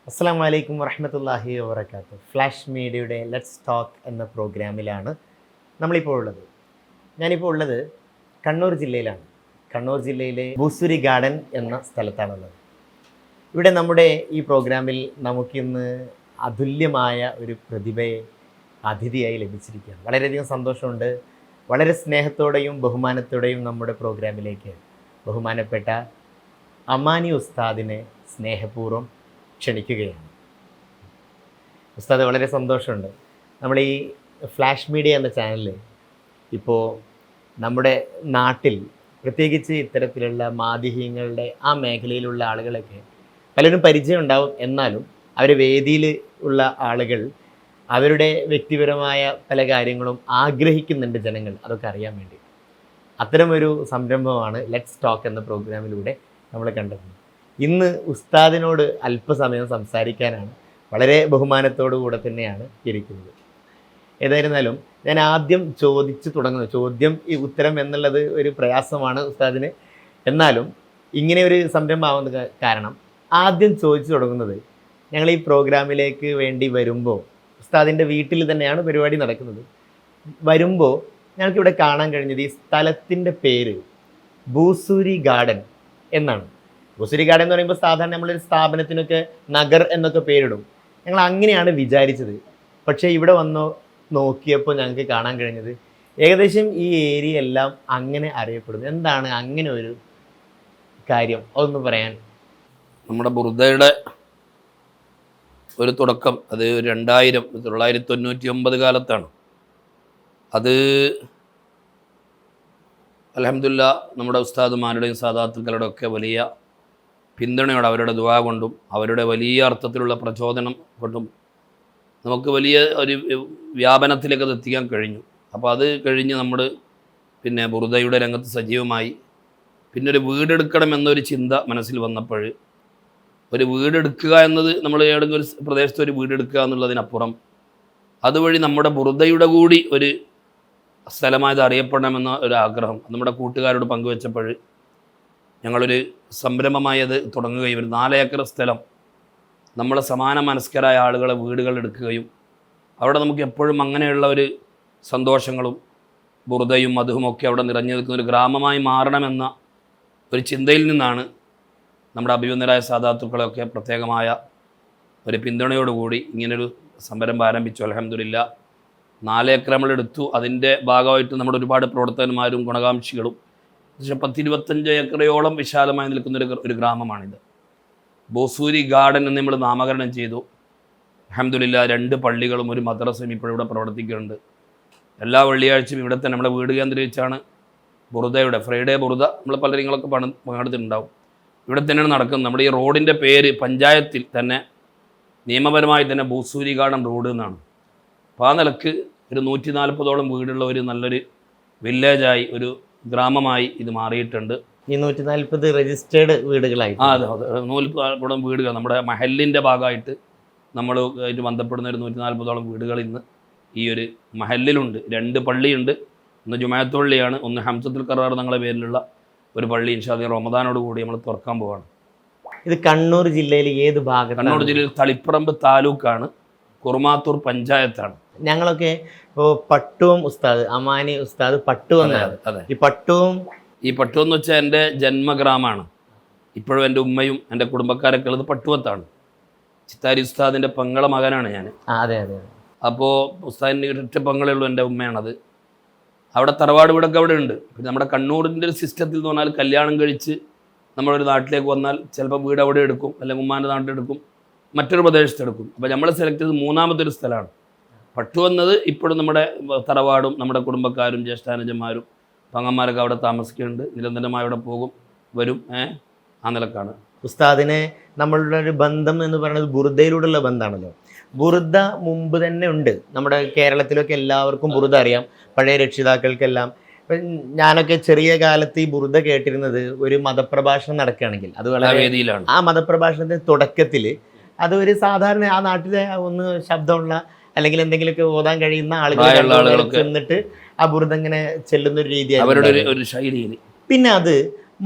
അസ്സലാമു അലൈക്കും വറഹ്മത്തുള്ളാഹി വബറകാതുഹു. ഫ്ലാഷ് മീഡിയയുടെ ലെറ്റ്സ് ടോക്ക് എന്ന പ്രോഗ്രാമിലാണ് നമ്മളിപ്പോൾ ഉള്ളത്. ഞാനിപ്പോൾ ഉള്ളത് കണ്ണൂർ ജില്ലയിലാണ്. കണ്ണൂർ ജില്ലയിലെ ബൂസുരി ഗാർഡൻ എന്ന സ്ഥലത്താണുള്ളത്. ഇവിടെ നമ്മുടെ ഈ പ്രോഗ്രാമിൽ നമുക്കിന്ന് അതുല്യമായ ഒരു പ്രതിഭയെ അതിഥിയായി ലഭിച്ചിരിക്കുകയാണ്. വളരെയധികം സന്തോഷമുണ്ട്. വളരെ സ്നേഹത്തോടെയും ബഹുമാനത്തോടെയും നമ്മുടെ പ്രോഗ്രാമിലേക്ക് ബഹുമാനപ്പെട്ട അമാനി ഉസ്താദിനെ സ്നേഹപൂർവ്വം ക്ഷണിക്കുകയാണ്. ഉസ്താദ്, വളരെ സന്തോഷമുണ്ട്. നമ്മൾ ഈ ഫ്ലാഷ് മീഡിയ എന്ന ചാനലിൽ ഇപ്പോൾ നമ്മുടെ നാട്ടിൽ പ്രത്യേകിച്ച് ഇത്തരത്തിലുള്ള മാധ്യമങ്ങളുടെ ആ മേഖലയിലുള്ള ആളുകളൊക്കെ പലരും പരിചയം ഉണ്ടാവും. എന്നാലും അവർ വേദിയിൽ ഉള്ള ആളുകൾ അവരുടെ വ്യക്തിപരമായ പല കാര്യങ്ങളും ആഗ്രഹിക്കുന്നുണ്ട് ജനങ്ങൾ, അതൊക്കെ അറിയാൻ വേണ്ടി. അത്തരമൊരു സംരംഭമാണ് ലെറ്റ്സ് ടോക്ക് എന്ന പ്രോഗ്രാമിലൂടെ നമ്മൾ കണ്ടത്. ഇന്ന് ഉസ്താദിനോട് അല്പസമയം സംസാരിക്കാനാണ്. വളരെ ബഹുമാനത്തോടു കൂടെ തന്നെയാണ് ഇരിക്കുന്നത്. ഏതായിരുന്നാലും ഞാൻ ആദ്യം ചോദിച്ചു തുടങ്ങുന്നത്, ചോദ്യം ഈ ഉത്തരം എന്നുള്ളത് ഒരു പ്രയാസമാണ് ഉസ്താദിന്. എന്നാലും ഇങ്ങനെ ഒരു സംരംഭമാവുന്ന കാരണം ആദ്യം ചോദിച്ചു തുടങ്ങുന്നത്, ഞങ്ങൾ ഈ പ്രോഗ്രാമിലേക്ക് വേണ്ടി വരുമ്പോൾ ഉസ്താദിൻ്റെ വീട്ടിൽ തന്നെയാണ് പരിപാടി നടക്കുന്നത്. വരുമ്പോൾ ഞങ്ങൾക്കിവിടെ കാണാൻ കഴിഞ്ഞത് ഈ സ്ഥലത്തിൻ്റെ പേര് ബൂസുരി ഗാർഡൻ എന്നാണ്. ബൂസുരി ഗാർഡൻ എന്ന് പറയുമ്പോൾ സാധാരണ നമ്മളൊരു സ്ഥാപനത്തിനൊക്കെ നഗർ എന്നൊക്കെ പേരിടും. ഞങ്ങൾ അങ്ങനെയാണ് വിചാരിച്ചത്. പക്ഷേ ഇവിടെ വന്നോ നോക്കിയപ്പോൾ ഞങ്ങൾക്ക് കാണാൻ കഴിഞ്ഞത് ഏകദേശം ഈ ഏരിയ എല്ലാം അങ്ങനെ അറിയപ്പെടുന്നു. എന്താണ് അങ്ങനെ ഒരു കാര്യം, അതൊന്ന് പറയാൻ? നമ്മുടെ ബുർദയുടെ ഒരു തുടക്കം അത് 1999 കാലത്താണ്. അത് അൽഹംദുലില്ലാ നമ്മുടെ ഉസ്താദുമാരുടെയും സാദാത്തുക്കളുടെ ഒക്കെ വലിയ പിന്തുണയോടെ, അവരുടെ ദുആ കൊണ്ടും അവരുടെ വലിയ അർത്ഥത്തിലുള്ള പ്രചോദനം കൊണ്ടും നമുക്ക് വലിയ ഒരു വ്യാപനത്തിലേക്ക് അത് എത്തിക്കാൻ കഴിഞ്ഞു. അപ്പോൾ അത് കഴിഞ്ഞ് നമ്മൾ പിന്നെ ബുർദയുടെ രംഗത്ത് സജീവമായി. പിന്നെ ഒരു വീടെടുക്കണം എന്നൊരു ചിന്ത മനസ്സിൽ വന്നപ്പോൾ, ഒരു വീടെടുക്കുക എന്നത് നമ്മൾ ഏതെങ്കിലും ഒരു പ്രദേശത്ത് ഒരു വീടെടുക്കുക എന്നുള്ളതിനപ്പുറം അതുവഴി നമ്മുടെ ബുർദയുടെ കൂടി ഒരു സ്ഥലമായത് അറിയപ്പെടണമെന്ന ഒരു ആഗ്രഹം നമ്മുടെ കൂട്ടുകാരോട് പങ്കുവെച്ചപ്പോൾ ഞങ്ങളൊരു സംരംഭമായി അത് തുടങ്ങുകയും ഒരു 4 ഏക്കർ സ്ഥലം നമ്മളെ സമാന മനസ്കരായ ആളുകളെ വീടുകൾ എടുക്കുകയും അവിടെ നമുക്ക് എപ്പോഴും അങ്ങനെയുള്ള ഒരു സന്തോഷങ്ങളും ബുർദയും മധുവുമൊക്കെ അവിടെ നിറഞ്ഞു നിൽക്കുന്ന ഒരു ഗ്രാമമായി മാറണമെന്ന ഒരു ചിന്തയിൽ നിന്നാണ് നമ്മുടെ അഭിവന്ദരായ സാദാത്തുക്കളൊക്കെ പ്രത്യേകമായ ഒരു പിന്തുണയോടുകൂടി ഇങ്ങനൊരു സംരംഭം ആരംഭിച്ചു. അൽഹംദുലില്ലാ 4 ഏക്കർ നമ്മളെടുത്തു. അതിൻ്റെ ഭാഗമായിട്ട് നമ്മുടെ ഒരുപാട് പ്രവർത്തകന്മാരും ഗുണകാംക്ഷികളും 10-25 ഏക്കറയോളം വിശാലമായി നിൽക്കുന്ന ഒരു ഗ്രാമമാണിത്. ബൂസുരി ഗാർഡൻ എന്ന് നമ്മൾ നാമകരണം ചെയ്തു. അൽഹംദുലില്ലാ 2 പള്ളികളും ഒരു മദ്രസയും ഇപ്പോഴിവിടെ പ്രവർത്തിക്കുന്നുണ്ട്. എല്ലാ വെള്ളിയാഴ്ചയും ഇവിടെ തന്നെ നമ്മുടെ വീട് കേന്ദ്രീകരിച്ചാണ് ബുർദയുടെ ഫ്രൈഡേ ബുർദ നമ്മൾ പലരിങ്ങളൊക്കെ പങ്കെടുത്തിട്ടുണ്ടാവും. ഇവിടെ തന്നെയാണ് നടക്കുന്നത്. നമ്മുടെ ഈ റോഡിൻ്റെ പേര് പഞ്ചായത്തിൽ തന്നെ നിയമപരമായി തന്നെ ബൂസുരി ഗാർഡൻ റോഡ് എന്നാണ്. അപ്പോൾ ആ നിലക്ക് ഒരു 140ഓളം വീടുള്ള ഒരു നല്ലൊരു വില്ലേജായി, ഒരു ഗ്രാമമായി ഇത് മാറിയിട്ടുണ്ട്. ഈ 140 രജിസ്റ്റേർഡ് വീടുകളായി. അതെ, 140ഓളം വീടുകൾ നമ്മുടെ മഹലിൻ്റെ ഭാഗമായിട്ട് നമ്മൾ ആയിട്ട് ബന്ധപ്പെടുന്ന ഒരു 140ഓളം വീടുകൾ ഇന്ന് ഈ ഒരു മഹലിലുണ്ട്. 2 പള്ളിയുണ്ട്. ഒന്ന് ജുമാഅത്ത് പള്ളിയാണ്, ഒന്ന് ഹംസത്തുൽ ഖറാർ ഞങ്ങളുടെ പേരിലുള്ള ഒരു പള്ളി. ഇൻഷാ അല്ലാഹ് റമദാനോട് കൂടി നമ്മൾ തുറക്കാൻ പോവാണ്. ഇത് കണ്ണൂർ ജില്ലയിൽ ഏത് ഭാഗത്ത്? കണ്ണൂർ ജില്ലയിൽ തളിപ്പറമ്പ് താലൂക്കാണ്, കുറുമാത്തൂർ പഞ്ചായത്താണ്. ഞങ്ങളൊക്കെ ഇപ്പോൾ പട്ടുവം ഉസ്താദ്, അമാനി ഉസ്താദ് പട്ടു എന്നാണ്. ഈ പട്ടുവം എന്ന് വെച്ചാൽ എൻ്റെ ജന്മഗ്രാമമാണ്. ഇപ്പോഴും എൻ്റെ ഉമ്മയും എൻ്റെ കുടുംബക്കാരൊക്കെ ഉള്ളത് പട്ടുവത്താണ്. ചിത്താരി ഉസ്താദിൻ്റെ പെങ്ങളെ മകനാണ് ഞാൻ. അതെ അതെ. അപ്പോൾ ഉസ്താദിൻ്റെ ഒറ്റ പെങ്ങളേ ഉള്ളൂ, എൻ്റെ ഉമ്മയാണത്. അവിടെ തറവാട് വീടൊക്കെ അവിടെ ഉണ്ട്. പിന്നെ നമ്മുടെ കണ്ണൂരിൻ്റെ ഒരു സിസ്റ്റത്തിൽ എന്ന് പറഞ്ഞാൽ കല്യാണം കഴിച്ച് നമ്മളൊരു നാട്ടിലേക്ക് വന്നാൽ ചിലപ്പോൾ വീട് അവിടെ എടുക്കും, അല്ലെങ്കിൽ ഉമ്മാൻ്റെ നാട്ടിലെടുക്കും, മറ്റൊരു പ്രദേശത്തെടുക്കും. അപ്പോൾ നമ്മൾ സെലക്ട് ചെയ്തത് 3ാമത്തെ ഒരു സ്ഥലമാണ്. പട്ടു എന്നത് ഇപ്പോഴും നമ്മുടെ തറവാടും നമ്മുടെ കുടുംബക്കാരും ജ്യേഷ്ഠാനുജന്മാരും പങ്ങന്മാരൊക്കെ അവിടെ താമസിക്കുന്നുണ്ട്. നിരന്തരമായി അവിടെ പോകും വരും. ആ നിലക്കാണ് ഉസ്താദിനെ നമ്മളുടെ ഒരു ബന്ധം എന്ന് പറയുന്നത് ബുർദയിലൂടെയുള്ള ബന്ധമാണല്ലോ. ബുർദ മുമ്പ് തന്നെ ഉണ്ട്. നമ്മുടെ കേരളത്തിലൊക്കെ എല്ലാവർക്കും ബുർദ അറിയാം, പഴയ രക്ഷിതാക്കൾക്കെല്ലാം. ഞാനൊക്കെ ചെറിയ കാലത്ത് ഈ ബുർദ കേട്ടിരുന്നത് ഒരു മതപ്രഭാഷണം നടക്കുകയാണെങ്കിൽ അത് വളരെ വേദിയിലാണ്. ആ മതപ്രഭാഷണത്തിന്റെ തുടക്കത്തിൽ അത് ഒരു സാധാരണ ആ നാട്ടിലെ ഒന്ന് ശബ്ദമുള്ള അല്ലെങ്കിൽ എന്തെങ്കിലുമൊക്കെ ഓതാൻ കഴിയുന്ന ആളുകൾ ചെന്നിട്ട് ആ ബുർദ ഇങ്ങനെ ചെല്ലുന്ന ഒരു രീതിയായിരുന്നു. പിന്നെ അത്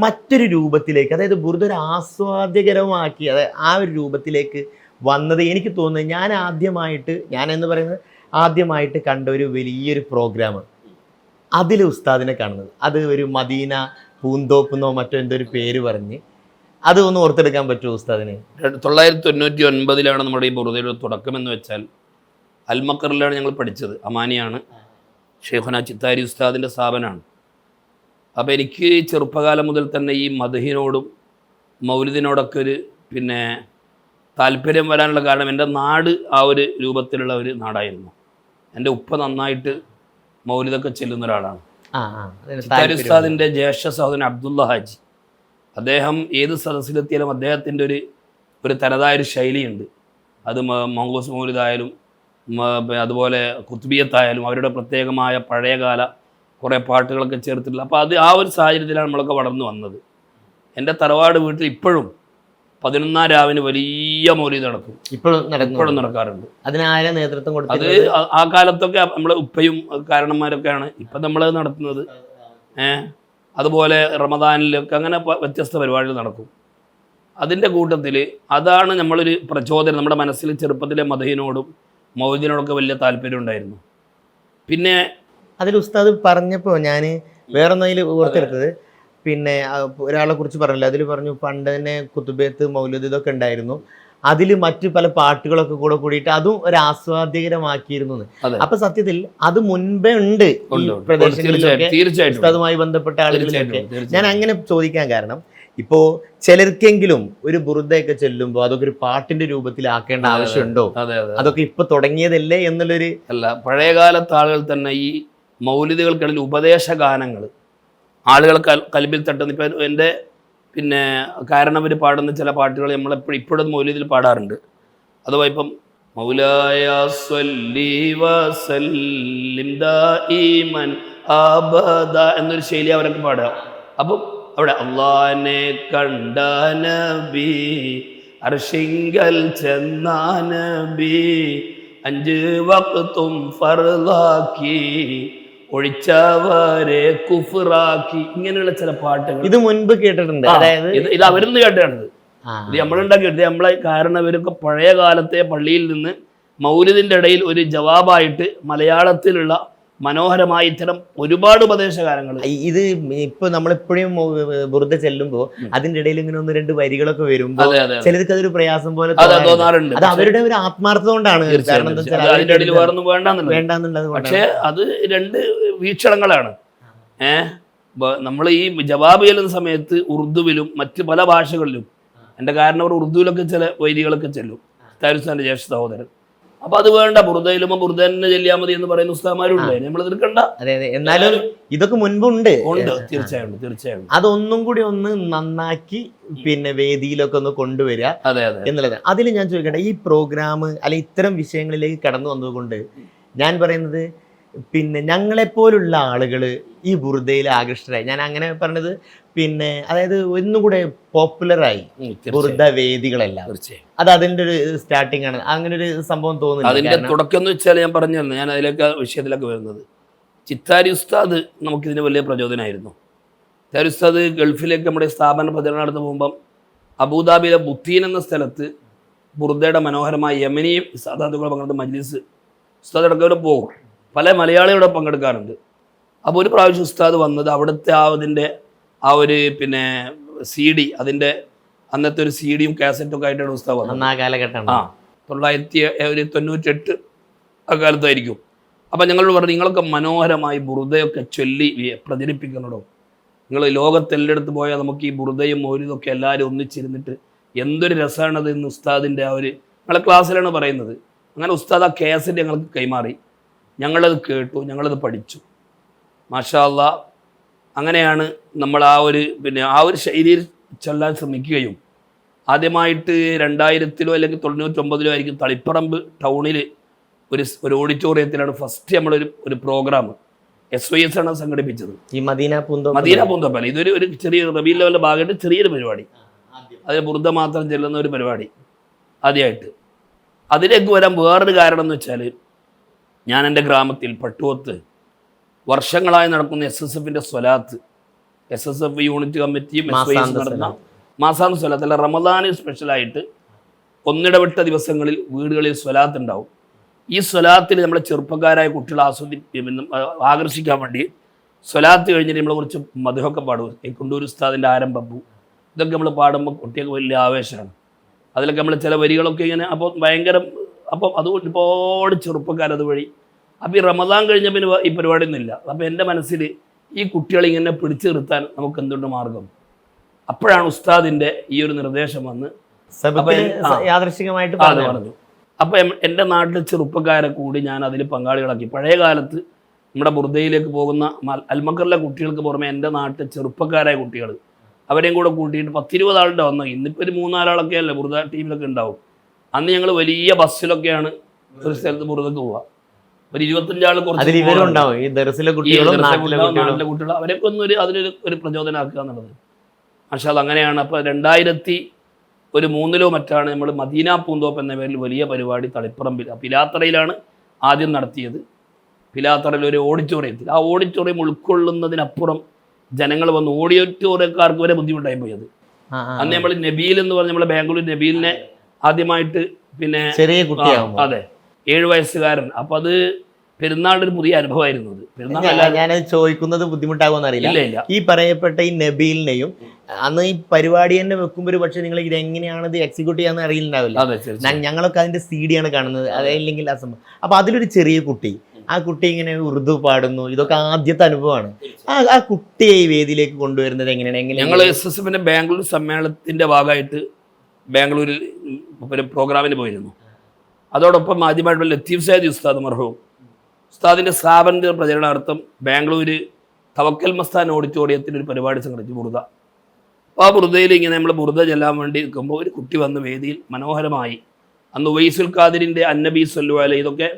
മറ്റൊരു രൂപത്തിലേക്ക്, അതായത് ബുർദ ഒരു ആസ്വാദ്യകരമാക്കി, അതായത് ആ ഒരു രൂപത്തിലേക്ക് വന്നത് എനിക്ക് തോന്നുന്നത് ഞാൻ എന്ന് പറയുന്നത് ആദ്യമായിട്ട് കണ്ട ഒരു വലിയൊരു പ്രോഗ്രാം അതിൽ ഉസ്താദിനെ കാണുന്നത്. അത് ഒരു മദീന പൂന്തോപ്പെന്നോ മറ്റോ എന്തോ ഒരു പേര് പറഞ്ഞ് അത് ഒന്ന് ഓർത്തെടുക്കാൻ പറ്റുമോ ഉസ്താദിന്? 1999 നമ്മുടെ ഈ ബുറുദയുടെ തുടക്കം എന്ന് വെച്ചാൽ അൽമക്കറിലാണ് ഞങ്ങൾ പഠിച്ചത്. അമാനിയാണ്, ഷെയ്ഖുന ചിത്താരി ഉസ്താദിൻ്റെ സ്ഥാപനമാണ്. അപ്പോൾ എനിക്ക് ചെറുപ്പകാലം മുതൽ തന്നെ ഈ മദ്ഹിനോടും മൗലിദിനോടൊക്കെ ഒരു താല്പര്യം വരാനുള്ള കാരണം എൻ്റെ നാട് ആ ഒരു രൂപത്തിലുള്ള ഒരു നാടായിരുന്നു. എൻ്റെ ഉപ്പ നന്നായിട്ട് മൗലിദൊക്കെ ചെല്ലുന്ന ഒരാളാണ്. ചിത്താരി ഉസ്താദിൻ്റെ ജ്യേഷ്ഠ സഹോദരൻ അബ്ദുള്ള ഹാജി, അദ്ദേഹം ഏത് സദസ്സിലെത്തിയാലും അദ്ദേഹത്തിൻ്റെ ഒരു തനതായൊരു ശൈലിയുണ്ട്. അത് മൗലൂസ് മൗലിദായാലും അതുപോലെ കുത്തുബിയത്തായാലും അവരുടെ പ്രത്യേകമായ പഴയകാല കുറേ പാട്ടുകളൊക്കെ ചേർത്തിട്ടുള്ള. അപ്പോൾ ആ ഒരു സാഹചര്യത്തിലാണ് നമ്മളൊക്കെ വളർന്നു വന്നത്. എൻ്റെ തറവാട് വീട്ടിൽ ഇപ്പോഴും 11-ാം രാവിന് വലിയ മൗലിദ് നടക്കും. ഇപ്പോഴും നടക്കാറുണ്ട്. അതിനാരെ നേതൃത്വം കൊടുത്തു? അത് ആ കാലത്തൊക്കെ നമ്മളെ ഉപ്പയും കാരണന്മാരൊക്കെയാണ്. ഇപ്പം നമ്മളത് നടത്തുന്നത്. അതുപോലെ റമദാനിലൊക്കെ അങ്ങനെ വ്യത്യസ്ത പരിപാടികൾ നടക്കും. അതിൻ്റെ കൂട്ടത്തിൽ അതാണ് നമ്മളൊരു പ്രചോദനം. നമ്മുടെ മനസ്സിൽ ചെറുപ്പത്തിലെ മദഹിനോടും മൗലിദിനോടൊക്കെ വലിയ താല്പര്യം ഉണ്ടായിരുന്നു. പിന്നെ അതിൽ ഉസ്താദ് പറഞ്ഞപ്പോൾ ഞാൻ വേറൊന്നതിൽ ഓർത്തെടുത്തത്, ഒരാളെ കുറിച്ച് പറഞ്ഞില്ല, അതിൽ പറഞ്ഞു പണ്ട് തന്നെ കുത്തുബേത്ത് മൗലിദ് ഇതൊക്കെ ഉണ്ടായിരുന്നു, അതിൽ മറ്റു പല പാട്ടുകളൊക്കെ കൂടിയിട്ട് അതും ഒരു ആസ്വാദ്യകരമാക്കിയിരുന്നു. അപ്പൊ സത്യത്തിൽ അത് മുൻപേ ഉണ്ട് ഈ പ്രദേശങ്ങളിലൊക്കെ ഉസ്താദുമായി ബന്ധപ്പെട്ട ആളുകളിലൊക്കെ. ഞാൻ അങ്ങനെ ചോദിക്കാൻ കാരണം, ഇപ്പോ ചിലർക്കെങ്കിലും ഒരു ബുറുദയൊക്കെ ചെല്ലുമ്പോൾ അതൊക്കെ ഒരു പാട്ടിന്റെ രൂപത്തിലാക്കേണ്ട ആവശ്യമുണ്ടോ? അതൊക്കെ ഇപ്പൊ തുടങ്ങിയതല്ലേ എന്നുള്ളൊരു അല്ല. പഴയകാലത്ത് ആളുകൾ തന്നെ ഈ മൗലിദുകൾക്കിടയിൽ ഉപദേശ ഗാനങ്ങൾ ആളുകൾ കൽബിൽ തട്ടുന്ന. ഇപ്പം എൻ്റെ കാരണവർ പാടുന്ന ചില പാട്ടുകൾ ഇപ്പോഴും മൗലിദിൽ പാടാറുണ്ട്. അഥവാ ഇപ്പം മൗലായ സ്വല്ലി വസല്ലിം ദായിമൻ അബദ എന്നൊരു ശൈലി അവരൊക്കെ പാടുക. അപ്പം അവിടെ അള്ളാനെ കണ്ട നബി, അർശിങ്കൽ ചെന്ന നബി, 5 വഖ്തും ഫർളാക്കി, ഒഴിച്ചവരെ കുഫറാക്കി, ഇങ്ങനെയുള്ള ചില പാട്ടുകൾ ഇത് മുൻപ് കേട്ടിട്ടുണ്ട്. അതായത് ഇത് അവരിന്ന് കേട്ടാണ്. ഇത് നമ്മളുണ്ടാക്കിയിട്ട് നമ്മളെ കാരണവരൊക്കെ പഴയ കാലത്തെ പള്ളിയിൽ നിന്ന് മൗലിദിൻ്റെ ഇടയിൽ ഒരു ജവാബായിട്ട് മലയാളത്തിലുള്ള മനോഹരമായ ഇത്തരം ഒരുപാട് ഉപദേശകാരങ്ങൾ. ഇത് ഇപ്പൊ നമ്മളെപ്പോഴും ബുറുദ ചെല്ലുമ്പോ അതിന്റെ ഇടയിൽ ഇങ്ങനെ 1-2 വരികളൊക്കെ വരുമ്പോ ചിലർക്ക് അതൊരു പ്രയാസം പോലെ തോന്നാറുണ്ട്. അത് അവരുടെ ഒരു ആത്മാർത്ഥത കൊണ്ടാണ്. വേണ്ടെന്നുള്ളത്. പക്ഷെ അത് 2 വീക്ഷണങ്ങളാണ്. നമ്മൾ ഈ ജവാബ് ചെല്ലുന്ന സമയത്ത് ഉറുദുവിലും മറ്റ് പല ഭാഷകളിലും, എൻ്റെ കാരണവർ ഉറുദുവിലൊക്കെ ചില വൈദികളൊക്കെ ചെല്ലും, താരിസ്ഥാന്റെ ജ്യേഷ്ഠ സഹോദരൻ. അപ്പൊ അത് വേണ്ട, ബുറുദയിലുമ്പോ ബുറുദ തന്നെ ചെല്ലിയാൽ മതി എന്ന് പറയുന്ന ഉസ്താദന്മാരുണ്ട്. നമ്മൾ എതിർക്കണ്ട. അതെ, എന്നാലും ഇതൊക്കെ മുൻപുണ്ട്. തീർച്ചയായും അതൊന്നും കൂടി ഒന്ന് നന്നാക്കി വേദിയിലൊക്കെ ഒന്ന് കൊണ്ടുവരിക എന്നുള്ളത്. അതിൽ ഞാൻ ചോദിക്കട്ടെ, ഈ പ്രോഗ്രാം അല്ലെ ഇത്തരം വിഷയങ്ങളിലേക്ക് കടന്നു വന്നതുകൊണ്ട് ഞാൻ പറയുന്നത്, ഞങ്ങളെപ്പോലുള്ള ആളുകൾ ഈ ബുറുദയിൽ ആകൃഷ്ടരായി. ഞാൻ അങ്ങനെ പറഞ്ഞത് അതായത് ഒന്നും കൂടെ പോപ്പുലറായി ബുറുദ വേദികളെല്ലാം. അത് അതിന്റെ ഒരു സ്റ്റാർട്ടിംഗ് ആണ്. അങ്ങനെ ഒരു സംഭവം തോന്നുന്നു. അതിന്റെ തുടക്കം എന്ന് വെച്ചാൽ ഞാൻ പറഞ്ഞിരുന്നു, ഞാൻ അതിലേക്ക് വിഷയത്തിലൊക്കെ വരുന്നത്, ചിത്താരി ഉസ്താദ് നമുക്കിതിന് വലിയ പ്രചോദനമായിരുന്നു. ചിത്താരി ഉസ്താദ് ഗൾഫിലേക്ക് നമ്മുടെ സ്ഥാപന പ്രചരണം നടന്നു പോകുമ്പം അബുദാബിയിലെ ബുത്തീൻ എന്ന സ്ഥലത്ത് ബുറുദയുടെ മനോഹരമായ യമനിയും സാദാത്തുകൾ പങ്കെടുത്ത മജ്ലിസ് ഉസ്താദ് ഇടയ്ക്ക് പോകും. പല മലയാളികളോട് പങ്കെടുക്കാറുണ്ട്. അപ്പോൾ ഒരു പ്രാവശ്യം ഉസ്താദ് വന്നത് അവിടുത്തെ ആ ഒരു CD, അതിൻ്റെ അന്നത്തെ ഒരു CD-യും കാസറ്റും ഒക്കെ ആയിട്ടാണ് ഉസ്താദ് വന്നത്. ആ കാലഘട്ടം 1998 ആ കാലത്തായിരിക്കും. അപ്പം ഞങ്ങളോട് പറഞ്ഞു, നിങ്ങളൊക്കെ മനോഹരമായി ബുറുദയൊക്കെ ചൊല്ലി പ്രചരിപ്പിക്കണോ, നിങ്ങൾ ലോകത്തെല്ലായിടത്ത് പോയാൽ നമുക്ക് ഈ ബുറുദയും മൗലിദൊക്കെ എല്ലാവരും ഒന്നിച്ചിരുന്നിട്ട് എന്തൊരു രസമാണത് എന്ന് ഉസ്താദിൻ്റെ ഞങ്ങളെ ക്ലാസ്സിലാണ് പറയുന്നത്. അങ്ങനെ ഉസ്താദ് ആ കാസറ്റ് ഞങ്ങൾക്ക് കൈമാറി. ഞങ്ങളത് കേട്ടു, ഞങ്ങളത് പഠിച്ചു. മാഷാ അല്ലാ. അങ്ങനെയാണ് നമ്മൾ ആ ഒരു ശൈലിയിൽ ചൊല്ലാൻ ശ്രമിക്കുകയും ആദ്യമായിട്ട് 2000-ലോ അല്ലെങ്കിൽ 99-ലോ ആയിരിക്കും തളിപ്പറമ്പ് ടൗണിൽ ഒരു ഓഡിറ്റോറിയത്തിലാണ് ഫസ്റ്റ് നമ്മളൊരു പ്രോഗ്രാം SYS ആണ് സംഘടിപ്പിച്ചത്. ഈ മദീന പൂന്തോപ്പല. ഇതൊരു ചെറിയ റബീഉൽ അവ്വലിന്റെ ഭാഗമായിട്ട് ചെറിയൊരു പരിപാടി, അതിന് ബുറുദ മാത്രം ചെല്ലുന്ന ഒരു പരിപാടി ആദ്യമായിട്ട്. അതിലേക്ക് വരാൻ വേറൊരു കാരണം എന്ന് വെച്ചാൽ, ഞാൻ എൻ്റെ ഗ്രാമത്തിൽ പട്ടുവത്ത് വർഷങ്ങളായി നടക്കുന്ന SSFന്റെ സ്വലാത്ത്, SSF യൂണിറ്റ് കമ്മിറ്റിയും SYS നടന്ന മാസാന്ത സ്വലാത്ത്, അല്ല റമദാന് സ്പെഷ്യലായിട്ട് ഒന്നിടവിട്ട ദിവസങ്ങളിൽ വീടുകളിൽ സ്വലാത്ത് ഉണ്ടാവും. ഈ സ്വലാത്തിൽ നമ്മളെ ചെറുപ്പക്കാരായ കുട്ടികളെ ആകർഷിക്കാൻ വേണ്ടി സ്വലാത്ത് കഴിഞ്ഞിട്ട് നമ്മൾ കുറച്ച് മധുഹൊക്കെ പാടും. ഈ കുണ്ടൂർ ഉസ്താദിൻ്റെ ആരംഭപ്പൂ ഇതൊക്കെ നമ്മൾ പാടുമ്പോൾ കുട്ടികൾക്ക് വലിയ ആവേശമാണ്. അതിലൊക്കെ നമ്മൾ ചില വരികളൊക്കെ ഇങ്ങനെ അപ്പോൾ ഭയങ്കര അപ്പം അതുകൊണ്ട് ഒരുപാട് ചെറുപ്പക്കാരത് വഴി. അപ്പോൾ ഈ റമദാൻ കഴിഞ്ഞ പിന്നെ ഈ പരിപാടിയൊന്നുമില്ല. അപ്പോൾ എൻ്റെ മനസ്സിൽ ഈ കുട്ടികളെ ഇങ്ങനെ പിടിച്ചു നിർത്താൻ നമുക്ക് എന്തുകൊണ്ട് മാർഗം? അപ്പോഴാണ് ഉസ്താദിൻ്റെ ഈ ഒരു നിർദ്ദേശം വന്ന് യാദൃശ്ചികമായിട്ട് പറഞ്ഞു. അപ്പോൾ എൻ്റെ നാട്ടിലെ ചെറുപ്പക്കാരെ കൂടി ഞാൻ അതിൽ പങ്കാളികളാക്കി. പഴയ കാലത്ത് നമ്മുടെ ബുർദയിലേക്ക് പോകുന്ന അൽമക്കറിലെ കുട്ടികൾക്ക് പുറമെ എൻ്റെ നാട്ടിലെ ചെറുപ്പക്കാരായ കുട്ടികൾ അവരെയും കൂടെ കൂട്ടിയിട്ട് 10-20 ആളുടെ വന്നു. ഇന്നിപ്പോൾ ഒരു 3-4 ആളൊക്കെ അല്ലേ ബുർദ ടീമിലൊക്കെ ഉണ്ടാവും. അന്ന് ഞങ്ങൾ വലിയ ബസ്സിലൊക്കെയാണ് ഒരു സ്ഥലത്ത് ബുർദക്ക് പോവുക. ഒരു 25 ആൾ കുറച്ച് നാട്ടിലെ കുട്ടികൾ അവരൊക്കെ ഒന്നും അതിനൊരു പ്രചോദനമാക്കുക എന്നുള്ളത്. മാഷാ അല്ലാഹ് അങ്ങനെയാണ്. അപ്പോൾ 2003 മറ്റാണ് നമ്മൾ മദീന പൂന്തോപ്പ് എന്ന പേരിൽ വലിയ പരിപാടി തളിപ്പറമ്പിൽ പിലാത്തറയിലാണ് ആദ്യം നടത്തിയത്. പിലാത്തറയിൽ ഒരു ഓഡിറ്റോറിയത്തിൽ, ആ ഓഡിറ്റോറിയം ഉൾക്കൊള്ളുന്നതിനപ്പുറം ജനങ്ങൾ വന്ന് ഓഡിറ്റോറിയക്കാർക്ക് വരെ ബുദ്ധിമുട്ടായി പോയത്. അന്ന് നമ്മൾ നബീൽ എന്ന് പറഞ്ഞ നമ്മളെ ബാംഗ്ലൂർ നബീലിനെ ആദ്യമായിട്ട് പിന്നെ ചെറിയ കുട്ടിയാവും. അതെ 7 വയസ്സുകാരൻ. അപ്പം അത് പെരുന്നാളിൻ്റെ ഒരു പുതിയ അനുഭവമായിരുന്നു. ഞാനത് ചോദിക്കുന്നത് ബുദ്ധിമുട്ടാകുമെന്ന് അറിയില്ല. ഈ പറയപ്പെട്ട ഈ നബീലിനെയും അന്ന് ഈ പരിപാടി തന്നെ വെക്കുമ്പോൾ ഒരു പക്ഷേ നിങ്ങൾ ഇത് എങ്ങനെയാണ് ഇത് എക്സിക്യൂട്ട് ചെയ്യാന്ന് അറിയില്ലാവില്ല. ഞങ്ങളൊക്കെ അതിന്റെ CD ആണ് കാണുന്നത്, അതല്ലെങ്കിൽ ആ സംഭവം. അപ്പൊ അതിലൊരു ചെറിയ കുട്ടി, ആ കുട്ടി ഇങ്ങനെ ഉറുദു പാടുന്നു, ഇതൊക്കെ ആദ്യത്തെ അനുഭവമാണ്. ആ കുട്ടിയെ ഈ വേദിയിലേക്ക് കൊണ്ടുവരുന്നത് എങ്ങനെയാണ്? ഞങ്ങൾ SSFന്റെ ബാംഗ്ലൂർ സമ്മേളനത്തിന്റെ ഭാഗമായിട്ട് ബാംഗ്ലൂരിൽ ഒരു പ്രോഗ്രാമിന് പോയിരുന്നു. അതോടൊപ്പം ആദ്യമായിട്ടുള്ള ലത്തീഫ് സയ്യിദ് ഉസ്താദ് മർഹൂം ഉസ്താദിൻ്റെ സ്ഥാപനത്തിൻ്റെ പ്രചരണാർത്ഥം ബാംഗ്ലൂർ തവക്കൽ മസ്താൻ ഓഡിറ്റോറിയത്തിൽ ഒരു പരിപാടി സംഘടിച്ചു, ബുർദ. അപ്പോൾ ആ ബുർദയിൽ ഇങ്ങനെ നമ്മൾ ബുർദ ചെല്ലാൻ വേണ്ടി നിൽക്കുമ്പോൾ ഒരു കുട്ടി വന്ന് വേദിയിൽ മനോഹരമായി, അന്ന് ഉവൈസുൽ ഖാദിറിൻ്റെ അന്നബി സല്ലല്ലാഹു അലൈഹി ഇതൊക്കെ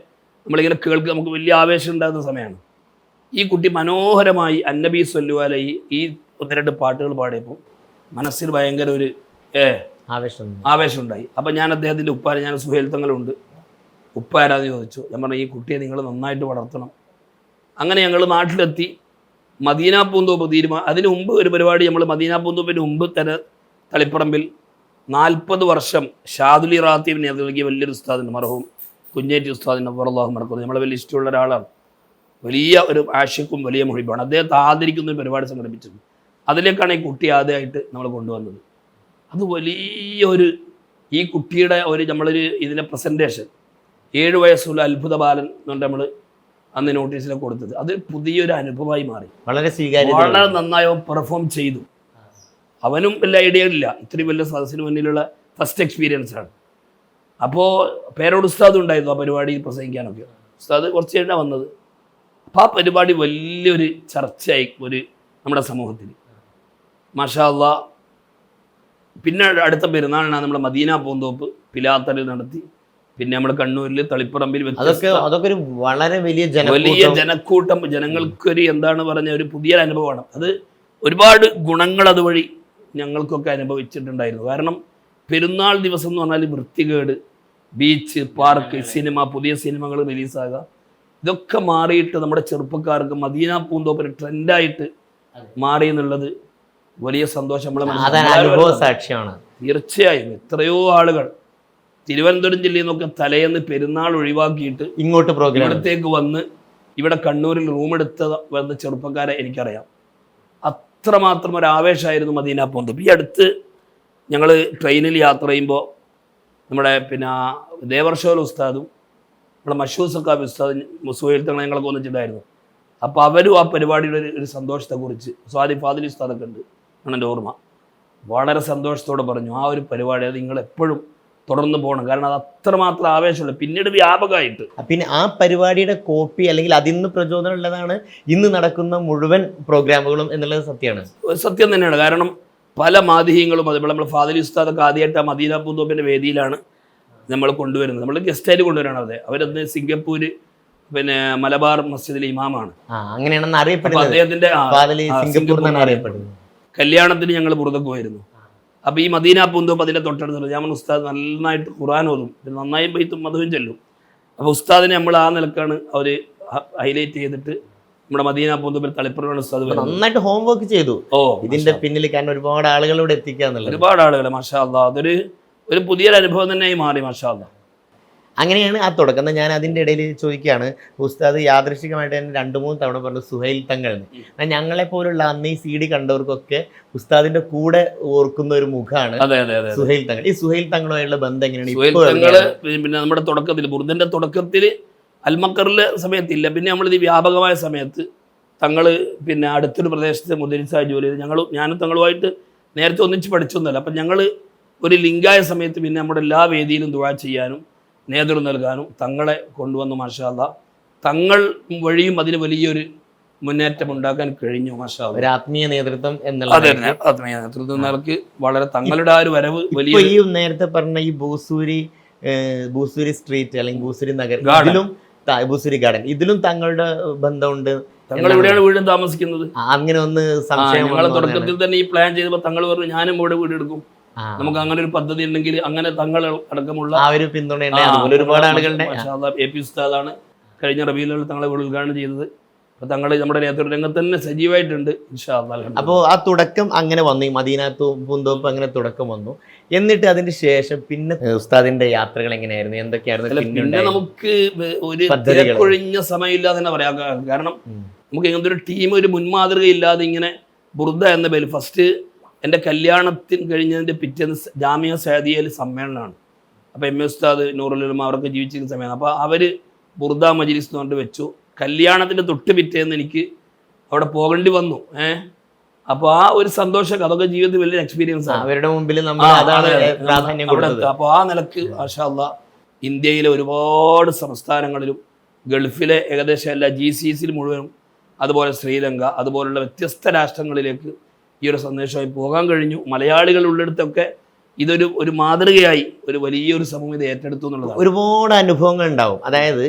നമ്മളിങ്ങനെ കേൾക്കുക, നമുക്ക് വലിയ ആവേശം ഉണ്ടാകുന്ന സമയമാണ്. ഈ കുട്ടി മനോഹരമായി അന്നബി സല്ലല്ലാഹു അലൈഹി ഈ 1-2 പാട്ടുകൾ പാടിയപ്പോൾ മനസ്സിൽ ഭയങ്കര ഒരു ആവേശം ഉണ്ടായി. അപ്പം ഞാൻ അദ്ദേഹത്തിൻ്റെ ഉപ്പാനെ, ഞാൻ സുഹൈൽ തങ്ങളുണ്ട്, ഉപ്പാരാന്ന് ചോദിച്ചു. ഞാൻ പറഞ്ഞു ഈ കുട്ടിയെ നിങ്ങൾ നന്നായിട്ട് വളർത്തണം. അങ്ങനെ ഞങ്ങൾ നാട്ടിലെത്തി. മദീന പൂന്തോപ്പ് അതിന് മുമ്പ് ഒരു പരിപാടി നമ്മൾ മദീന പൂന്തോപ്പിന് മുമ്പ് തന്നെ തളിപ്പറമ്പിൽ 40 വർഷം ഷാദുലി റാത്തീബ് നേതൃത്വം നൽകിയ വലിയൊരു ഉസ്താദിൻ്റെ മർഹൂം കുഞ്ഞേറ്റി ഉസ്താദിൻ്റെ അല്ലാഹു മറക്കുന്നത് നമ്മളെ വലിയ ഇഷ്ടമുള്ള ഒരാളാണ്. വലിയ ഒരു ആഷിഖും വലിയ മുഹിബാണ്. അദ്ദേഹത്തെ ആദരിക്കുന്ന ഒരു പരിപാടി സംഘടിപ്പിച്ചത്. അതിലേക്കാണ് ഈ കുട്ടി ആദ്യമായിട്ട് നമ്മൾ കൊണ്ടുവന്നത്. അത് വലിയൊരു ഈ കുട്ടിയുടെ ഒരു നമ്മളൊരു ഇതിൻ്റെ പ്രസൻറ്റേഷൻ 7 വയസ്സുള്ള അത്ഭുത ബാലൻ എന്നുകൊണ്ട് നമ്മൾ അന്ന് നോട്ടീസിലൊക്കെ കൊടുത്തത്. അത് പുതിയൊരു അനുഭവമായി മാറി. വളരെ നന്നായി പെർഫോം ചെയ്തു. അവനും വലിയ ഐഡിയ ഇല്ല, ഇത്രയും വലിയ സദസ്സിന് മുന്നിലുള്ള ഫസ്റ്റ് എക്സ്പീരിയൻസ് ആണ്. അപ്പോൾ പേരോട് ഉസ്താദ് ഉണ്ടായിരുന്നു ആ പരിപാടിയിൽ പ്രസംഗിക്കാനൊക്കെ. ഉസ്താദ് കുറച്ച് കഴിഞ്ഞാൽ വന്നത്. അപ്പോൾ ആ പരിപാടി വലിയൊരു ചർച്ചയായി നമ്മുടെ സമൂഹത്തിൽ. മാഷാ അല്ലാഹ്. പിന്നെ അടുത്ത പെരുന്നാളിനാണ് നമ്മുടെ മദീന പൂന്തോപ്പ് പിലാത്തറിൽ നടത്തി. പിന്നെ നമ്മുടെ കണ്ണൂരിൽ തളിപ്പറമ്പിൽ അതൊക്കെ വളരെ വലിയ ജനക്കൂട്ടം, ജനങ്ങൾക്കൊരു എന്താണ് പറഞ്ഞ ഒരു പുതിയ അനുഭവമാണ്. അത് ഒരുപാട് ഗുണങ്ങൾ അതുവഴി ഞങ്ങൾക്കൊക്കെ അനുഭവിച്ചിട്ടുണ്ടായിരുന്നു. കാരണം പെരുന്നാൾ ദിവസം എന്ന് പറഞ്ഞാൽ വൃത്തികേട്, ബീച്ച്, പാർക്ക്, സിനിമ, പുതിയ സിനിമകൾ റിലീസാകുക, ഇതൊക്കെ മാറിയിട്ട് നമ്മുടെ ചെറുപ്പക്കാർക്ക് മദീന പൂന്തോപ്പ് ഒരു ട്രെൻഡായിട്ട് മാറി എന്നുള്ളത് വലിയ സന്തോഷം. സാക്ഷിയാണ്. തീർച്ചയായും എത്രയോ ആളുകൾ തിരുവനന്തപുരം ജില്ലയിൽ നിന്നൊക്കെ തലേന്ന് പെരുന്നാൾ ഒഴിവാക്കിയിട്ട് ഇവിടത്തേക്ക് വന്ന് ഇവിടെ കണ്ണൂരിൽ റൂമെടുത്ത് വന്ന ചെറുപ്പക്കാരെ എനിക്കറിയാം. അത്രമാത്രം ഒരു ആവേശമായിരുന്നു മദീന പൂന്തോപ്പ്. ഈ അടുത്ത് ഞങ്ങൾ ട്രെയിനിൽ യാത്ര ചെയ്യുമ്പോൾ നമ്മുടെ പിന്നെ ദേവർഷോൽ ഉസ്താദും നമ്മുടെ മഷൂർ സക്കാബ് ഉസ്താദ് സുഹൈൽ തങ്ങൾ ഞങ്ങളൊക്കെ ഒന്നിച്ചിട്ടായിരുന്നു. അപ്പോൾ അവരും ആ പരിപാടിയുടെ ഒരു സന്തോഷത്തെക്കുറിച്ച് സ്വാതി ഫാദിലി ഉസ്താദൊക്കെ ഉണ്ട് എൻ്റെ ഓർമ്മ, വളരെ സന്തോഷത്തോടെ പറഞ്ഞു ആ ഒരു പരിപാടി അത് നിങ്ങൾ എപ്പോഴും തുടർന്ന് പോകണം. കാരണം അത് അത്രമാത്രം ആവേശമുള്ള പിന്നീട് വ്യാപകമായിട്ട്. പിന്നെ ആ പരിപാടിയുടെ കോപ്പി അല്ലെങ്കിൽ അതിൽ നിന്ന് പ്രചോദനം ഉള്ളതാണ് ഇന്ന് നടക്കുന്ന മുഴുവൻ പ്രോഗ്രാമുകളും എന്നുള്ളത് സത്യമാണ്. സത്യം തന്നെയാണ്. കാരണം പല മാധ്യമങ്ങളും അതുപോലെ നമ്മൾ ഫാദിലി ഉസ്താദൊക്കെ ആദ്യമായിട്ട് ആ മദീന പൂന്തോപ്പിൻ്റെ വേദിയിലാണ് നമ്മൾ കൊണ്ടുവരുന്നത്. നമ്മൾ ഗസ്റ്റായിട്ട് കൊണ്ടുവരാണ്. അവരന്ന് സിംഗപ്പൂർ പിന്നെ മലബാർ മസ്ജിദിലെ ഇമാമാണ്. അങ്ങനെയാണെന്ന് അറിയപ്പെടുന്നത്. അദ്ദേഹത്തിന്റെ അറിയപ്പെടുന്നത് കല്യാണത്തിന് ഞങ്ങൾ പുറത്തൊക്കെ പോയിരുന്നു. അപ്പോൾ ഈ മദീന പൂന്തോപ്പ് അതിൻ്റെ തൊട്ടടുത്ത് ഞാൻ ഉസ്താദ് നന്നായിട്ട് ഖുർആൻ ഓതും, നന്നായി ബൈത്തും മധുവും ചെല്ലും. അപ്പോൾ ഉസ്താദിനെ നമ്മൾ ആ നിലക്കാണ് അവർ ഹൈലൈറ്റ് ചെയ്തിട്ട് നമ്മുടെ മദീന പൂന്തോപ്പിൽ തളിപ്പറമ്പിൽ ഉസ്താദ് നന്നായിട്ട് ഹോംവർക്ക് ചെയ്തു. ഇതിന്റെ പിന്നിൽ കാരണം ഒരുപാട് ആളുകളോട് എത്തിക്കാന്നുള്ളത്. ഒരുപാട് ആളുകൾ മാഷാ അല്ലാഹ്. അതൊരു ഒരു പുതിയൊരു അനുഭവം തന്നെയായി മാറി മാഷാ അല്ലാഹ്. അങ്ങനെയാണ് ആ തുടക്കം. എന്നാൽ ഞാൻ അതിൻ്റെ ഇടയിൽ ചോദിക്കുകയാണ്, ഉസ്താദ് യാദൃശ്ചികമായിട്ട് തന്നെ 2-3 തവണ പറഞ്ഞു സുഹൈൽ തങ്ങൾ എന്ന്. എന്നാൽ ഞങ്ങളെപ്പോലുള്ള അന്ന് ഈ CD കണ്ടവർക്കൊക്കെ ഉസ്താദിന്റെ കൂടെ ഓർക്കുന്ന ഒരു മുഖമാണ് സുഹൈൽ തങ്ങൾ. ഈ സുഹൈൽ തങ്ങളുമായുള്ള ബന്ധം എങ്ങനെയാണ്? സുഹൈൽ തങ്ങള് പിന്നെ നമ്മുടെ തുടക്കത്തിൽ ബുർദന്റെ തുടക്കത്തിൽ അൽമക്കറിലെ സമയത്തില്ല, പിന്നെ നമ്മളിത് വ്യാപകമായ സമയത്ത് തങ്ങൾ പിന്നെ അടുത്തൊരു പ്രദേശത്ത് മുദരിസായി ജോലി ചെയ്ത് ഞാനും തങ്ങളുമായിട്ട് നേരത്തെ ഒന്നിച്ച് പഠിച്ചൊന്നുമല്ല. അപ്പം ഞങ്ങൾ ഒരു ലിങ്കായ സമയത്ത് പിന്നെ നമ്മുടെ എല്ലാ വേദിയിലും ദുആ ചെയ്യാനും നേതൃത്വം നൽകാനും തങ്ങളെ കൊണ്ടുവന്നു മാഷാ അല്ലാഹ്. തങ്ങൾ വഴിയും അതിന് വലിയൊരു മുന്നേറ്റം ഉണ്ടാക്കാൻ കഴിഞ്ഞു മാഷാ അല്ലാഹ്. ഒരു ആത്മീയ നേതൃത്വം അതെ, ആത്മീയ നേതൃത്വം നിലക്ക് വളരെ തങ്ങളുടെ ആ ഒരു വരവ് വലിയ. ഈ നേരത്തെ പറഞ്ഞ ഈ ഭൂസൂരി സ്ട്രീറ്റ് അല്ലെങ്കിൽ ഭൂസൂരി നഗർ, ഇതിലും ഭൂസൂരി ഗാർഡൻ, ഇതിലും തങ്ങളുടെ ബന്ധമുണ്ട്. തങ്ങൾ എവിടെയാണ് വീട് താമസിക്കുന്നത്? അങ്ങനെ ഒന്ന് സംശയം. ഞങ്ങളെ തുടക്കത്തിൽ തന്നെ ഈ പ്ലാൻ ചെയ്തപ്പോൾ തങ്ങൾ പറഞ്ഞു ഞാനും ഇവിടെ വീട് എടുക്കും, നമുക്ക് അങ്ങനെ ഒരു പദ്ധതി ഉണ്ടെങ്കിൽ. അങ്ങനെ തങ്ങൾ അടക്കമുള്ള ആ ഒരു പിന്തുണ ഒരുപാട് ആളുകളുടെ. AP ഉസ്താദാണ് കഴിഞ്ഞ റബീഉൽ തങ്ങളെ വീട് ഉദ്ഘാടനം ചെയ്തത്. അപ്പൊ തങ്ങൾ നമ്മുടെ നേതൃത്വ രംഗത്ത് തന്നെ സജീവമായിട്ടുണ്ട് ഇൻഷാ അല്ലാഹ്. അപ്പോൾ ആ തുടക്കം അങ്ങനെ വന്നു, ഈ മദീന പൂന്തോപ്പ് അങ്ങനെ തുടക്കം വന്നു. എന്നിട്ട് അതിന് ശേഷം പിന്നെ ഉസ്താദിന്റെ യാത്രകൾ എങ്ങനെയായിരുന്നു, എന്തൊക്കെയായിരുന്നു? പിന്നെ നമുക്ക് ഒരു തിരക്കൊഴിഞ്ഞ സമയമില്ലാതെ തന്നെ പറയാം. കാരണം നമുക്ക് ഇങ്ങനത്തെ ഒരു ടീം, ഒരു മുൻമാതൃകയില്ലാതെ ഇങ്ങനെ ബുർദ എന്ന പേര് ഫസ്റ്റ് എൻ്റെ കല്യാണത്തിന് കഴിഞ്ഞതിൻ്റെ പിറ്റേന്ന് ജാമിയ സഅദിയയിൽ സമ്മേളനമാണ്. അപ്പോൾ MA ഉസ്താദ് നൂറുൽ ഉലമ അവരൊക്കെ ജീവിച്ചിരിക്കുന്ന സമയമാണ്. അപ്പോൾ അവർ ബുർദ മജ്ലിസ് എന്ന് പറഞ്ഞിട്ട് വെച്ചു. കല്യാണത്തിൻ്റെ തൊട്ട് പിറ്റേന്ന് എനിക്ക് അവിടെ പോകേണ്ടി വന്നു. അപ്പോൾ ആ ഒരു സന്തോഷം, അതൊക്കെ ജീവിതത്തിൽ വലിയ എക്സ്പീരിയൻസ് ആണ്. അവരുടെ മുമ്പിൽ അപ്പോൾ ആ നിലക്ക് മാഷാ അല്ലാഹ് ഇന്ത്യയിലെ ഒരുപാട് സംസ്ഥാനങ്ങളിലും ഗൾഫിലെ ഏകദേശം എല്ലാ GCCയിൽ മുഴുവനും, അതുപോലെ ശ്രീലങ്ക, അതുപോലുള്ള വ്യത്യസ്ത രാഷ്ട്രങ്ങളിലേക്ക് ഈ ഒരു സന്ദേശമായി പോകാൻ കഴിഞ്ഞു. മലയാളികൾ ഉള്ളിടത്തൊക്കെ ഒരു മാതൃകയായി ഒരു വലിയൊരു സമൂഹം ഇത് ഏറ്റെടുത്തു എന്നുള്ളതാണ്. ഒരുപാട് അനുഭവങ്ങൾ ഉണ്ടാവും. അതായത്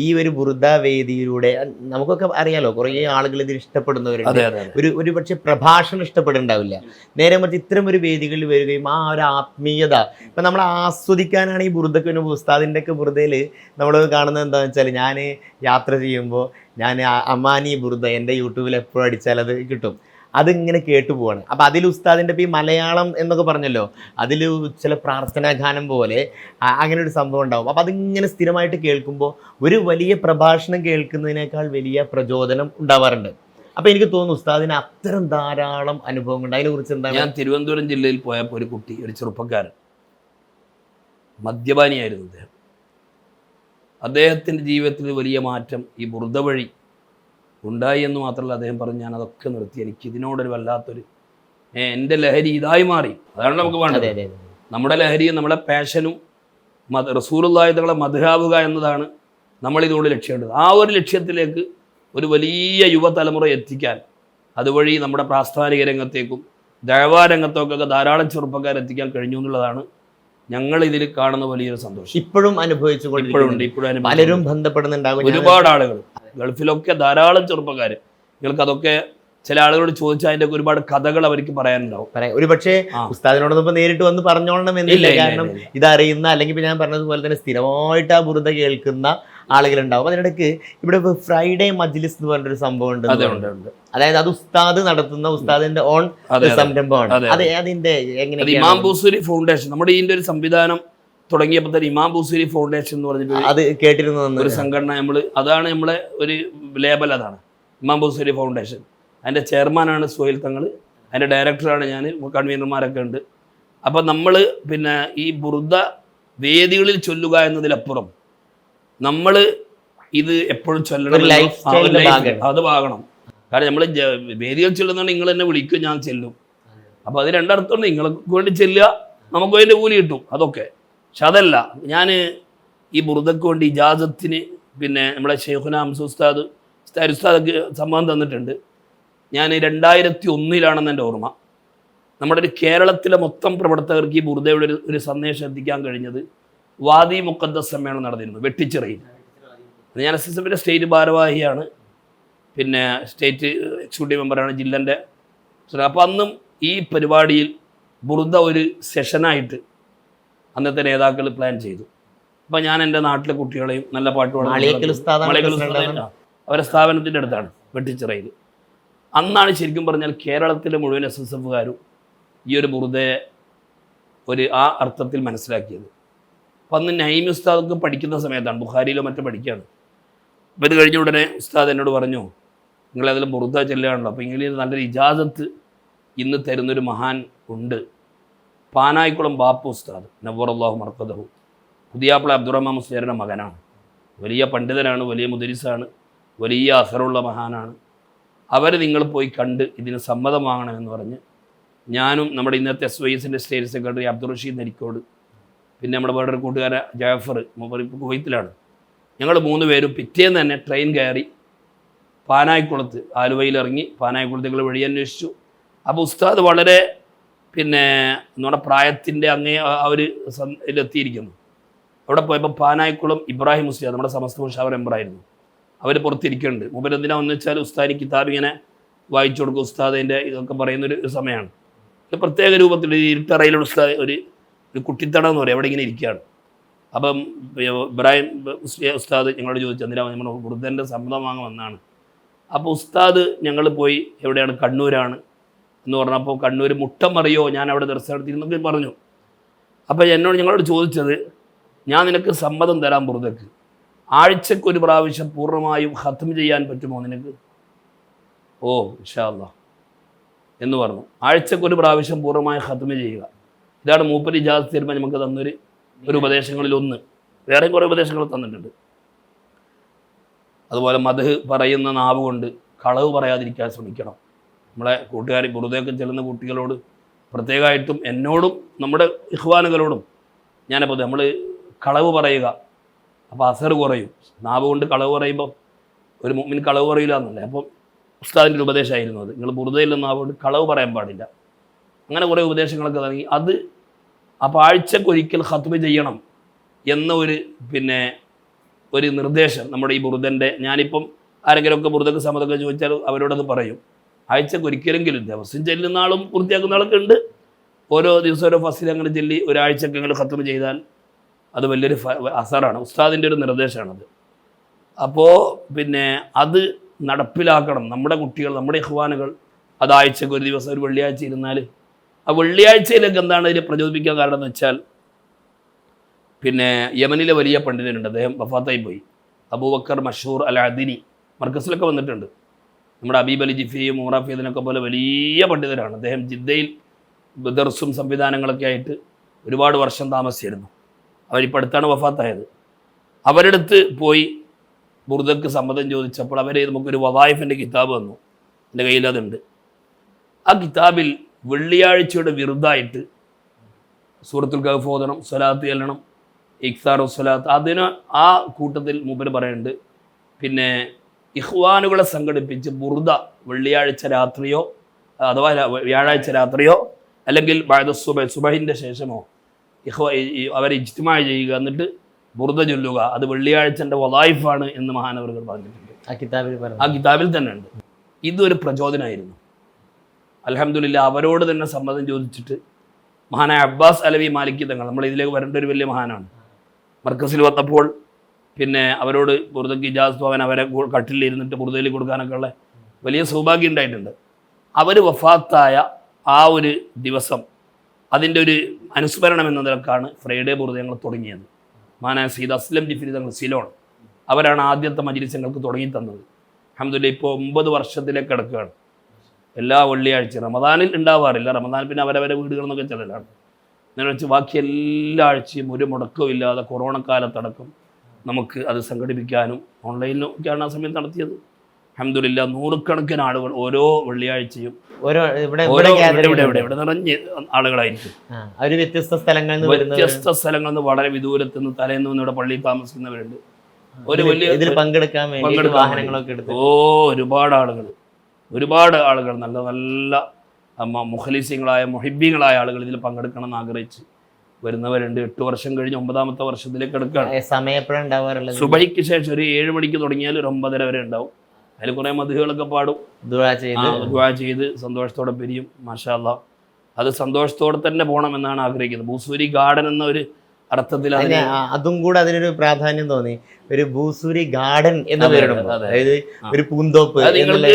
ഈ ഒരു ബുർദ വേദിയിലൂടെ നമുക്കൊക്കെ അറിയാലോ, കുറേ ആളുകൾ ഇതിൽ ഇഷ്ടപ്പെടുന്നവരുണ്ട്. ഒരു പക്ഷേ പ്രഭാഷണം ഇഷ്ടപ്പെടുന്നുണ്ടാവില്ല. നേരെ മറിച്ച് ഇത്തരം ഒരു വേദികളിൽ വരികയും ആ ഒരു ആത്മീയത ഇപ്പം നമ്മൾ ആസ്വദിക്കാനാണ് ഈ ബുർദക്ക് പിന്നെ ഉസ്താദിൻ്റെ ഒക്കെ ബുർദയിൽ നമ്മൾ കാണുന്നത് എന്താണെന്ന് വെച്ചാൽ, ഞാൻ യാത്ര ചെയ്യുമ്പോൾ ഞാൻ അമാനി ബുർദ എൻ്റെ യൂട്യൂബിൽ എപ്പോഴും അടിച്ചാൽ അത് കിട്ടും. അതിങ്ങനെ കേട്ടു പോവാണ്. അപ്പം അതിൽ ഉസ്താദിൻ്റെ ഇപ്പോൾ ഈ മലയാളം എന്നൊക്കെ പറഞ്ഞല്ലോ, അതിൽ ചില പ്രാർത്ഥനാ ഗാനം പോലെ അങ്ങനെ ഒരു സംഭവം ഉണ്ടാവും. അപ്പം അതിങ്ങനെ സ്ഥിരമായിട്ട് കേൾക്കുമ്പോൾ ഒരു വലിയ പ്രഭാഷണം കേൾക്കുന്നതിനേക്കാൾ വലിയ പ്രചോദനം ഉണ്ടാവാറുണ്ട്. അപ്പം എനിക്ക് തോന്നുന്നു ഉസ്താദിന് അത്തരം ധാരാളം അനുഭവങ്ങളുണ്ട്. അതിനെക്കുറിച്ച് എന്താണ്? ഞാൻ തിരുവനന്തപുരം ജില്ലയിൽ പോയപ്പോൾ ഒരു കുട്ടി, ഒരു ചെറുപ്പക്കാരൻ, മദ്യപാനിയായിരുന്നു അദ്ദേഹത്തിൻ്റെ ജീവിതത്തിൽ വലിയ മാറ്റം ഈ ബുർദ വഴി ഉണ്ടായി എന്ന് മാത്രമല്ല, അദ്ദേഹം പറഞ്ഞു ഞാൻ അതൊക്കെ നിർത്തി, എനിക്ക് ഇതിനോടൊരു വല്ലാത്തൊരു എൻ്റെ ലഹരി ഇതായി മാറി. അതാണ് നമുക്ക് വേണ്ടത്. നമ്മുടെ ലഹരിയും നമ്മുടെ പാഷനും റസൂലുള്ളാഹി തങ്ങളെ മദ്ഹബുക എന്നതാണ് നമ്മളിതുകൊണ്ട് ലക്ഷ്യമുണ്ട്. ആ ഒരു ലക്ഷ്യത്തിലേക്ക് ഒരു വലിയ യുവതലമുറ എത്തിക്കാൻ അതുവഴി നമ്മുടെ പ്രാസ്ഥാനിക രംഗത്തേക്കും ദഅവാ രംഗത്തേക്കൊക്കെ ധാരാളം ചെറുപ്പക്കാരെത്തിക്കാൻ കഴിഞ്ഞു എന്നുള്ളതാണ് ഞങ്ങൾ ഇതിൽ കാണുന്ന വലിയൊരു സന്തോഷം. ഇപ്പോഴും അനുഭവിച്ചുകൊണ്ടിരിക്കുന്നുണ്ട്. പലരും ബന്ധപ്പെടുന്നുണ്ടാകും. ഒരുപാട് ആളുകൾ ഗൾഫിലൊക്കെ ധാരാളം ചെറുപ്പക്കാർ. നിങ്ങൾക്ക് അതൊക്കെ ചില ആളുകളോട് ചോദിച്ചാൽ അതിൻ്റെ ഒരുപാട് കഥകൾ അവർക്ക് പറയാനുണ്ടാവും. ഒരു പക്ഷേ ഉസ്താദിനോടൊന്നും നേരിട്ട് വന്ന് പറഞ്ഞോളണം എന്നില്ല. കാരണം ഇതറിയുന്ന, അല്ലെങ്കിൽ ഞാൻ പറഞ്ഞതുപോലെ തന്നെ സ്ഥിരമായിട്ട് ആ ബുർദ കേൾക്കുന്ന ആളുകളുണ്ടാവും. അതിനിടയ്ക്ക് ഇവിടെ ഫ്രൈഡേ മജ്ലിസ് എന്ന് പറഞ്ഞൊരു സംഭവം ഉണ്ട്. അതായത് അത് ഉസ്താദ് നടത്തുന്ന ഉസ്താദിന്റെ ഓൺ സംരംഭമാണ്. അതിന്റെ എങ്ങനെ? ഇമാം ബൂസൂരി ഫൗണ്ടേഷൻ, നമ്മുടെ ഇതിന്റെ ഒരു സംവിധാനം തുടങ്ങിയപ്പോൾ തന്നെ ഇമാം ബൂസൂരി ഫൗണ്ടേഷൻ എന്ന് പറഞ്ഞിട്ട് അത് കേട്ടിരുന്നു ഒരു സംഘടന. അതാണ് നമ്മളെ ഒരു ലേബൽ, അതാണ് ഇമാം ബൂസൂരി ഫൗണ്ടേഷൻ. അതിൻ്റെ ചെയർമാനാണ് സുഹൈൽ തങ്ങൾ, അതിൻ്റെ ഡയറക്ടറാണ് ഞാൻ, കൺവീനർമാരൊക്കെ ഉണ്ട്. അപ്പം നമ്മൾ പിന്നെ ഈ ബുർദ വേദികളിൽ ചൊല്ലുക എന്നതിലപ്പുറം നമ്മൾ ഇത് എപ്പോഴും ചൊല്ലണം, അത് ആകണം. കാരണം നമ്മൾ വേദികൾ ചൊല്ലുന്നതാണ്, നിങ്ങൾ എന്നെ വിളിക്കും, ഞാൻ ചെല്ലും. അപ്പോൾ അത് രണ്ടർത്ഥമുണ്ട്. നിങ്ങൾക്ക് വേണ്ടി ചെല്ലുക, നമുക്ക് അതിൻ്റെ കൂലി കിട്ടും, അതൊക്കെ. പക്ഷെ അതല്ല, ഞാൻ ഈ ബുർദക്ക് വേണ്ടി ഇജാസത്തിന് പിന്നെ നമ്മുടെ ഷെയ്ഖുന ഹംസ ഉസ്താദൊക്കെ സമ്മതം തന്നിട്ടുണ്ട്. ഞാൻ 2001 എൻ്റെ ഓർമ്മ. നമ്മുടെ ഒരു കേരളത്തിലെ മൊത്തം പ്രവർത്തകർക്ക് ഈ ബുർദയുടെ ഒരു സന്ദേശം എത്തിക്കാൻ കഴിഞ്ഞത് വാദി മുഖദ്ദസ് സമ്മേളനം നടന്നിരുന്നു വെട്ടിച്ചിറയിൽ. ഞാൻ SSFന്റെ സ്റ്റേറ്റ് ഭാരവാഹിയാണ്, പിന്നെ സ്റ്റേറ്റ് എക്സിക്യൂട്ടീവ് മെമ്പറാണ് ജില്ലൻ്റെ. അപ്പോൾ അന്നും ഈ പരിപാടിയിൽ ബുർദ ഒരു സെഷനായിട്ട് അന്നത്തെ നേതാക്കൾ പ്ലാൻ ചെയ്തു. അപ്പോൾ ഞാൻ എൻ്റെ നാട്ടിലെ കുട്ടികളെയും നല്ല പാട്ടുപാടും അവരെ സ്ഥാപനത്തിൻ്റെ അടുത്താണ് വെട്ടിച്ചിറയിൽ. അന്നാണ് ശരിക്കും പറഞ്ഞാൽ കേരളത്തിലെ മുഴുവൻ SSFകാരും ഈ ഒരു ബുർദയെ ആ അർത്ഥത്തിൽ മനസ്സിലാക്കിയത്. അപ്പം അന്ന് നൈമി ഉസ്താദൊക്കെ പഠിക്കുന്ന സമയത്താണ്, ബുഖാരിയിലോ മറ്റോ പഠിക്കുകയാണ്. അപ്പോൾ ഇത് കഴിഞ്ഞ ഉടനെ ഉസ്താദ് എന്നോട് പറഞ്ഞു, നിങ്ങളതിൽ ബുറുദ ചെല്ലുകയാണല്ലോ, അപ്പോൾ ഇങ്ങനെ നല്ലൊരു ഇജാസത്ത് ഇന്ന് തരുന്നൊരു മഹാൻ ഉണ്ട്, പാനായിക്കുളം ബാപ്പു ഉസ്താദ് നവ്വറല്ലാഹു മർക്കദഹു, പുതിയാപ്പിള അബ്ദുറഹ്മാൻ മുസ്ലിയാരുടെ മകനാണ്, വലിയ പണ്ഡിതനാണ്, വലിയ മുദരിസാണ്, വലിയ അസറുള്ള മഹാനാണ്. അവർ നിങ്ങൾ പോയി കണ്ട് ഇതിന് സമ്മതം വാങ്ങണമെന്ന് പറഞ്ഞ് ഞാനും നമ്മുടെ ഇന്നത്തെ SYSൻ്റെ സ്റ്റേറ്റ് സെക്രട്ടറി അബ്ദുൾ റഷീദ് നരിക്കോട്, പിന്നെ നമ്മുടെ വേറൊരു കൂട്ടുകാരൻ ജാഫർ, ഇപ്പോൾ കുവൈത്തിലാണ്, ഞങ്ങൾ 3 പേരും പിറ്റേന്ന് തന്നെ ട്രെയിൻ കയറി പാനായിക്കുളത്ത്, ആലുവയിൽ ഇറങ്ങി പാനായിക്കുളത്തേക്കുള്ള വഴി അന്വേഷിച്ചു. അപ്പോൾ ഉസ്താദ് വളരെ നമ്മുടെ പ്രായത്തിൻ്റെ അങ്ങേ ആ ഒരു ഇതിലെത്തിയിരിക്കുന്നു. അവിടെ പോയപ്പോൾ പാനായിക്കുളം ഇബ്രാഹിം ഉസ്താദ്, നമ്മുടെ സമസ്ത മുഷാവർ മെമ്പറായിരുന്നു, അവർ പുറത്തിരിക്കുന്നുണ്ട്. മുമ്പെന്തിനാ വന്നു വെച്ചാൽ ഉസ്താദിന് കിതാബ് ഇങ്ങനെ വായിച്ചു കൊടുക്കും, ഉസ്താദിൻ്റെ ഇതൊക്കെ പറയുന്നൊരു സമയമാണ്. ഒരു പ്രത്യേക രൂപത്തിൽ ഇരുട്ടറയിലുള്ള ഉസ്താദ് ഒരു കുട്ടിത്തടം എന്ന് പറയും, അവിടെ ഇങ്ങനെ ഇരിക്കുകയാണ്. അപ്പം ഇബ്രാഹിം ഉസ്താദ് ഞങ്ങളോട് ചോദിച്ചു, എന്തിനാ നമ്മൾ ബുറുദൻ്റെ സമ്മതം വാങ്ങാൻ വന്നതാണ്. അപ്പോൾ ഉസ്താദ് ഞങ്ങൾ പോയി എവിടെയാണ്, കണ്ണൂരാണ് എന്ന് പറഞ്ഞപ്പോൾ കണ്ണൂർ മുട്ടമറിയോ ഞാൻ അവിടെ ദർശനം നടത്തിയിരുന്നൊക്കെ പറഞ്ഞു. അപ്പോൾ ഞങ്ങളോട് ചോദിച്ചത്, ഞാൻ നിനക്ക് സമ്മതം തരാൻ ബുറുദക്ക്, ആഴ്ചക്ക് 1 പ്രാവശ്യം പൂർണ്ണമായും ഖത്ം ചെയ്യാൻ പറ്റുമോ നിനക്ക്? ഓ ഇൻഷാ അല്ലാഹ് എന്ന് പറഞ്ഞു. ആഴ്ചക്ക് 1 പ്രാവശ്യം പൂർണ്ണമായി ഖത്ം ചെയ്യുക, ഇതാണ് മൂപ്പര് ഇജാസത്ത് തരുമ്പോൾ നമുക്ക് തന്നൊരു ഉപദേശങ്ങളിലൊന്ന്. വേറെയും കുറേ ഉപദേശങ്ങൾ തന്നിട്ടുണ്ട്. അതുപോലെ മദ്ഹ് പറയുന്ന നാവ് കൊണ്ട് കളവ് പറയാതിരിക്കാൻ ശ്രമിക്കണം. നമ്മളെ കൂട്ടുകാർ ബുറുദയൊക്കെ ചെല്ലുന്ന കുട്ടികളോട് പ്രത്യേകമായിട്ടും എന്നോടും നമ്മുടെ ഇഖ്വാനുകളോടും ഞാനപ്പോൾ നമ്മൾ കളവ് പറയുക, അപ്പോൾ അസർ കുറയും. നാവ് കൊണ്ട് കളവ് പറയുമ്പോൾ ഒരു മുഅ്മിൻ കളവ് പറയില്ല എന്നല്ലേ. അപ്പം ഉസ്താദിൻ്റെ ഒരു ഉപദേശമായിരുന്നു അത്, നിങ്ങൾ ബുറുദയിലെ നാവ് കൊണ്ട് കളവ് പറയാൻ പാടില്ല. അങ്ങനെ കുറേ ഉപദേശങ്ങളൊക്കെ നൽകി. അത് അപ്പോൾ ആഴ്ചക്കൊരിക്കൽ ഖത്മ ചെയ്യണം എന്ന ഒരു നിർദ്ദേശം നമ്മുടെ ഈ ബുറുദൻ്റെ, ഞാനിപ്പം ആരെങ്കിലുമൊക്കെ ബുറുദക്ക് സമ്മതമൊക്കെ ചോദിച്ചാൽ അവരോടത് പറയും. ആഴ്ചക്കൊരിക്കലെങ്കിലും ദിവസം ചെല്ലുന്ന ആളും പൂർത്തിയാക്കുന്ന ആളൊക്കെ ഉണ്ട്. ഓരോ ദിവസം ഓരോ ഫസിൽ അങ്ങനെ ചെല്ലി ഒരാഴ്ചക്കെങ്കിലും ഖത്മ ചെയ്താൽ അത് വലിയൊരു അസറാണ്. ഉസ്താദിൻ്റെ ഒരു നിർദ്ദേശമാണത്. അപ്പോൾ അത് നടപ്പിലാക്കണം. നമ്മുടെ കുട്ടികൾ, നമ്മുടെ ഇഖ്വാനുകൾ അത് ആഴ്ചക്ക് 1 ദിവസം, ഒരു വെള്ളിയാഴ്ച ഇരുന്നാൽ, ആ വെള്ളിയാഴ്ചയിലേക്ക് എന്താണ് ഇതിനെ പ്രചോദിപ്പിക്കാൻ കാരണം എന്ന് വെച്ചാൽ, യമനിലെ വലിയ പണ്ഡിതനുണ്ട്, അദ്ദേഹം വഫാത്തായി പോയി, അബൂബക്കർ മഷൂർ അൽ അദിനി, മർക്കസിലൊക്കെ വന്നിട്ടുണ്ട്. നമ്മുടെ അബീബ് അലി ജിഫിയും മുറാഫിയതിനൊക്കെ പോലെ വലിയ പണ്ഡിതരാണ്. അദ്ദേഹം ജിദ്ദയിൽ ദർസും സംവിധാനങ്ങളൊക്കെ ആയിട്ട് ഒരുപാട് വർഷം താമസിച്ചിരുന്നു. അവരിപ്പോൾ അടുത്താണ് വഫാത്തായത്. അവരുടെ അടുത്ത് പോയി ബുറുദക്ക് സമ്മതം ചോദിച്ചപ്പോൾ അവർ നമുക്കൊരു വദായിഫിൻ്റെ കിതാബ് തന്നു. എൻ്റെ കയ്യിൽ അതുണ്ട്. ആ കിതാബിൽ വെള്ളിയാഴ്ചയുടെ വിറുദായിട്ട് സൂറത്തുൽ കഹ്ഫ് ഓതണം, സ്വലാത്ത് ചെല്ലണം, ഇക്സാറു സ്വലാത്ത്, അതിന് ആ കൂട്ടത്തിൽ മൂപ്പര് പറയുന്നുണ്ട്. ഇഖ്വാനുകളെ സംഘടിപ്പിച്ച് ബുറുദ വെള്ളിയാഴ്ച രാത്രിയോ അഥവാ വ്യാഴാഴ്ച രാത്രിയോ അല്ലെങ്കിൽ സുബഹിൻ്റെ ശേഷമോ അവരെ ഇജ്തിമാ ചെയ്യുക, എന്നിട്ട് ബുറുദ ചൊല്ലുക. അത് വെള്ളിയാഴ്ചൻ്റെ വദായിഫാണ് എന്ന് മഹാനവറുകൾ പറഞ്ഞിട്ടുണ്ട്. ആ കിതാബിൽ തന്നെ ഉണ്ട്. ഇതൊരു പ്രചോദനമായിരുന്നു. അൽഹംദുലില്ലാ അവരോട് തന്നെ സമ്മതം ചോദിച്ചിട്ട് മഹാനായ അബ്ബാസ് അലവി മാലിക്കി തങ്ങൾ, നമ്മൾ ഇതിലേക്ക് വരേണ്ട ഒരു വലിയ മഹാനാണ്, മർക്കസിൽ വന്നപ്പോൾ അവരോട് ബുറുദക്ക് ഇജാസത്ത് വാങ്ങാൻ അവരെ കട്ടിലിരുന്നിട്ട് ബുറുദയിൽ കൊടുക്കാനൊക്കെ ഉള്ള വലിയ സൗഭാഗ്യം ഉണ്ടായിട്ടുണ്ട്. അവർ വഫാത്തായ ആ ഒരു ദിവസം അതിൻ്റെ ഒരു അനുസ്മരണം എന്ന നിലക്കാണ് ഫ്രൈഡേ ബുറുദ ഞങ്ങൾ തുടങ്ങിയത്. മഹാനായ സയ്യിദ് അസ്ലം ജിഫ്രി തങ്ങൾ സിലോൺ, അവരാണ് ആദ്യത്തെ മജ്‌ലിസ് ഞങ്ങൾക്ക് തുടങ്ങി തന്നത്. അൽഹംദുലില്ലാ ഇപ്പോൾ 9 വർഷത്തിലേക്ക് കിടക്കുകയാണ്. എല്ലാ വെള്ളിയാഴ്ച റമദാനിൽ ഉണ്ടാവാറില്ല, റമദാൻ അവരവരെ വീടുകളിൽ നിന്നൊക്കെ ചെല്ലലാണ്. അങ്ങനെ വെച്ച് ബാക്കി എല്ലാ ആഴ്ചയും ഒരു മുടക്കവും ഇല്ലാതെ കൊറോണ കാലത്തടക്കം നമുക്ക് അത് സംഘടിപ്പിക്കാനും ഓൺലൈനിലും ഒക്കെയാണ് ആ സമയത്ത് നടത്തിയത്. അൽഹംദുലില്ലാ നൂറുകണക്കിന് ആളുകൾ ഓരോ വെള്ളിയാഴ്ചയും ഇവിടെ നിറഞ്ഞ് ആളുകളായിരിക്കും. വ്യത്യസ്ത സ്ഥലങ്ങളിൽ നിന്ന് വളരെ വിദൂരത്ത് നിന്ന് തലേന്ന് ഇവിടെ പള്ളിയിൽ താമസിക്കുന്നവരുണ്ട്. ഒരു വലിയ പങ്കെടുക്കാൻ വാഹനങ്ങളൊക്കെ എടുത്ത് ഒരുപാട് ആളുകൾ നല്ല നല്ല മുഖലിസ്യങ്ങളായ മുഹിബ്ബീങ്ങളായ ആളുകൾ ഇതിൽ പങ്കെടുക്കണം എന്ന് ആഗ്രഹിച്ച് വരുന്നവരുണ്ട്. 8 വർഷം കഴിഞ്ഞ് 9ാമത്തെ വർഷത്തിലേക്ക് കിടക്കുകയാണ്. സമയം എപ്പോഴാണ് ഉണ്ടാവാറുള്ളത്? സുബഹിക്ക് ശേഷം ഒരു 7 മണിക്ക് തുടങ്ങിയാൽ ഒരു 9:30 വരെ ഉണ്ടാവും. അതിൽ കുറേ മദ്ഹുകളൊക്കെ പാടും, ദുആ ചെയ്ത് സന്തോഷത്തോടെ പിരിയും. മാഷാ അല്ലാഹ് അത് സന്തോഷത്തോടെ തന്നെ പോകണം എന്നാണ് ആഗ്രഹിക്കുന്നത്. ബൂസൂരി ഗാർഡൻ എന്ന ഒരു അർത്ഥത്തിൽ അതും കൂടെ അതിനൊരു പ്രാധാന്യം തോന്നി. ഒരു ബൂസൂരി ഗാർഡൻ എന്ന് പേരിടുമ്പോൾ, അതായത് ഒരു പൂന്തോപ്പ്. നിങ്ങൾക്ക്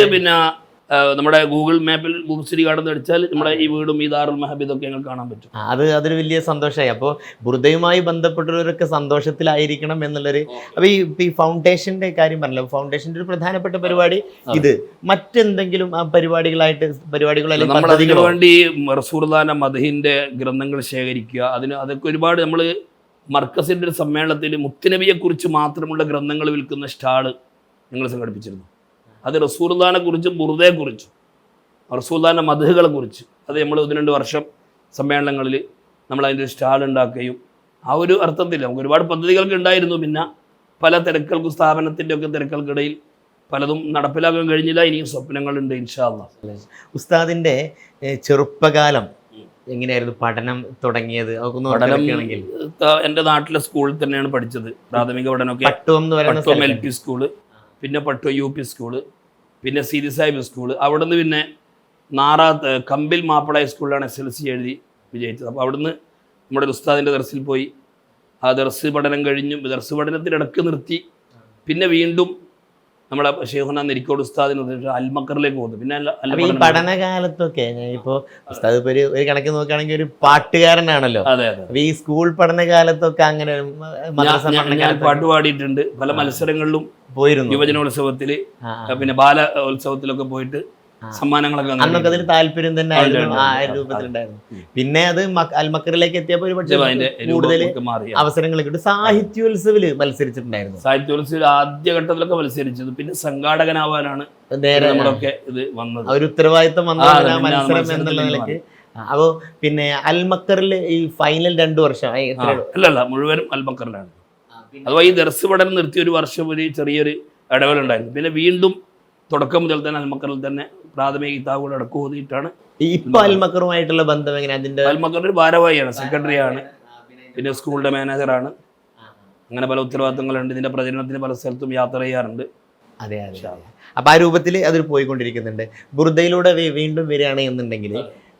നമ്മുടെ ഗൂഗിൾ മാപ്പിൽ ബുർസിരി ഗാർഡൻ അടിച്ചാൽ നമ്മുടെ ഈ വീടും ഈ ദാറുൽ മഹബ് ഇതൊക്കെ ഞങ്ങൾക്ക് കാണാൻ പറ്റും. അതൊരു വലിയ സന്തോഷമായി. അപ്പോൾ ബുറുദയുമായി ബന്ധപ്പെട്ടവരൊക്കെ സന്തോഷത്തിലായിരിക്കണം എന്നുള്ളൊരു. അപ്പോൾ ഈ ഫൗണ്ടേഷന്റെ കാര്യം പറഞ്ഞല്ലോ, ഫൗണ്ടേഷന്റെ ഒരു പ്രധാനപ്പെട്ട പരിപാടി ഇത്. മറ്റെന്തെങ്കിലും ആ പരിപാടികളോ നമ്മൾ അതിനു വേണ്ടി റസൂലുള്ളാഹിന്റെ മദ്ഹിന്റെ ഗ്രന്ഥങ്ങൾ ശേഖരിക്കുക, അതൊക്കെ ഒരുപാട്. നമ്മൾ മർക്കസിന്റെ ഒരു സമ്മേളനത്തിൽ മുത്തുനബിയെ കുറിച്ച് മാത്രമുള്ള ഗ്രന്ഥങ്ങൾ വിൽക്കുന്ന സ്റ്റാള് ഞങ്ങൾ സംഘടിപ്പിച്ചിരുന്നു. അത് റസൂലുള്ളാഹിനെ കുറിച്ചും ബുറുദയെക്കുറിച്ചും റസൂലുള്ളാഹിന്റെ മദ്ഹുകളെ കുറിച്ച് അത് നമ്മൾ 1-2 വർഷം സമ്മേളനങ്ങളിൽ നമ്മൾ അതിൻ്റെ ഒരു സ്റ്റാൾ ഉണ്ടാക്കുകയും ആ ഒരു അർത്ഥത്തിൽ നമുക്ക് ഒരുപാട് പദ്ധതികൾക്ക് ഉണ്ടായിരുന്നു. പിന്നെ പല തിരക്കുകൾക്കും സ്ഥാപനത്തിൻ്റെ ഒക്കെ തിരക്കുകൾക്കിടയിൽ പലതും നടപ്പിലാക്കാൻ കഴിഞ്ഞില്ല. ഇനിയും സ്വപ്നങ്ങളുണ്ട് ഇൻഷാ അല്ലാഹ്. ഉസ്താദിന്റെ ചെറുപ്പകാലം എങ്ങനെയായിരുന്നു? പഠനം തുടങ്ങിയത് പഠനം എൻ്റെ നാട്ടിലെ സ്കൂളിൽ തന്നെയാണ് പഠിച്ചത്. പ്രാഥമിക പഠനമൊക്കെ പട്ടുവം LP സ്കൂള്, പിന്നെ പട്ടുവം UP സ്കൂള്, പിന്നെ സീതി സാഹിബ് സ്കൂള്. അവിടുന്ന് പിന്നെ നാറാത്ത് കമ്പിൽ മാപ്പിള സ്കൂളിലാണ് SLC എഴുതി വിജയിച്ചത്. അപ്പോൾ അവിടുന്ന് നമ്മുടെ ഉസ്താദിൻ്റെ ദർസിൽ പോയി ആ ദർസ് പഠനം കഴിഞ്ഞു. ദർസ് പഠനത്തിനിടക്ക് നിർത്തി. പിന്നെ വീണ്ടും നമ്മളെ ഷെയ്ഖുന നെരിക്കോട് ഉസ്താദിന് അൽമക്കറിലേക്ക് പോകുന്നു. പിന്നെ ഈ പഠനകാലത്തൊക്കെ ഇപ്പോൾ ഉസ്താദ് ഇപ്പോൾ ഒരു കണക്ക് നോക്കുകയാണെങ്കിൽ ഒരു പാട്ടുകാരനാണല്ലോ. അതെ അതെ. ഈ സ്കൂൾ പഠനകാലത്തൊക്കെ അങ്ങനെ ഞാൻ പാട്ട് പാടിയിട്ടുണ്ട്. പല മത്സരങ്ങളിലും പോയിരുന്നു. യുവജനോത്സവത്തിൽ പിന്നെ ബാലോത്സവത്തിലൊക്കെ പോയിട്ട് സമ്മാനങ്ങളൊക്കെ അന്നൊക്കെ അതിന് താല്പര്യം തന്നെ ആയിരുന്നു, ആ രൂപത്തിലുണ്ടായിരുന്നു. പിന്നെ അത് അൽമക്കറിലേക്ക് എത്തിയപ്പോൾ ഒരു പക്ഷേ കൂടുതൽ അവസരങ്ങൾ കിട്ടും. സാഹിത്യോത്സവിൽ മത്സരിച്ചിട്ടുണ്ടായിരുന്നു. സാഹിത്യോത്സവിൽ ആദ്യഘട്ടത്തിലൊക്കെ മത്സരിച്ചത്. പിന്നെ സംഘാടകനാവാനാണ് നമ്മളൊക്കെ ഇത് വന്നത്. ഒരു ഉത്തരവാദിത്വം വന്ന മത്സരം എന്നുള്ള നിലയ്ക്ക്. അപ്പോ പിന്നെ അൽമക്കറിൽ ഈ ഫൈനൽ 2 വർഷം അല്ലല്ല, മുഴുവനും അൽമക്കറിലാണ്. അഥവാ ഈ ദർസ് പഠനം നിർത്തി ഒരു വർഷം ഒരു ചെറിയൊരു ഇടവേളുണ്ടായിരുന്നു. പിന്നെ വീണ്ടും തുടക്കം മുതൽ തന്നെ അൽമക്കറിൽ തന്നെ പ്രാഥമിക കിതാബുകൾ അടക്കം ഓതിയിട്ടാണ്. ഇപ്പൊ അൽമക്കറുമായിട്ടുള്ള ബന്ധം എങ്ങനെ? അതിന്റെ അൽമക്കർ ഒരു ഭാരവാഹിയാണ്, സെക്രട്ടറിയാണ്, പിന്നെ സ്കൂളിന്റെ മാനേജറാണ്. അങ്ങനെ പല ഉത്തരവാദിത്തങ്ങളുണ്ട്. ഇതിന്റെ പ്രചരണത്തിന് പല സ്ഥലത്തും യാത്ര ചെയ്യാറുണ്ട്. അതെ അതെ. അപ്പൊ ആ രൂപത്തിൽ അതിൽ പോയിക്കൊണ്ടിരിക്കുന്നുണ്ട്. ബുറുദയിലൂടെ വീണ്ടും വരികയാണ് എന്നുണ്ടെങ്കിൽ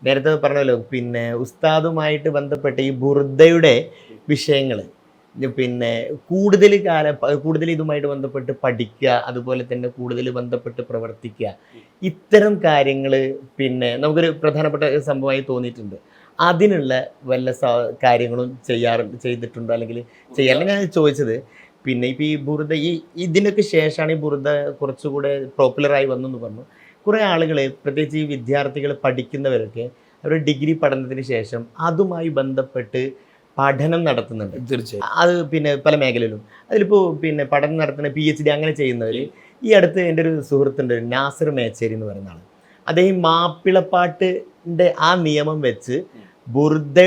നേരത്തെ പറഞ്ഞല്ലോ, പിന്നെ ഉസ്താദുമായിട്ട് ബന്ധപ്പെട്ട ഈ ബുറുദയുടെ വിഷയങ്ങൾ പിന്നെ കൂടുതൽ ഇതുമായിട്ട് ബന്ധപ്പെട്ട് പഠിക്കുക, അതുപോലെ തന്നെ കൂടുതൽ ബന്ധപ്പെട്ട് പ്രവർത്തിക്കുക, ഇത്തരം കാര്യങ്ങൾ പിന്നെ നമുക്കൊരു പ്രധാനപ്പെട്ട സംഭവമായി തോന്നിയിട്ടുണ്ട്. അതിനുള്ള വല്ല കാര്യങ്ങളും ചെയ്തിട്ടുണ്ടോ അല്ലെങ്കിൽ ചെയ്യാറില്ല? ഞാൻ ചോദിച്ചത് പിന്നെ ഇപ്പം ഈ ബുറുദ ഇതിനൊക്കെ ശേഷമാണ് ഈ ബുറുദ കുറച്ചുകൂടെ പോപ്പുലറായി വന്നെന്ന് പറഞ്ഞു. കുറേ ആളുകൾ, പ്രത്യേകിച്ച് ഈ വിദ്യാർത്ഥികൾ പഠിക്കുന്നവരൊക്കെ അവർ ഡിഗ്രി പഠനത്തിന് ശേഷം അതുമായി ബന്ധപ്പെട്ട് പഠനം നടത്തുന്നുണ്ട്. തീർച്ചയായും അത് പിന്നെ പല മേഖലയിലും. അതിലിപ്പോൾ പിന്നെ പഠനം നടത്തുന്ന PhD അങ്ങനെ ചെയ്യുന്നവർ. ഈ അടുത്ത് എൻ്റെ ഒരു സുഹൃത്തുണ്ട്, നാസർ മേച്ചേരി എന്ന് പറയുന്ന ആൾ. അദ്ദേഹം മാപ്പിളപ്പാട്ടിൻ്റെ ആ നിയമം വെച്ച് ബുറുദ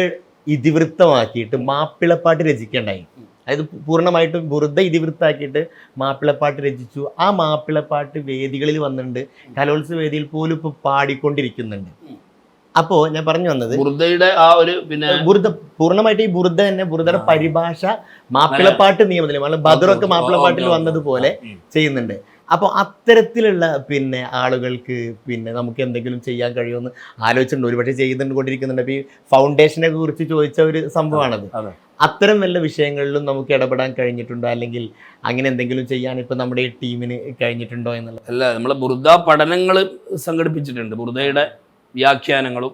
ഇതിവൃത്തമാക്കിയിട്ട് മാപ്പിളപ്പാട്ട് രചിക്കേണ്ടായി. അതായത് പൂർണ്ണമായിട്ടും ബുറുദ ഇതിവൃത്താക്കിയിട്ട് മാപ്പിളപ്പാട്ട് രചിച്ചു. ആ മാപ്പിളപ്പാട്ട് വേദികളിൽ വന്നിട്ടുണ്ട്, കലോത്സവ വേദിയിൽ പോലും ഇപ്പോൾ പാടിക്കൊണ്ടിരിക്കുന്നുണ്ട്. അപ്പോൾ ഞാൻ പറഞ്ഞു വന്നത് ബുറുദയുടെ ആ ഒരു പിന്നെ ബുറുദ പൂർണ്ണമായിട്ട് ഈ ബുറുദ തന്നെ ബുറുദയുടെ പരിഭാഷ മാപ്പിളപ്പാട്ട് നിയമത്തിൽ ബദറൊക്കെ മാപ്പിളപ്പാട്ടിൽ വന്നതുപോലെ ചെയ്യുന്നുണ്ട്. അപ്പോൾ അത്തരത്തിലുള്ള പിന്നെ ആളുകൾക്ക് പിന്നെ നമുക്ക് എന്തെങ്കിലും ചെയ്യാൻ കഴിയുമെന്ന് ആലോചിച്ചിട്ടുണ്ട്. ഒരുപക്ഷെ ചെയ്തുകൊണ്ടിരിക്കുന്നുണ്ട്. അപ്പോൾ ഈ ഫൗണ്ടേഷനെ കുറിച്ച് ചോദിച്ച ഒരു സംഭവമാണത്. അത്തരം വല്ല വിഷയങ്ങളിലും നമുക്ക് ഇടപെടാൻ കഴിഞ്ഞിട്ടുണ്ടോ, അല്ലെങ്കിൽ അങ്ങനെ എന്തെങ്കിലും ചെയ്യാൻ ഇപ്പം നമ്മുടെ ഈ ടീമിന് കഴിഞ്ഞിട്ടുണ്ടോ എന്നുള്ളത്? അല്ല, നമ്മൾ ബുറുദ പഠനങ്ങൾ സംഘടിപ്പിച്ചിട്ടുണ്ട്. ബുറുദയുടെ വ്യാഖ്യാനങ്ങളും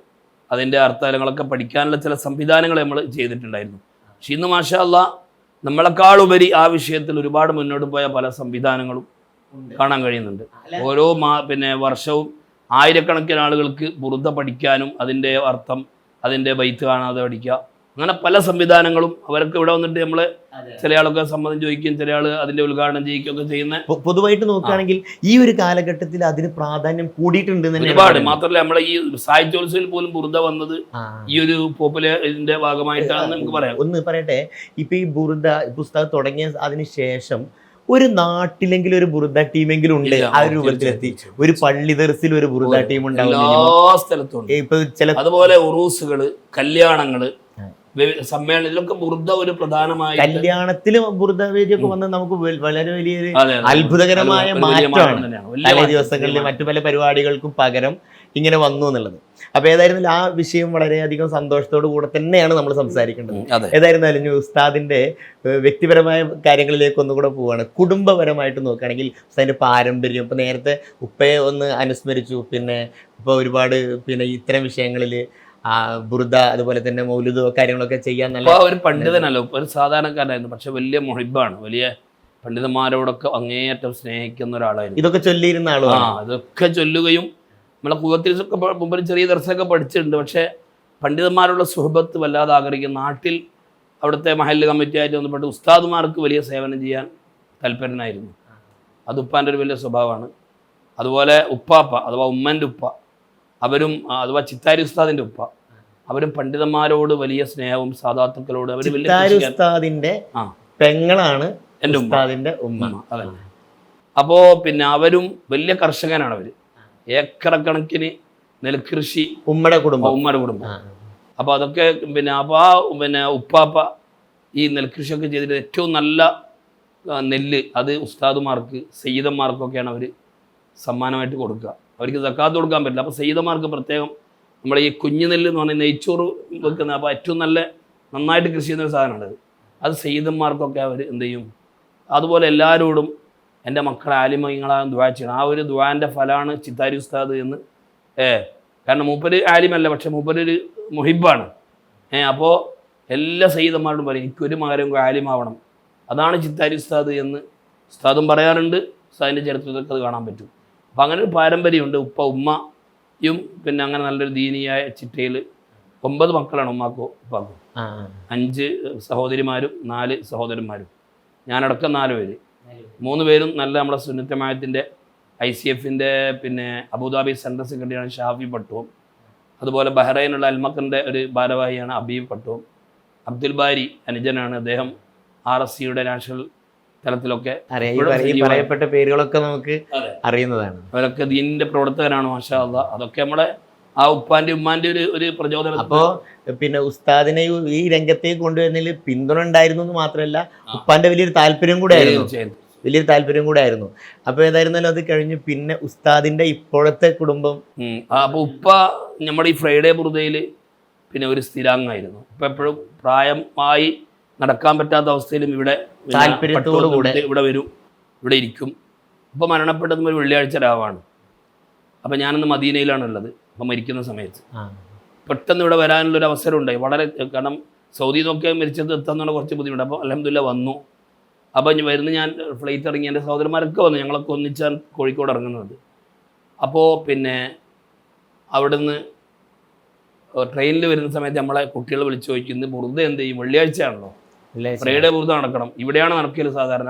അതിൻ്റെ അർത്ഥങ്ങളൊക്കെ പഠിക്കാനുള്ള ചില സംവിധാനങ്ങൾ നമ്മൾ ചെയ്തിട്ടുണ്ടായിരുന്നു. പക്ഷെ ഇന്ന് മാഷാ അല്ലാഹ് നമ്മളെക്കാളുപരി ആ വിഷയത്തിൽ ഒരുപാട് മുന്നോട്ട് പോയ പല സംവിധാനങ്ങളും കാണാൻ കഴിയുന്നുണ്ട്. ഓരോ പിന്നെ വർഷവും ആയിരക്കണക്കിന് ആളുകൾക്ക് ബുറുദ പഠിക്കാനും അതിൻ്റെ അർത്ഥം, അതിൻ്റെ ബൈത്ത് കാണാതെ പഠിക്കുക, അങ്ങനെ പല സംവിധാനങ്ങളും അവർക്ക് ഇവിടെ വന്നിട്ട് നമ്മൾ ചില ആളൊക്കെ സമ്മതം ചോദിക്കുകയും ചില ആൾ അതിന്റെ ഉദ്ഘാടനം ചെയ്യിക്കുകയൊക്കെ ചെയ്യുന്ന. പൊതുവായിട്ട് നോക്കുകയാണെങ്കിൽ ഈ ഒരു കാലഘട്ടത്തിൽ അതിന് പ്രാധാന്യം കൂടിയിട്ടുണ്ട് ഒരുപാട്. മാത്രമല്ല നമ്മളെ ഈ സാഹിത്യോത്സവത്തിൽ പോലും ബുറുദ വന്നത് ഈ ഒരു പോപ്പുലറിന്റെ ഭാഗമായിട്ടാണെന്ന് നമുക്ക് പറയാം. ഒന്ന് പറയട്ടെ, ഇപ്പൊ ഈ ബുറുദ പുസ്തകം തുടങ്ങിയ അതിന് ശേഷം ഒരു നാട്ടിലെങ്കിലും ഒരു ബുറുദ ടീമെങ്കിലും ഉണ്ട്. ആ രൂപത്തിലെത്തി. ഒരു പള്ളി ദർസിൽ ഒരു ബുറുദ ടീം ഉണ്ടാവും എല്ലാ സ്ഥലത്തും. അതുപോലെ ഉറൂസുകള്, കല്യാണങ്ങള്, സമ്മേളനത്തിലൊക്കെ ബുറുദ ഒരു പ്രധാനമായ കല്യാണത്തിലും ബുറുദ വേദിയൊക്കെ വന്ന് നമുക്ക് വളരെ വലിയൊരു അത്ഭുതകരമായ മാറ്റമാണ്. തലേ ദിവസങ്ങളിൽ മറ്റു പല പരിപാടികൾക്കും പകരം ഇങ്ങനെ വന്നു എന്നുള്ളത്. അപ്പോൾ ഏതായിരുന്നാലും ആ വിഷയം വളരെയധികം സന്തോഷത്തോടു കൂടെ തന്നെയാണ് നമ്മൾ സംസാരിക്കേണ്ടത്. ഏതായിരുന്നാലും ഇനി ഉസ്താദിൻ്റെ വ്യക്തിപരമായ കാര്യങ്ങളിലേക്ക് ഒന്നുകൂടെ പോവുകയാണ്. കുടുംബപരമായിട്ട് നോക്കുകയാണെങ്കിൽ ഉസ്താദിൻ്റെ പാരമ്പര്യം, ഇപ്പോൾ നേരത്തെ ഉപ്പയെ ഒന്ന് അനുസ്മരിച്ചു, പിന്നെ ഇപ്പോൾ ഒരുപാട് പിന്നെ ഇത്തരം വിഷയങ്ങളിൽ ബുർദ അതുപോലെ തന്നെ മൗലിദോ കാര്യങ്ങളൊക്കെ ചെയ്യാൻ നല്ല ഒരു പണ്ഡിതനല്ല, ഒരു സാധാരണക്കാരനായിരുന്നു, പക്ഷെ വലിയ മുഹിബാണ്, വലിയ പണ്ഡിതന്മാരോടൊക്കെ അങ്ങേയറ്റം സ്നേഹിക്കുന്ന ഒരാളായിരുന്നു. ഇതൊക്കെ ചൊല്ലിയിരുന്ന ആളാണ്. അതൊക്കെ ചൊല്ലുകയും നമ്മളെ കൂവത്തിലൊക്കെ മുമ്പ് ചെറിയ ദർശനമൊക്കെ പഠിച്ചിട്ടുണ്ട്. പക്ഷേ പണ്ഡിതന്മാരുടെ സുഹബത്ത് വല്ലാതെ ആഗ്രഹിക്കും. നാട്ടിൽ അവിടുത്തെ മഹല്ല് കമ്മിറ്റിയായിട്ട് ബന്ധപ്പെട്ട് ഉസ്താദുമാർക്ക് വലിയ സേവനം ചെയ്യാൻ താല്പര്യനായിരുന്നു. അത് ഉപ്പാൻ്റെ ഒരു വലിയ സ്വഭാവമാണ്. അതുപോലെ ഉപ്പാപ്പ അഥവാ ഉമ്മൻ്റെ ഉപ്പ, അവരും അഥവാ ചിത്താരി ഉസ്താദിൻ്റെ ഉപ്പ, അവരും പണ്ഡിതന്മാരോട് വലിയ സ്നേഹവും സാദാത്തുക്കളോട് അവർ വലിയ പെങ്ങളാണ് എൻ്റെ ഉസ്താദിൻ്റെ ഉമ്മ. അതെ. അപ്പോൾ പിന്നെ അവരും വലിയ കർഷകനാണ്. അവർ ഏക്കറക്കണക്കിന് നെൽകൃഷി ഉമ്മയുടെ കുടുംബം. അപ്പോൾ അതൊക്കെ പിന്നെ ഉപ്പാപ്പ ഈ നെൽകൃഷിയൊക്കെ ചെയ്തിട്ട് ഏറ്റവും നല്ല നെല്ല് അത് ഉസ്താദുമാർക്ക് സയ്യിദന്മാർക്കൊക്കെയാണ് അവർ സമ്മാനമായിട്ട് കൊടുക്കുക. അവർക്ക് സക്കാത്ത് കൊടുക്കാൻ പറ്റില്ല. അപ്പോൾ സയ്യിദന്മാർക്ക് പ്രത്യേകം നമ്മുടെ ഈ കുഞ്ഞു നെല്ല് എന്ന് പറഞ്ഞാൽ നെയ്ച്ചോറ് വെക്കുന്ന, അപ്പോൾ ഏറ്റവും നന്നായിട്ട് കൃഷി ചെയ്യുന്നൊരു സാധനമുണ്ട്. അത് സയ്യിദന്മാർക്കൊക്കെ അവർ എന്ത് ചെയ്യും. അതുപോലെ എല്ലാവരോടും എൻ്റെ മക്കളെ ആലിമങ്ങളാകാൻ ദുആ ചെയ്യണം. ആ ഒരു ദുആൻ്റെ ഫലമാണ് ചിത്താരി ഉസ്താദ് എന്ന്. കാരണം മൂപ്പര് ആലിമല്ല, പക്ഷെ മൂപ്പരൊരു മുഹിബാണ്. അപ്പോൾ എല്ലാ സയ്യിദന്മാരോടും പറയും എനിക്കൊരു മകരം ആലിമാവണം, അതാണ് ചിത്താരി ഉസ്താദ് എന്ന് ഉസ്താദും പറയാറുണ്ട്. ഉസ്താദിൻ്റെ ചരിത്രത്തിലൊക്കെ അത് കാണാൻ പറ്റും. അപ്പം അങ്ങനെ ഒരു പാരമ്പര്യമുണ്ട്. ഉമ്മയും പിന്നെ അങ്ങനെ നല്ലൊരു ദീനിയായ ചിട്ടയിൽ 9 മക്കളാണ് ഉമ്മാക്കോ ഉപ്പാക്കോ. 5 സഹോദരിമാരും 4 സഹോദരന്മാരും, ഞാനടക്കം 4 പേര്. 3 പേരും നല്ല നമ്മുടെ സുന്നത്തമായത്തിൻ്റെ ICFൻ്റെ പിന്നെ അബുദാബി സെൻട്രൽ സെക്രട്ടറിയാണ് ഷാഫി പട്ടുവും. അതുപോലെ ബഹ്റൈനുള്ള അൽമക്കറിൻ്റെ ഒരു ഭാരവാഹിയാണ് അബീബ് പട്ടുവും. അബ്ദുൽ ബാരി അനുജനാണ്, അദ്ദേഹം RSCയുടെ നാഷണൽ തലത്തിലൊക്കെ പറയപ്പെട്ട പേരുകളൊക്കെ നമുക്ക് അറിയുന്നതാണ്. അവരൊക്കെ ദീനിൻ്റെ പ്രവർത്തകരാണ്, മാഷാ അല്ലാഹ്. അതൊക്കെ നമ്മളെ ആ ഉപ്പാൻ്റെ ഉമ്മാൻ്റെ ഒരു പ്രചോദനം. അപ്പോൾ പിന്നെ ഉസ്താദിനെ ഈ രംഗത്തേക്ക് കൊണ്ടുവരുന്നതിൽ പിന്തുണ ഉണ്ടായിരുന്നു എന്ന് മാത്രമല്ല, ഉപ്പാന്റെ വലിയൊരു താല്പര്യം കൂടെ ആയിരുന്നു. അപ്പോൾ ഏതായിരുന്നാലും അത് കഴിഞ്ഞ് പിന്നെ ഉസ്താദിന്റെ ഇപ്പോഴത്തെ കുടുംബം. അപ്പോൾ ഉപ്പ നമ്മുടെ ഈ ഫ്രൈഡേ ബുർദയിൽ പിന്നെ ഒരു സ്ഥിരാംഗമായിരുന്നു. ഇപ്പം എപ്പോഴും പ്രായമായി നടക്കാൻ പറ്റാത്ത അവസ്ഥയിലും ഇവിടെ താല്പര്യത്തോടുകൂടെ ഇവിടെ വരും, ഇവിടെ ഇരിക്കും. ഇപ്പോൾ മരണപ്പെട്ടതും ഒരു വെള്ളിയാഴ്ച രാവാണ്. അപ്പോൾ ഞാനന്ന് മദീനയിലാണുള്ളത്. അപ്പം മരിക്കുന്ന സമയത്ത് പെട്ടെന്ന് ഇവിടെ വരാനുള്ളൊരു അവസരം ഉണ്ടായി. വളരെ കാരണം സൗദി നോക്കിയാൽ മരിച്ചത് എത്താന്നുള്ള കുറച്ച് ബുദ്ധിമുട്ട്. അപ്പോൾ അൽഹംദുലില്ലാ വന്നു. അപ്പോൾ വരുന്ന ഞാൻ ഫ്ലൈറ്റ് ഇറങ്ങി, എൻ്റെ സഹോദരന്മാരൊക്കെ വന്നു, ഞങ്ങളൊക്കെ ഒന്നിച്ചാണ് കോഴിക്കോട് ഇറങ്ങുന്നത്. അപ്പോൾ പിന്നെ അവിടുന്ന് ട്രെയിനിൽ വരുന്ന സമയത്ത് നമ്മളെ കുട്ടികൾ വിളിച്ച് ചോദിക്കുന്നത് ബുർദ എന്ത് ചെയ്യും, വെള്ളിയാഴ്ചയാണല്ലോ, ഫ്രൈഡേ ബുർദ നടക്കണം, ഇവിടെയാണ് നടക്കല് സാധാരണ.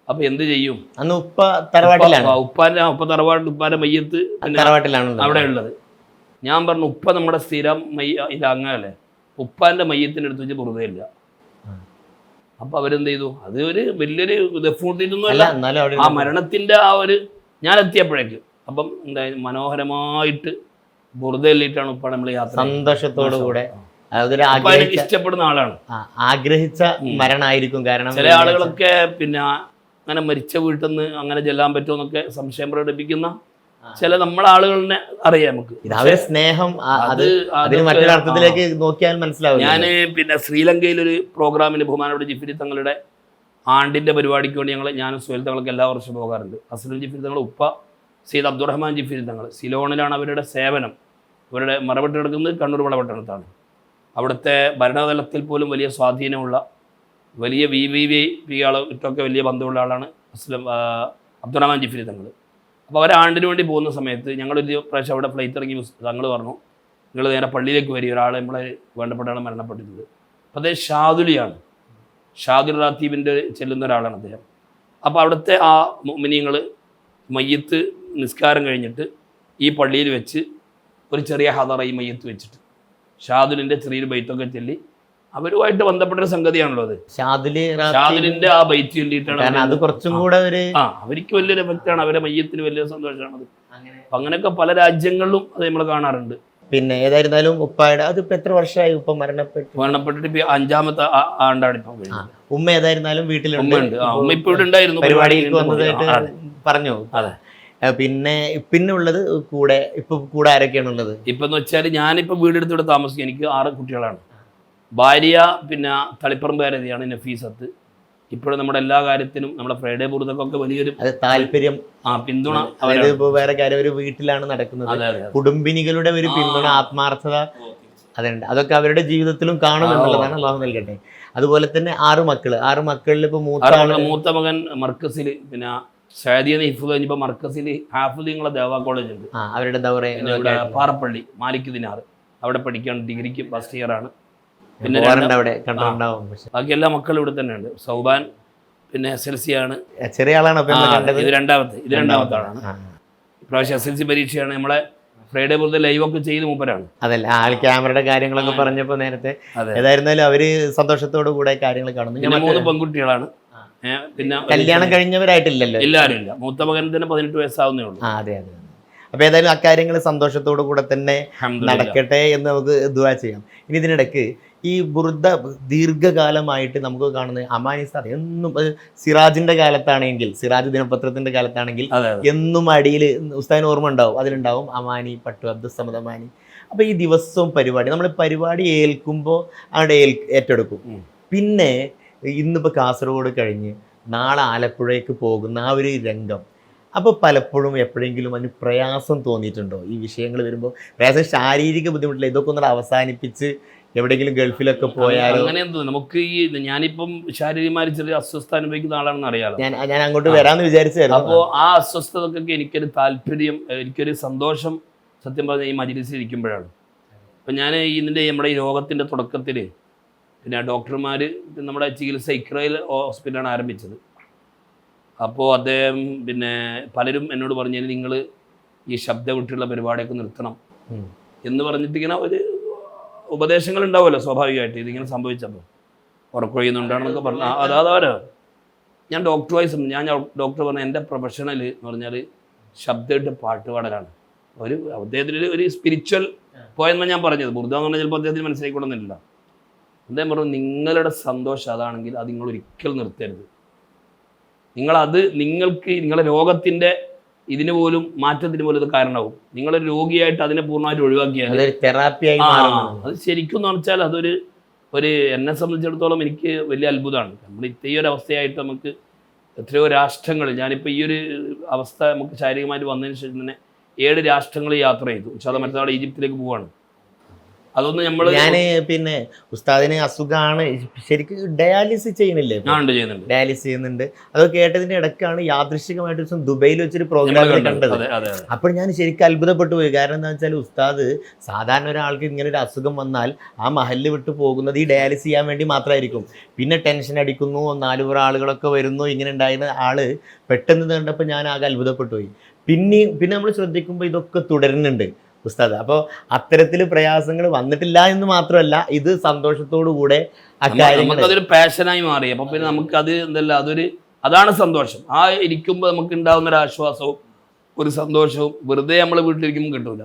അപ്പോൾ എന്ത് ചെയ്യും? അന്ന് ഉപ്പ തറവാട്ടിലാണ്. ഉപ്പാൻ്റെ മയ്യത്ത് അവിടെ ഉള്ളത്. ഞാൻ പറഞ്ഞു ഉപ്പ നമ്മുടെ സ്ഥിരം അങ്ങല്ലേ, ഉപ്പാൻ്റെ മയ്യത്തിൻ്റെ അടുത്ത് വെച്ച് ബുർദയില്ല. അപ്പോൾ അവരെന്ത് ചെയ്തു? അത് ഒരു വലിയൊരു ദഫൂട്ടിട്ടൊന്നുമല്ല, ആ മരണത്തിൻ്റെ ആ ഒരു ഞാൻ എത്തിയപ്പോഴേക്കും അപ്പം എന്തായാലും മനോഹരമായിട്ട് ബുർദയിലിട്ടാണ് ഉപ്പ നമ്മൾ യാത്ര. സന്തോഷത്തോടു കൂടെ ഇഷ്ടപ്പെടുന്ന ആളാണ്, ആഗ്രഹിച്ച മരണമായിരിക്കും. കാരണം ചില ആളുകളൊക്കെ പിന്നെ അങ്ങനെ മരിച്ച വീട്ടിൽ നിന്ന് അങ്ങനെ ചെല്ലാൻ പറ്റുമെന്നൊക്കെ സംശയം പ്രകടിപ്പിക്കുന്ന ചില നമ്മളെ ആളുകളെ അറിയാം നമുക്ക്. സ്നേഹം മറ്റൊരർത്ഥത്തിലേക്ക് നോക്കിയാൽ മനസ്സിലാവും. ഞാൻ പിന്നെ ശ്രീലങ്കയിലൊരു പ്രോഗ്രാമിന് ബഹുമാനപ്പെട്ട ജിഫ്രി തങ്ങളുടെ ആണ്ടിൻ്റെ പരിപാടിക്ക് വേണ്ടി ഞാനും സുഹേൽ തങ്ങളൊക്കെ എല്ലാ വർഷവും പോകാറുണ്ട്. അസ്ലം ജിഫ്രി തങ്ങൾ ഉപ്പ സയ്യിദ് അബ്ദുറഹ്മാൻ ജിഫ്രി തങ്ങൾ, സിലോണിലാണ് അവരുടെ സേവനം. അവരുടെ മറപ്പെട്ട് കിടക്കുന്നത് കണ്ണൂർ വളപട്ടണത്താണ്. അവിടുത്തെ ഭരണതലത്തിൽ പോലും വലിയ സ്വാധീനമുള്ള വലിയ VVIP ആളൊക്കെ വലിയ ബന്ധമുള്ള ആളാണ് അബ്ദുറഹ്മാൻ ജിഫ്രി തങ്ങൾ. അപ്പോൾ അവർ ആണ്ടിന് വേണ്ടി പോകുന്ന സമയത്ത് ഞങ്ങളൊരു പ്രാവശ്യം അവിടെ ഫ്ലൈറ്റ് ഇറങ്ങി തങ്ങൾ പറഞ്ഞു നിങ്ങൾ നേരെ പള്ളിയിലേക്ക് വരിക, ഒരാൾ നമ്മളെ വേണ്ടപ്പെട്ട ആൾ മരണപ്പെട്ടിട്ടുണ്ട്. അപ്പോൾ അദ്ദേഹം ഷാദുലിയാണ്, ഷാദുൽ റാത്തീബിൻ്റെ ചെല്ലുന്ന ഒരാളാണ് അദ്ദേഹം. അപ്പോൾ അവിടുത്തെ ആ മുഅ്മിനീങ്ങൾ മയ്യത്ത് നിസ്കാരം കഴിഞ്ഞിട്ട് ഈ പള്ളിയിൽ വെച്ച് ഒരു ചെറിയ ഹദറ ഈ മയ്യത്ത് വെച്ചിട്ട് ഷാദുലിൻ്റെ ചെറിയൊരു ബൈത്തൊക്കെ ചൊല്ലി അവരുമായിട്ട് ബന്ധപ്പെട്ടൊരു സംഗതിയാണല്ലോ അത്. ഷാദുലിന്റെ ആ ബൈറ്റ് ചൊല്ലിയിട്ടാണ് അത് കുറച്ചും കൂടെ അവർക്ക് വലിയൊരു എഫക്റ്റാണ്, അവരുടെ മയ്യത്തിന് വലിയൊരു സന്തോഷമാണത്. അങ്ങനെയൊക്കെ പല രാജ്യങ്ങളിലും അത് നമ്മൾ കാണാറുണ്ട്. പിന്നെ ഏതായിരുന്നാലും ഉപ്പയുടെ അതിപ്പോ എത്ര വർഷമായി ഉപ്പ മരണപ്പെട്ടിട്ട്? ഇപ്പൊ 5ാമത്തെ ആണ്ടാണ് ഇപ്പൊ. ഉമ്മ ഏതായിരുന്നാലും വീട്ടിലുണ്ട്. ഉമ്മ ഇപ്പൊ ഇവിടെ ഉണ്ടായിരുന്നു, പരിപാടിക്ക് വന്നതായിട്ട് പറഞ്ഞു. അതെ, പിന്നെ ഉള്ളത് കൂടെ ആരൊക്കെയാണ് ഉള്ളത്? ഇപ്പം എന്ന് വെച്ചാൽ ഞാനിപ്പോൾ വീടെടുത്തിവിടെ താമസിക്കും. എനിക്ക് 6 കുട്ടികളാണ്. ഭാര്യ പിന്നെ തളിപ്പറമ്പ് ഭാരതിയാണ് നഫീസത്ത്. ഇപ്പോഴും നമ്മുടെ എല്ലാ കാര്യത്തിനും നമ്മുടെ ഫ്രൈഡേ ബുറുദക്കൊക്കെ വലിയൊരു താല്പര്യം, പിന്തുണ. അതായത് ഇപ്പോൾ വേറെ കാര്യം ഒരു വീട്ടിലാണ് നടക്കുന്നത്, കുടുംബിനികളുടെ ഒരു പിന്തുണ, ആത്മാർത്ഥത അതുണ്ട്. അതൊക്കെ അവരുടെ ജീവിതത്തിലും കാണും എന്നുള്ളതാണ്. അള്ളാഹു നൽകട്ടെ. അതുപോലെ തന്നെ 6 മക്കളിൽ ഇപ്പോൾ മൂത്ത മകൻ മർക്കസിൽ, പിന്നെ സൈദിയ ഹിഫ്ദ് കഴിഞ്ഞപ്പോൾ മർക്കസിൽ ഹാഫിദിങ്ങളെ ദേവാ കോളേജ് ഉണ്ട്, അവരുടെ എന്താ പറയുക പാറപ്പള്ളി മാലിക് ദിനാർ, അവിടെ പഠിക്കുകയാണ്. ഡിഗ്രിക്ക് ഫസ്റ്റ് ഇയർ ആണ്. പിന്നെ ബാക്കി എല്ലാ മക്കളും ഇവിടെ തന്നെ ഉണ്ട്. സൗബാൻ പിന്നെ SLC ആണ്, ചെറിയ ആളാണ്. ഇത് രണ്ടാമത്തെ ആളാണ്. ഇപ്രാവശ്യം SLC പരീക്ഷയാണ്. നമ്മളെ ഫ്രൈഡേ ബുറുദ ലൈവ് ഒക്കെ ചെയ്ത് മൂപ്പരാണ്. അതല്ല, ആൾ ക്യാമറയുടെ കാര്യങ്ങളൊക്കെ പറഞ്ഞപ്പോൾ നേരത്തെ ഏതായിരുന്നാലും അവര് സന്തോഷത്തോടു കൂടെ കാര്യങ്ങൾ കാണുന്നു. 3 പെൺകുട്ടികളാണ്. പിന്നെ കല്യാണം കഴിഞ്ഞവരായിട്ടില്ലല്ലോ? എല്ലാവരും ഇല്ല. മൂത്ത മകൻ തന്നെ 18 വയസ്സാവുന്നേ ഉള്ളൂ. അതെ. അപ്പൊ ഏതായാലും അക്കാര്യങ്ങൾ സന്തോഷത്തോടു കൂടെ തന്നെ നടക്കട്ടെ എന്ന് നമുക്ക് ദുആ ചെയ്യാം. ഇനി ഇതിനിടയ്ക്ക് ഈ ബുറുദ ദീർഘകാലമായിട്ട് നമുക്ക് കാണുന്നത് അമാനിസ്താർ എന്നും, സിറാജിന്റെ കാലത്താണെങ്കിൽ, സിറാജ് ദിനപത്രത്തിന്റെ കാലത്താണെങ്കിൽ എന്നും അടിയിൽ ഉസ്താദിന് ഓർമ്മ ഉണ്ടാവും, അതിലുണ്ടാവും അമാനി പട്ടു, അബ്ദുസ്സമദ് അമാനി. അപ്പൊ ഈ ദിവസവും നമ്മൾ പരിപാടി ഏൽക്കുമ്പോൾ അവിടെ ഏറ്റെടുക്കും. പിന്നെ ഇന്നിപ്പോൾ കാസർഗോഡ് കഴിഞ്ഞ് നാളെ ആലപ്പുഴയ്ക്ക് പോകുന്ന ആ ഒരു രംഗം, അപ്പോൾ പലപ്പോഴും എപ്പോഴെങ്കിലും അതിന് പ്രയാസം തോന്നിയിട്ടുണ്ടോ? ഈ വിഷയങ്ങൾ വരുമ്പോൾ പ്രയാസം, ശാരീരിക ബുദ്ധിമുട്ടില്ല, ഇതൊക്കെ ഒന്നും അവസാനിപ്പിച്ച് എവിടെയെങ്കിലും ഗൾഫിലൊക്കെ പോയാലോ? അങ്ങനെ നമുക്ക് ഞാനിപ്പം ശാരീരികമായി ചെറിയ അസ്വസ്ഥ അനുഭവിക്കുന്ന ആളാണെന്ന് അറിയാലോ. ഞാൻ അങ്ങോട്ട് വരാമെന്ന് വിചാരിച്ചായിരുന്നു. അപ്പോൾ ആ അസ്വസ്ഥതക്കൊക്കെ എനിക്കൊരു താല്പര്യം, എനിക്കൊരു സന്തോഷം സത്യം പറഞ്ഞാൽ ഈ മജ്‌ലിസിൽ ഇരിക്കുമ്പോഴാണ്. അപ്പം ഞാൻ നമ്മുടെ ഈ രോഗത്തിൻ്റെ തുടക്കത്തിൽ പിന്നെ ഡോക്ടർമാർ നമ്മുടെ ചികിത്സ ഇക്രയിൽ ഹോസ്പിറ്റലാണ് ആരംഭിച്ചത്. അപ്പോൾ അദ്ദേഹം പിന്നെ പലരും എന്നോട് പറഞ്ഞു, നിങ്ങൾ ഈ ശബ്ദം വിട്ടുള്ള പരിപാടിയൊക്കെ നിർത്തണം എന്ന് പറഞ്ഞിട്ട് ഇങ്ങനെ ഒരു ഉപദേശങ്ങൾ ഉണ്ടാവുമല്ലോ സ്വാഭാവികമായിട്ട്. ഇതിങ്ങനെ സംഭവിച്ചപ്പോൾ ഉറക്കൊഴിയുന്നുണ്ടാണെന്നൊക്കെ പറഞ്ഞു. അതാരോ ഞാൻ ഡോക്ടർ പറഞ്ഞ എൻ്റെ പ്രൊഫഷണൽ എന്ന് പറഞ്ഞാൽ ശബ്ദമായിട്ട് പാട്ട് പാടലാണ്. അദ്ദേഹത്തിന് ഒരു സ്പിരിച്വൽ പോയെന്നാണ് ഞാൻ പറഞ്ഞത്. ബുറുദ എന്ന് പറഞ്ഞാൽ ചിലപ്പോൾ അദ്ദേഹത്തിന് മനസ്സിലാക്കിക്കൊള്ളുന്നില്ല. അദ്ദേഹം പറഞ്ഞു, നിങ്ങളുടെ സന്തോഷം അതാണെങ്കിൽ അത് നിങ്ങൾ ഒരിക്കലും നിർത്തരുത്. നിങ്ങൾക്ക് നിങ്ങളുടെ രോഗത്തിൻ്റെ ഇതിന് പോലും മാറ്റത്തിന് പോലും ഇത് കാരണമാവും. നിങ്ങളൊരു രോഗിയായിട്ട് അതിനെ പൂർണ്ണമായിട്ട് ഒഴിവാക്കിയാൽ അത് ശരിക്കും എന്ന് വെച്ചാൽ എന്നെ സംബന്ധിച്ചിടത്തോളം എനിക്ക് വലിയ അത്ഭുതമാണ്. നമ്മൾ ഈ ഒരു അവസ്ഥയായിട്ട് നമുക്ക് എത്രയോ രാഷ്ട്രങ്ങൾ, ഞാനിപ്പോൾ ഈ ഒരു അവസ്ഥ നമുക്ക് ശാരീരികമായിട്ട് വന്നതിന് ശേഷം തന്നെ 7 രാഷ്ട്രങ്ങളിൽ യാത്ര ചെയ്തു. മറ്റന്നാൾ ഈജിപ്തിലേക്ക് പോവാണ്. അതൊന്നും പിന്നെ ഉസ്താദിന് അസുഖമാണ്, ശരിക്കും ഡയാലിസിസ് ചെയ്യുന്നില്ലേ? ഡയാലിസിസ് ചെയ്യുന്നുണ്ട്. അതൊക്കെ കേട്ടതിന്റെ ഇടയ്ക്കാണ് യാദൃശ്ചികമായിട്ട് ദിവസം ദുബൈയിൽ വെച്ചൊരു പ്രോഗ്രാമിൽ കണ്ടത്. അപ്പോൾ ഞാൻ ശരിക്കും അത്ഭുതപ്പെട്ടു പോയി. കാരണം എന്താ വെച്ചാൽ ഉസ്താദ് സാധാരണ ഒരാൾക്ക് ഇങ്ങനെ ഒരു അസുഖം വന്നാൽ ആ മഹല്ല് വിട്ടു പോകുന്നത് ഈ ഡയാലിസിസ് ചെയ്യാൻ വേണ്ടി മാത്രമായിരിക്കും. പിന്നെ ടെൻഷൻ അടിക്കുന്നു, 4 ആളുകളൊക്കെ വരുന്നു, ഇങ്ങനെ ഉണ്ടായിരുന്ന ആള് പെട്ടെന്ന് കണ്ടപ്പോൾ ഞാൻ ആകെ അത്ഭുതപ്പെട്ടു പോയി. പിന്നെ നമ്മൾ ശ്രദ്ധിക്കുമ്പോൾ ഇതൊക്കെ തുടരുന്നുണ്ട് ഉസ്താദ്. അപ്പോൾ അത്തരത്തിൽ പ്രയാസങ്ങൾ വന്നിട്ടില്ല എന്ന് മാത്രമല്ല, ഇത് സന്തോഷത്തോടു കൂടെ നമുക്കതൊരു പാഷനായി മാറി. അപ്പൊ പിന്നെ നമുക്കത് അതാണ് സന്തോഷം. ആ ഇരിക്കുമ്പോൾ നമുക്ക് ഉണ്ടാകുന്ന ഒരു ആശ്വാസവും ഒരു സന്തോഷവും വെറുതെ നമ്മൾ വീട്ടിലിരിക്കുമ്പോൾ കിട്ടൂല.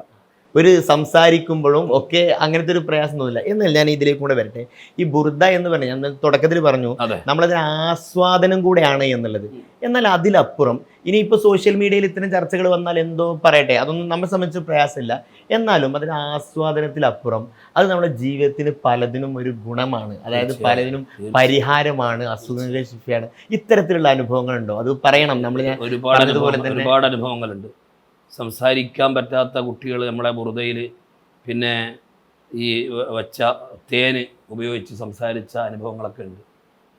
ഒരു സംസാരിക്കുമ്പോഴും ഒക്കെ അങ്ങനത്തെ ഒരു പ്രയാസം തോന്നില്ല. എന്നാൽ ഞാൻ ഇതിലേക്ക് കൂടെ വരട്ടെ. ഈ ബുറുദ എന്ന് പറഞ്ഞാൽ ഞാൻ തുടക്കത്തിൽ പറഞ്ഞു, നമ്മളതിന് ആസ്വാദനം കൂടെയാണ് എന്നുള്ളത്. എന്നാൽ അതിലപ്പുറം ഇനിയിപ്പോൾ സോഷ്യൽ മീഡിയയിൽ ഇത്തരം ചർച്ചകൾ വന്നാൽ എന്തോ പറയട്ടെ, അതൊന്നും നമ്മളെ സംബന്ധിച്ച് പ്രയാസമില്ല. എന്നാലും അതിന് ആസ്വാദനത്തിലപ്പുറം അത് നമ്മുടെ ജീവിതത്തിന് പലതിനും ഒരു ഗുണമാണ്, അതായത് പലതിനും പരിഹാരമാണ്, അസുഖങ്ങളെ ശിഫയാണ്. ഇത്തരത്തിലുള്ള അനുഭവങ്ങളുണ്ടോ? അത് പറയണം. നമ്മൾ ഒരുപാട് അനുഭവങ്ങളുണ്ട്. സംസാരിക്കാൻ പറ്റാത്ത കുട്ടികൾ നമ്മളെ ബുറുദയിൽ പിന്നെ ഈ വച്ച തേന് ഉപയോഗിച്ച് സംസാരിച്ച അനുഭവങ്ങളൊക്കെ ഉണ്ട്.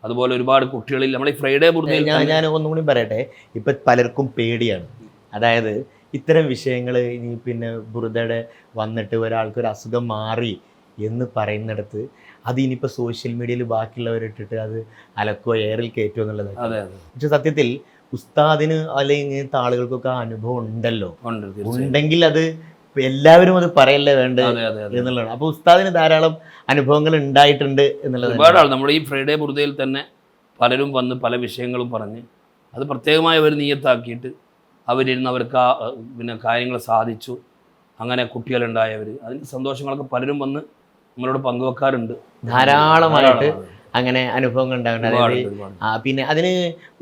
അതുപോലെ ഒരുപാട് കുട്ടികളിൽ നമ്മൾ ഈ ഫ്രൈഡേ ബുറുദയിൽ ഞാൻ ഒന്നുകൂടി പറയട്ടെ, ഇപ്പം പലർക്കും പേടിയാണ്. അതായത് ഇത്തരം വിഷയങ്ങൾ ഇനി പിന്നെ ബുറുദയുടെ വന്നിട്ട് ഒരാൾക്കൊരു അസുഖം മാറി എന്ന് പറയുന്നിടത്ത് അത് ഇനിയിപ്പോൾ സോഷ്യൽ മീഡിയയിൽ ബാക്കിയുള്ളവരിട്ടിട്ട് അത് അലക്കോ എയറിൽ കയറ്റുമോ എന്നുള്ളത്. പക്ഷെ സത്യത്തിൽ ഉസ്താദിന് അല്ലെങ്കിൽ ഇങ്ങനത്തെ ആളുകൾക്കൊക്കെ ആ അനുഭവം ഉണ്ടല്ലോ, ഉണ്ടെങ്കിൽ അത് എല്ലാവരും അത് പറയല്ലേ വേണ്ടത് എന്നുള്ളതാണ്. അപ്പോൾ ഉസ്താദിന് ധാരാളം അനുഭവങ്ങൾ ഉണ്ടായിട്ടുണ്ട് എന്നുള്ളത്. ഒരുപാട് ആൾ നമ്മുടെ ഈ ഫ്രൈഡേ ബുറുദയിൽ തന്നെ പലരും വന്ന് പല വിഷയങ്ങളും പറഞ്ഞ് അത് പ്രത്യേകമായി അവർ നിയത്താക്കിയിട്ട് അവരിരുന്ന് അവർക്ക് പിന്നെ കാര്യങ്ങൾ സാധിച്ചു. അങ്ങനെ കുട്ടികളുണ്ടായവർ അതിൻ്റെ സന്തോഷങ്ങളൊക്കെ പലരും വന്ന് നമ്മളോട് പങ്കുവെക്കാറുണ്ട് ധാരാളമായിട്ട്. അങ്ങനെ അനുഭവങ്ങൾ ഉണ്ടാകുന്നുണ്ട്. അതായത് ഒരുപാട്. പിന്നെ അതിന്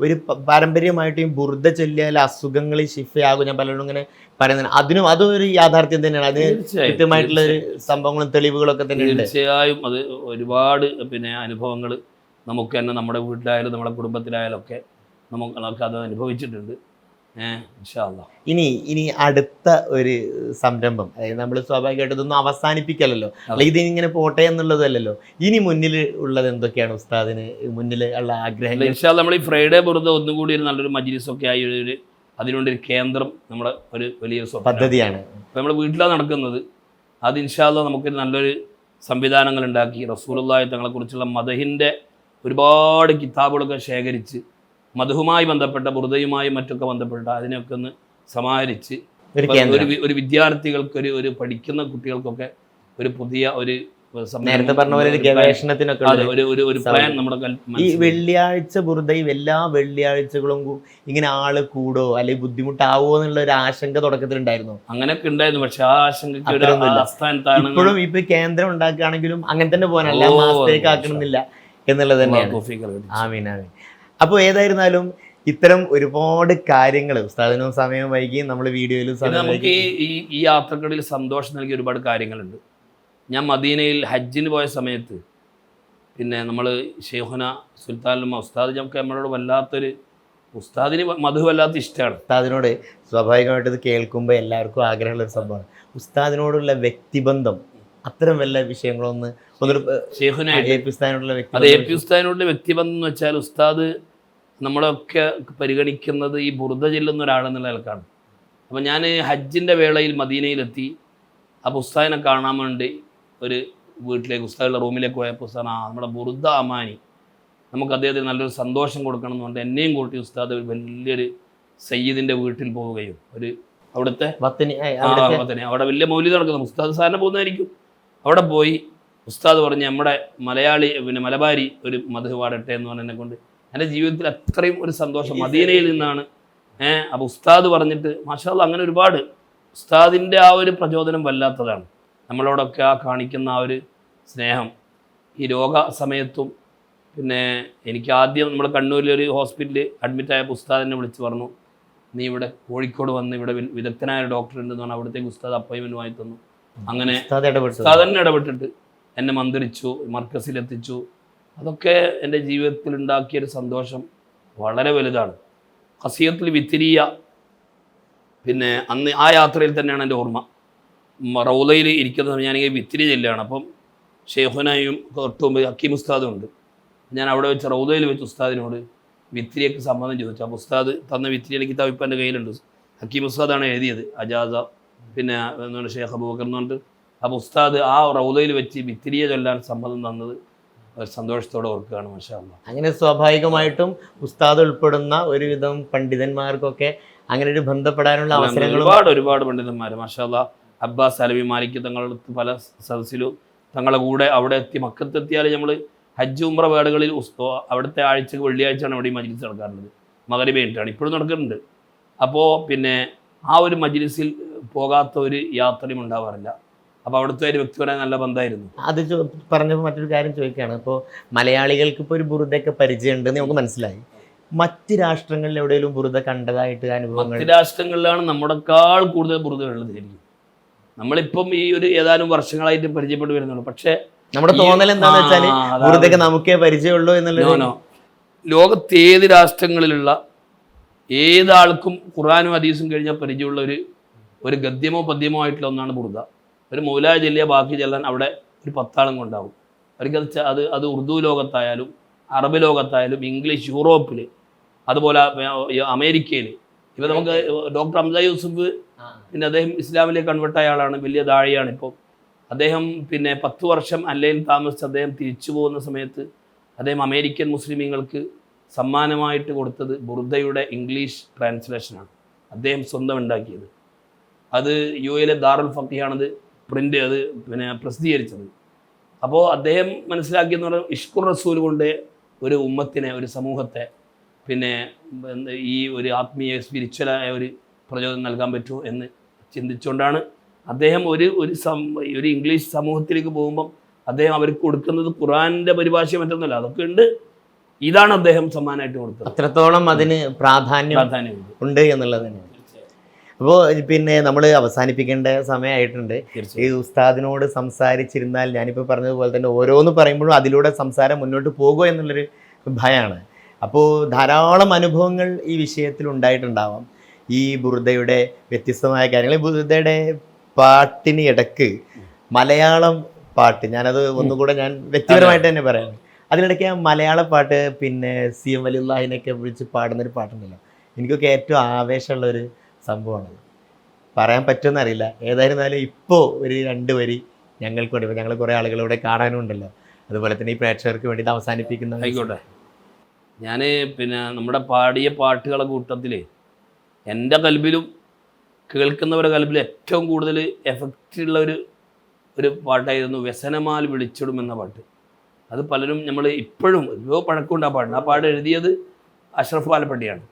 ഒരു പാരമ്പര്യമായിട്ട് ഈ ബുർദ ചൊല്ലിയാൽ അസുഖങ്ങൾ ശിഫയാകും ഞാൻ പലരും ഇങ്ങനെ പറയുന്നത്. അതൊരു യാഥാർത്ഥ്യം തന്നെയാണ്. അതിന് കൃത്യമായിട്ടുള്ള ഒരു സംഭവങ്ങളും തെളിവുകളൊക്കെ തന്നെ ഉണ്ട്. തീർച്ചയായും അത് ഒരുപാട് അനുഭവങ്ങൾ നമുക്ക് തന്നെ നമ്മുടെ വീട്ടിലായാലും നമ്മുടെ കുടുംബത്തിലായാലും ഒക്കെ നമുക്ക് അത് അനുഭവിച്ചിട്ടുണ്ട്. ഇൻഷാ അല്ലാഹ്. ഇനി അടുത്ത ഒരു സംരംഭം, അതായത് നമ്മൾ സ്വാഭാവികമായിട്ട് ഇതൊന്നും അവസാനിപ്പിക്കലല്ലോ, ഇതിങ്ങനെ പോട്ടെ എന്നുള്ളതല്ലല്ലോ. ഇനി മുന്നിൽ ഉള്ളത് എന്തൊക്കെയാണ് ഉസ്താദിന് മുന്നിൽ ഉള്ള ആഗ്രഹങ്ങൾ? ഇൻഷാ അല്ലാഹ് നമ്മൾ ഈ ഫ്രൈഡേ ബുർദ ഒന്നും കൂടി ഒരു നല്ലൊരു മജ്ലിസൊക്കെ ആയി അതിനുവേണ്ടി ഒരു കേന്ദ്രം നമ്മുടെ ഒരു വലിയൊരു പദ്ധതിയാണ്. അപ്പോൾ നമ്മൾ വീട്ടിലാണ് നടക്കുന്നത്. അത് ഇൻഷാ അല്ലാഹ് നമുക്ക് നല്ലൊരു സംവിധാനങ്ങൾ ഉണ്ടാക്കി റസൂലുള്ളാഹി തങ്ങളെക്കുറിച്ചുള്ള മദഹിൻ്റെ ഒരുപാട് കിതാബുകളൊക്കെ ശേഖരിച്ച് മധുവുമായി ബന്ധപ്പെട്ട ബുർദയുമായി മറ്റൊക്കെ ബന്ധപ്പെട്ട അതിനൊക്കെ ഒന്ന് സമാഹരിച്ച് ഒരു വിദ്യാർത്ഥികൾക്ക് ഒരു പഠിക്കുന്ന കുട്ടികൾക്കൊക്കെ ഒരു പുതിയ ഒരു നേരത്തെ പറഞ്ഞ പോലെ ഗവേഷണത്തിനൊക്കെ ഒരു പ്ലാൻ നമ്മുടെ ഈ വെള്ളിയാഴ്ച ബുർദയും എല്ലാ വെള്ളിയാഴ്ചകളും ഇങ്ങനെ ആള് കൂടോ അല്ലെങ്കിൽ ബുദ്ധിമുട്ടാവോ എന്നുള്ള ഒരു ആശങ്ക തുടക്കത്തിലുണ്ടായിരുന്നു. അങ്ങനെയൊക്കെ ഉണ്ടായിരുന്നു. പക്ഷെ ആ ആശങ്കയ്ക്ക് ഇപ്പോഴും ഇപ്പൊ കേന്ദ്രം ഉണ്ടാക്കുകയാണെങ്കിലും അങ്ങനെ തന്നെ പോകാനല്ല, മാസത്തേക്ക് ആക്കണമെന്നില്ല എന്നുള്ളത് തന്നെയാണ്. ആമീൻ ആമീൻ. അപ്പോൾ ഏതായിരുന്നാലും ഇത്തരം ഒരുപാട് കാര്യങ്ങൾ ഉസ്താദിനും സമയം വൈകി നമ്മൾ വീഡിയോയിലും നമുക്ക് ഈ യാത്രകളിൽ സന്തോഷം നൽകിയ ഒരുപാട് കാര്യങ്ങളുണ്ട്. ഞാൻ മദീനയിൽ ഹജ്ജിന് പോയ സമയത്ത് നമ്മൾ ഷെയ്ഖുന സുൽത്താൻ ഉസ്താദ് നമുക്ക് നമ്മളോട് വല്ലാത്തൊരു ഉസ്താദിന് മധു വല്ലാത്ത ഇഷ്ടമാണ്. ഉസ്താദിനോട് സ്വാഭാവികമായിട്ട് ഇത് കേൾക്കുമ്പോൾ എല്ലാവർക്കും ആഗ്രഹമുള്ള ഒരു സംഭവമാണ് ഉസ്താദിനോടുള്ള വ്യക്തിബന്ധം. അത്തരം വല്ല വിഷയങ്ങളൊന്ന് ഉസ്താദിനോടുള്ള വ്യക്തിബന്ധം എന്ന് വെച്ചാൽ ഉസ്താദ് നമ്മളൊക്കെ പരിഗണിക്കുന്നത് ഈ ബുർദ ചെല്ലുന്ന ഒരാളെന്നുള്ള നിലക്കാണ്. അപ്പോൾ ഞാൻ ഹജ്ജിൻ്റെ വേളയിൽ മദീനയിലെത്തി. അപ്പോൾ ഉസ്താദിനെ കാണാൻ വേണ്ടി ഒരു വീട്ടിലേക്ക് ഉസ്താദിൻ്റെ റൂമിലേക്ക് പോയപ്പോൾ ഉസ്താദ് നമ്മുടെ ബുർദ അമാനി നമുക്ക് അദ്ദേഹത്തിന് നല്ലൊരു സന്തോഷം കൊടുക്കണം എന്ന് പറഞ്ഞിട്ട് എന്നെയും കൂട്ടി ഉസ്താദ് ഒരു വലിയൊരു സയ്യിദിൻ്റെ വീട്ടിൽ പോവുകയും അവിടുത്തെ അവിടെ വലിയ മൗലിദ് നടക്കുന്നു. ഉസ്താദ് സാറിന് പോകുന്നതായിരിക്കും. അവിടെ പോയി ഉസ്താദ് പറഞ്ഞ് നമ്മുടെ മലയാളി മലബാരി ഒരു മധു പാടട്ടെ എന്ന് പറഞ്ഞതിനെ കൊണ്ട് എൻ്റെ ജീവിതത്തിൽ അത്രയും ഒരു സന്തോഷം മദീനയിൽ നിന്നാണ്. അപ്പോൾ ഉസ്താദ് പറഞ്ഞിട്ട് മാഷാ അല്ലാഹ് അങ്ങനെ ഒരുപാട് ഉസ്താദിൻ്റെ ആ ഒരു പ്രചോദനം വല്ലാത്തതാണ്. നമ്മളോടൊക്കെ ആ കാണിക്കുന്ന ആ ഒരു സ്നേഹം ഈ രോഗ സമയത്തും എനിക്ക് ആദ്യം നമ്മൾ കണ്ണൂരിലൊരു ഹോസ്പിറ്റലിൽ അഡ്മിറ്റായപ്പോൾ ഉസ്താദിനെ വിളിച്ച് പറഞ്ഞു, നീ ഇവിടെ കോഴിക്കോട് വന്ന് ഇവിടെ വിദഗ്ധനായ ഡോക്ടർ ഉണ്ടെന്ന് പറഞ്ഞാൽ അവിടത്തേക്ക് ഉസ്താദ് അപ്പോയിൻമെൻറ്റ് വാങ്ങി തന്നു. അങ്ങനെ ഉസ്താദ് തന്നെ ഇടപെട്ടിട്ട് എന്നെ മന്ത്രിച്ചു, മർക്കസിലെത്തിച്ചു. അതൊക്കെ എൻ്റെ ജീവിതത്തിൽ ഉണ്ടാക്കിയൊരു സന്തോഷം വളരെ വലുതാണ്. ഖസിയത്തുൽ വിത്തിരിയ അന്ന് ആ യാത്രയിൽ തന്നെയാണ് എൻ്റെ ഓർമ്മ. റൗലയിൽ ഇരിക്കുന്ന ഞാനിങ്ങനെ വിത്തിരി ചെല്ലുകയാണ്. അപ്പം ഷെയ്ഖുനയും തൊട്ടുമുമ്പ് ഹക്കീം ഉസ്താദും ഉണ്ട്. ഞാൻ അവിടെ വെച്ച് റൗലയിൽ വെച്ച് ഉസ്താദിനോട് വിത്തിരിയൊക്കെ സംബന്ധം ചോദിച്ചു. അപ്പോൾ ഉസ്താദ് തന്ന വിത്തിരിയുടെ കിതാബ് ഇപ്പം എൻ്റെ കയ്യിലുണ്ട്. ഹക്കീം ഉസ്താദാണ് എഴുതിയത്, അജാസ ഷെയ്ഖ് അബൂബക്കർ എന്ന് പറഞ്ഞിട്ട്. അപ്പോൾ ഉസ്താദ് ആ റൗലയിൽ വെച്ച് വിത്തിരിയെ ചൊല്ലാൻ സമ്മതം തന്നത് സന്തോഷത്തോടെ ഓർക്കുകയാണ്. മാഷാ അല്ലാഹ്. അങ്ങനെ സ്വാഭാവികമായിട്ടും ഉസ്താദ് ഉൾപ്പെടുന്ന ഒരുവിധം പണ്ഡിതന്മാർക്കൊക്കെ അങ്ങനെ ഒരു ബന്ധപ്പെടാനുള്ള അവസരങ്ങൾ ഒരുപാട് പണ്ഡിതന്മാർ മാഷാ അല്ലാഹ്. അബ്ബാസ് അലവി മാലിക് തങ്ങളുടെ പല സദസ്സിലും തങ്ങളുടെ കൂടെ അവിടെ എത്തി. മക്കത്തെത്തിയാൽ നമ്മൾ ഹജ്ജ് ഉംറ വേളകളിൽ അവിടുത്തെ ആഴ്ചക്ക് വെള്ളിയാഴ്ചയാണ് അവിടെ ഈ മജ്ലിസ് നടക്കാറുള്ളത്. മഗ്‌രിബ് കഴിഞ്ഞിട്ടാണ് ഇപ്പോഴും നടക്കുന്നുണ്ട്. അപ്പോൾ ആ ഒരു മജ്ലിസിൽ പോകാത്ത ഒരു യാത്രയും ഉണ്ടാവാറില്ല. അപ്പോൾ അവിടുത്തെ ഒരു വ്യക്തിപരമായ നല്ല ബന്ധമായിരുന്നു. അത് പറഞ്ഞപ്പോൾ മറ്റൊരു കാര്യം ചോദിക്കുകയാണ്. ഇപ്പോൾ മലയാളികൾക്ക് ഇപ്പോൾ ഒരു ബുറുദയൊക്കെ പരിചയമുണ്ടെന്ന് നമുക്ക് മനസ്സിലായി. മറ്റ് രാഷ്ട്രങ്ങളിൽ എവിടെയെങ്കിലും ബുറുദ കണ്ടതായിട്ട് അനുഭവങ്ങൾ? മറ്റ് രാഷ്ട്രങ്ങളിലാണ് നമ്മുടെക്കാൾ കൂടുതൽ ബുറുദ ഉള്ളത്. ശരിക്കും നമ്മളിപ്പം ഈ ഒരു ഏതാനും വർഷങ്ങളായിട്ട് പരിചയപ്പെട്ട് വരുന്നുള്ളൂ. പക്ഷേ നമ്മുടെ തോന്നൽ എന്താണെന്ന് വെച്ചാൽ ബുറുദയൊക്കെ നമുക്കേ പരിചയമുള്ളൂ എന്നുള്ളത്. ലോകത്ത് ഏത് രാഷ്ട്രങ്ങളിലുള്ള ഏതാൾക്കും ഖുർആനും ഹദീസും കഴിഞ്ഞാൽ പരിചയമുള്ള ഒരു ഗദ്യമോ പദ്യമോ ആയിട്ടുള്ള ഒന്നാണ് ബുറുദ. ഒരു മൗലാ ചെല്ലിയ ബാക്കി ചെല്ലാൻ അവിടെ ഒരു 10 ആളും കൊണ്ടാവും. അവർക്ക് അത് ഉറുദു ലോകത്തായാലും അറബ് ലോകത്തായാലും ഇംഗ്ലീഷ് യൂറോപ്പിൽ അതുപോലെ അമേരിക്കയിൽ. ഇപ്പോൾ നമുക്ക് ഡോക്ടർ ഹംസ യൂസുഫ് അദ്ദേഹം ഇസ്ലാമിലേക്ക് കൺവേർട്ടായ ആളാണ്, വലിയ ദാഴിയാണ്. ഇപ്പോൾ അദ്ദേഹം 10 വർഷം അല്ലയിൽ താമസിച്ച് അദ്ദേഹം തിരിച്ചു പോകുന്ന സമയത്ത് അദ്ദേഹം അമേരിക്കൻ മുസ്ലിമീങ്ങൾക്ക് സമ്മാനമായിട്ട് കൊടുത്തത് ബുർദയുടെ ഇംഗ്ലീഷ് ട്രാൻസ്ലേഷനാണ്. അദ്ദേഹം സ്വന്തം ഉണ്ടാക്കിയത്. അത് യുഎയിലെ ദാറുൽ ഫഖീഹാണത് പ്രിൻ്റ് പ്രസിദ്ധീകരിച്ചത്. അപ്പോൾ അദ്ദേഹം മനസ്സിലാക്കിയെന്ന് പറഞ്ഞാൽ ഇഷ്കുർ റസൂൽ കൊണ്ട് ഒരു ഉമ്മത്തിനെ, ഒരു സമൂഹത്തെ ഈ ഒരു ആത്മീയ സ്പിരിച്വലായ ഒരു പ്രചോദനം നൽകാൻ പറ്റുമോ എന്ന് ചിന്തിച്ചുകൊണ്ടാണ് അദ്ദേഹം ഒരു ഇംഗ്ലീഷ് സമൂഹത്തിലേക്ക് പോകുമ്പം അദ്ദേഹം അവർക്ക് കൊടുക്കുന്നത് ഖുർആന്റെ പരിഭാഷ മറ്റൊന്നുമല്ല, അതൊക്കെ ഉണ്ട്. ഇതാണ് അദ്ദേഹം സമ്മാനമായിട്ട് കൊടുത്തത്. അത്രത്തോളം അതിന് പ്രാധാന്യം ഉണ്ട് എന്നുള്ളത് തന്നെയാണ്. അപ്പോൾ പിന്നെ നമ്മൾ അവസാനിപ്പിക്കേണ്ട സമയമായിട്ടുണ്ട്. ഈ ഉസ്താദിനോട് സംസാരിച്ചിരുന്നാൽ ഞാനിപ്പോൾ പറഞ്ഞതുപോലെ തന്നെ ഓരോന്ന് പറയുമ്പോഴും അതിലൂടെ സംസാരം മുന്നോട്ട് പോകുമോ എന്നുള്ളൊരു ഭയമാണ്. അപ്പോൾ ധാരാളം അനുഭവങ്ങൾ ഈ വിഷയത്തിൽ ഉണ്ടായിട്ടുണ്ടാവാം. ഈ ബുർദയുടെ വ്യത്യസ്തമായ കാര്യങ്ങൾ, ബുർദയുടെ പാട്ടിന് ഇടക്ക് മലയാളം പാട്ട്, ഞാനത് ഒന്നുകൂടെ ഞാൻ വ്യക്തിപരമായിട്ട് തന്നെ പറയുന്നത്, അതിനിടയ്ക്ക് ആ മലയാള പാട്ട് പിന്നെ CM വലിയുള്ളാഹിനൊക്കെ വിളിച്ച് പാടുന്നൊരു പാട്ടുണ്ടല്ലോ, എനിക്കൊക്കെ ഏറ്റവും ആവേശമുള്ളൊരു സംഭവമാണത്. പറയാൻ പറ്റുമെന്നറിയില്ല. ഏതായിരുന്നാലും ഇപ്പോൾ ഒരു 2 വരി ഞങ്ങൾക്ക് വേണ്ടി, ഞങ്ങൾ കുറേ ആളുകളിവിടെ കാണാനും ഉണ്ടല്ലോ, അതുപോലെ തന്നെ ഈ പ്രേക്ഷകർക്ക് വേണ്ടി ഇത് അവസാനിപ്പിക്കുന്ന. ആയിക്കോട്ടെ. ഞാൻ പിന്നെ നമ്മുടെ പാടിയ പാട്ടുകളെ കൂട്ടത്തിൽ എൻ്റെ കൽബിലും കേൾക്കുന്നവരുടെ കൽബിലും ഏറ്റവും കൂടുതൽ എഫക്റ്റുള്ള ഒരു പാട്ടായിരുന്നു വ്യസനമാൽ വിളിച്ചിടും എന്ന പാട്ട്. അത് പലരും നമ്മൾ ഇപ്പോഴും എല്ലോ പഴക്കമുണ്ട് ആ പാട്ടിന്. ആ പാട്ട് എഴുതിയത് അഷ്റഫ് പാലപ്പള്ളിയാണ്.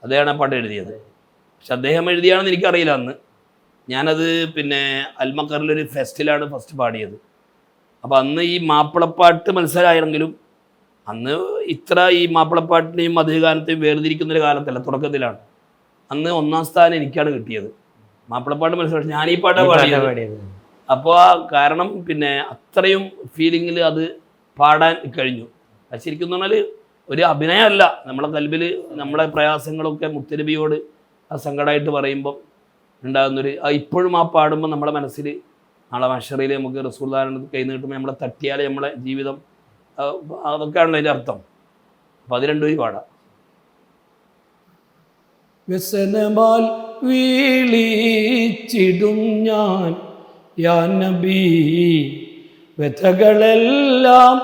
അദ്ദേഹമാണ് ആ പാട്ട് എഴുതിയത്. പക്ഷെ അദ്ദേഹം എഴുതിയാണെന്ന് എനിക്കറിയില്ല. അന്ന് ഞാനത് പിന്നെ അൽമക്കറിലൊരു ഫെസ്റ്റിലാണ് ഫസ്റ്റ് പാടിയത്. അപ്പോൾ അന്ന് ഈ മാപ്പിളപ്പാട്ട് മത്സരമായിരുന്നെങ്കിലും അന്ന് ഇത്ര ഈ മാപ്പിളപ്പാട്ടിനെയും മധുഗാനത്തെയും വേർതിരിക്കുന്നൊരു കാലത്തല്ല, തുടക്കത്തിലാണ്. അന്ന് 1ാം സ്ഥാനം എനിക്കാണ് കിട്ടിയത് മാപ്പിളപ്പാട്ട് മത്സരം. ഞാൻ ഈ പാട്ടാണ് പാടിയത്. അപ്പോൾ ആ കാരണം പിന്നെ അത്രയും ഫീലിങ്ങിൽ അത് പാടാൻ കഴിഞ്ഞു. അത് ശരിക്കും പറഞ്ഞാൽ ഒരു അഭിനയമല്ല, നമ്മളെ കൽബിൽ നമ്മളെ പ്രയാസങ്ങളൊക്കെ മുത്തനബിയോട് ആ സങ്കടമായിട്ട് പറയുമ്പം ഉണ്ടാകുന്നൊരു ഇപ്പോഴും ആ പാടുമ്പോൾ നമ്മളെ മനസ്സിൽ നാളെ മഹ്ശറിൽ നമുക്ക് റസൂലുള്ളാഹിന്റെ കൈ നീട്ടുമ്പോൾ നമ്മളെ തട്ടിയാൽ നമ്മളെ ജീവിതം, അതൊക്കെയാണല്ലോ അതിൻ്റെ അർത്ഥം. അപ്പം അത് രണ്ടുപേരും പാടാം. വ്യസനമാൽ വീളിച്ചിടും ഞാൻ യാ നബി, വ്യഥകളെല്ലാം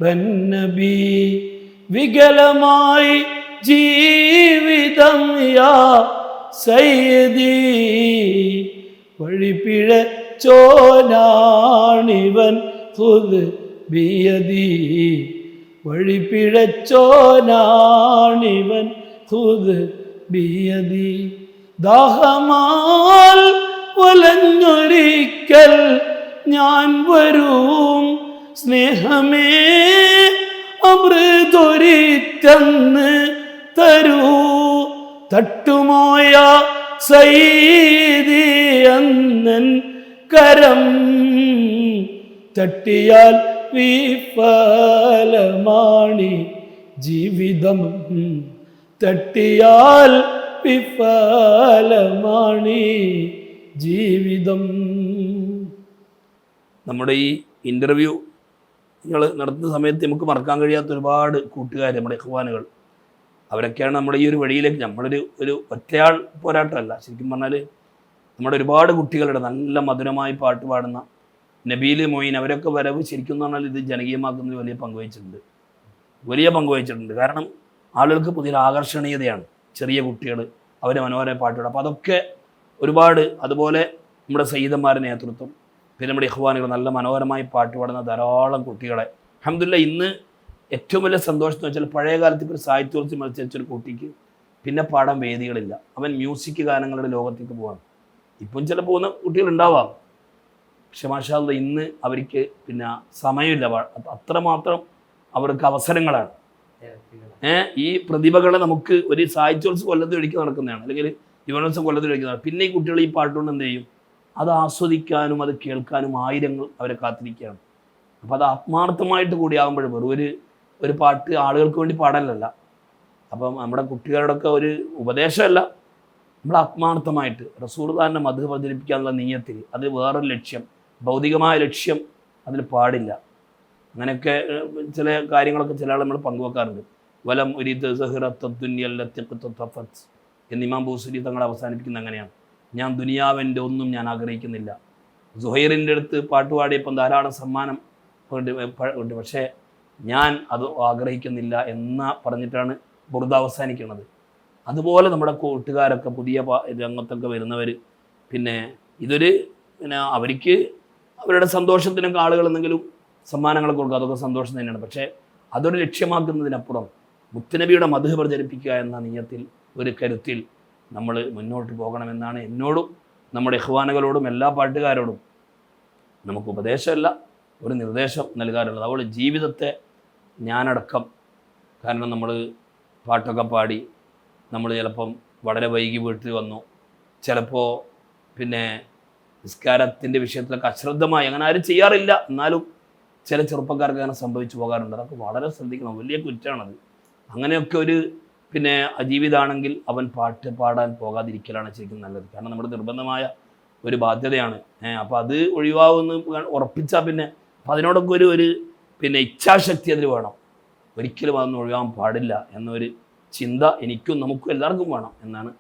തീർക്കാൻ നബി, വികലമായി ജീവിതം യാ സയ്യിദി, വഴിപിഴച്ചോനാണിവൻ ഖുദ് ബിയദി, വഴിപിഴച്ചോനാണിവൻ ഖുദ് ബിയദി, ദാഹമാൽ വലഞ്ഞൊരിക്കൽ ഞാൻ വരും സ്നേഹമേ, അമൃതൊരിറ്റന്ന് തരൂ, തട്ടുമോയ സയ്യിദി അന്നൻ കരം, തട്ടിയാൽ വിഫലമാണി ജീവിതം, തട്ടിയാൽ വിഫലമാണി ജീവിതം. നമ്മുടെ ഈ ഇൻ്റർവ്യൂ നിങ്ങൾ നടത്തുന്ന സമയത്ത് നമുക്ക് മറക്കാൻ കഴിയാത്ത ഒരുപാട് കൂട്ടുകാർ, നമ്മുടെ ഇഖ്വാനുകൾ, അവരൊക്കെയാണ് നമ്മുടെ ഈ ഒരു വഴിയിലേക്ക്. നമ്മളൊരു ഒറ്റയാൾ പോരാട്ടമല്ല, ശരിക്കും പറഞ്ഞാൽ നമ്മുടെ ഒരുപാട് കുട്ടികളുടെ നല്ല മധുരമായി പാട്ട് പാടുന്ന നബീൽ മൊയ്ൻ, അവരൊക്കെ വരവ് ശരിക്കും പറഞ്ഞാൽ ഇത് ജനകീയമാക്കുന്നതിൽ വലിയ പങ്ക് വഹിച്ചിട്ടുണ്ട്. കാരണം ആളുകൾക്ക് പുതിയൊരു ആകർഷണീയതയാണ് ചെറിയ കുട്ടികൾ, അവരെ മനോഹരമായ പാട്ടുകൾ. അപ്പോൾ അതൊക്കെ ഒരുപാട്, അതുപോലെ നമ്മുടെ സയ്യിദന്മാരുടെ നേതൃത്വം, പിന്നെ നമ്മുടെ ഇഖ്വാനുകൾ നല്ല മനോഹരമായി പാട്ട് പാടുന്ന ധാരാളം കുട്ടികളെ അൽഹംദുലില്ലാഹ്. ഇന്ന് ഏറ്റവും വലിയ സന്തോഷം എന്ന് വെച്ചാൽ പഴയ കാലത്ത് ഇപ്പോൾ ഒരു സാഹിത്യോത്സവം മത്സരിച്ചൊരു കുട്ടിക്ക് പിന്നെ പാടാൻ വേദികളില്ല, അവൻ മ്യൂസിക് ഗാനങ്ങളുടെ ലോകത്തേക്ക് പോവാണ്. ഇപ്പം ചില പോകുന്ന കുട്ടികളുണ്ടാവാം, പക്ഷെ മാഷാ അല്ലാഹ് ഇന്ന് അവർക്ക് പിന്നെ സമയമില്ല, അത്രമാത്രം അവർക്ക് അവസരങ്ങളാണ്. ഈ പ്രതിഭകളെ നമുക്ക് ഒരു സാഹിത്യോത്സവം കൊല്ലത്തിൽ ഒഴുക്കി നടക്കുന്നതാണ്, അല്ലെങ്കിൽ യുവനോത്സവം കൊല്ലത്തിൽ ഒഴുക്കുന്നതാണ്. പിന്നെ ഈ കുട്ടികൾ ഈ പാട്ടുകൊണ്ട് എന്ത് ചെയ്യും, അത് ആസ്വദിക്കാനും അത് കേൾക്കാനും ആയിരങ്ങൾ അവരെ കാത്തിരിക്കുകയാണ്. അപ്പോൾ അത് ആത്മാർത്ഥമായിട്ട് കൂടിയാകുമ്പോഴും വെറും ഒരു പാട്ട് ആളുകൾക്ക് വേണ്ടി പാടലല്ല. അപ്പം നമ്മുടെ കുട്ടികളുടെയൊക്കെ ഒരു ഉപദേശമല്ല, നമ്മൾ ആത്മാർത്ഥമായിട്ട് റസൂലുള്ളാഹിന്റെ മദ്ഹ് പ്രചരിപ്പിക്കാനുള്ള നിയ്യത്തിൽ, അത് വേറൊരു ലക്ഷ്യം, ഭൗതികമായ ലക്ഷ്യം അതിൽ പാടില്ല. അങ്ങനെയൊക്കെ ചില കാര്യങ്ങളൊക്കെ ചില ആൾ നമ്മൾ പങ്കുവെക്കാറുണ്ട്. വലം ഉരീദ് സഹ്റത്തുന്യല്ലത്തിഖ്തഫത്ത് എന്ന് ഇമാം ബൂസരി തങ്ങൾ അവസാനിപ്പിക്കുന്ന അങ്ങനെയാണ്. ഞാൻ ദുനിയാവിൻ്റെ ഒന്നും ഞാൻ ആഗ്രഹിക്കുന്നില്ല. സുഹൈറിൻ്റെ അടുത്ത് പാട്ട് പാടിയപ്പം ധാരാളം സമ്മാനം ഉണ്ട്, പക്ഷേ ഞാൻ അത് ആഗ്രഹിക്കുന്നില്ല എന്ന് പറഞ്ഞിട്ടാണ് ബുർദ അവസാനിക്കുന്നത്. അതുപോലെ നമ്മുടെ കൂട്ടുകാരൊക്കെ പുതിയ രംഗത്തൊക്കെ വരുന്നവർ, പിന്നെ അവർക്ക് അവരുടെ സന്തോഷത്തിനൊക്കെ ആളുകൾ എന്തെങ്കിലും സമ്മാനങ്ങളൊക്കെ കൊടുക്കുക, അതൊക്കെ സന്തോഷം തന്നെയാണ്. പക്ഷേ അതൊരു ലക്ഷ്യമാക്കുന്നതിനപ്പുറം മുത്തുനബിയുടെ മദ്ഹ് പ്രചരിപ്പിക്കുക എന്ന നിയത്തിൽ, ഒരു കരുത്തിൽ നമ്മൾ മുന്നോട്ട് പോകണമെന്നാണ് എന്നോടും നമ്മുടെ ഇഖ്വാനുകളോടും എല്ലാ പാട്ടുകാരോടും നമുക്ക് ഉപദേശമല്ല ഒരു നിർദ്ദേശം നൽകാറുള്ളത്. അതുപോലെ ജീവിതത്തെ ഞാനടക്കം, കാരണം നമ്മൾ പാട്ടൊക്കെ പാടി നമ്മൾ ചിലപ്പം വളരെ വൈകി വീട്ടിൽ വന്നു, ചിലപ്പോൾ പിന്നെ നിസ്കാരത്തിൻ്റെ വിഷയത്തിലൊക്കെ അശ്രദ്ധമായി, അങ്ങനെ ആരും ചെയ്യാറില്ല, എന്നാലും ചില ചെറുപ്പക്കാർക്ക് അങ്ങനെ സംഭവിച്ചു പോകാറുണ്ട്. അതൊക്കെ വളരെ ശ്രദ്ധിക്കണം, വലിയ കുറ്റമാണത്. അങ്ങനെയൊക്കെ ഒരു പിന്നെ ജീവിതമാണെങ്കിൽ അവൻ പാട്ട് പാടാൻ പോകാതിരിക്കലാണ് ശരിക്കും നല്ലത്. കാരണം നമ്മുടെ നിർബന്ധമായ ഒരു ബാധ്യതയാണ്. അപ്പോൾ അത് ഒഴിവാകുമെന്ന് ഉറപ്പിച്ചാൽ പിന്നെ അപ്പം അതിനോടൊക്കെ ഒരു പിന്നെ ഇച്ഛാശക്തി അതിൽ വേണം. ഒരിക്കലും അതൊന്നും ഒഴിവാൻ പാടില്ല എന്നൊരു ചിന്ത എനിക്കും നമുക്കും എല്ലാവർക്കും വേണം എന്നാണ്.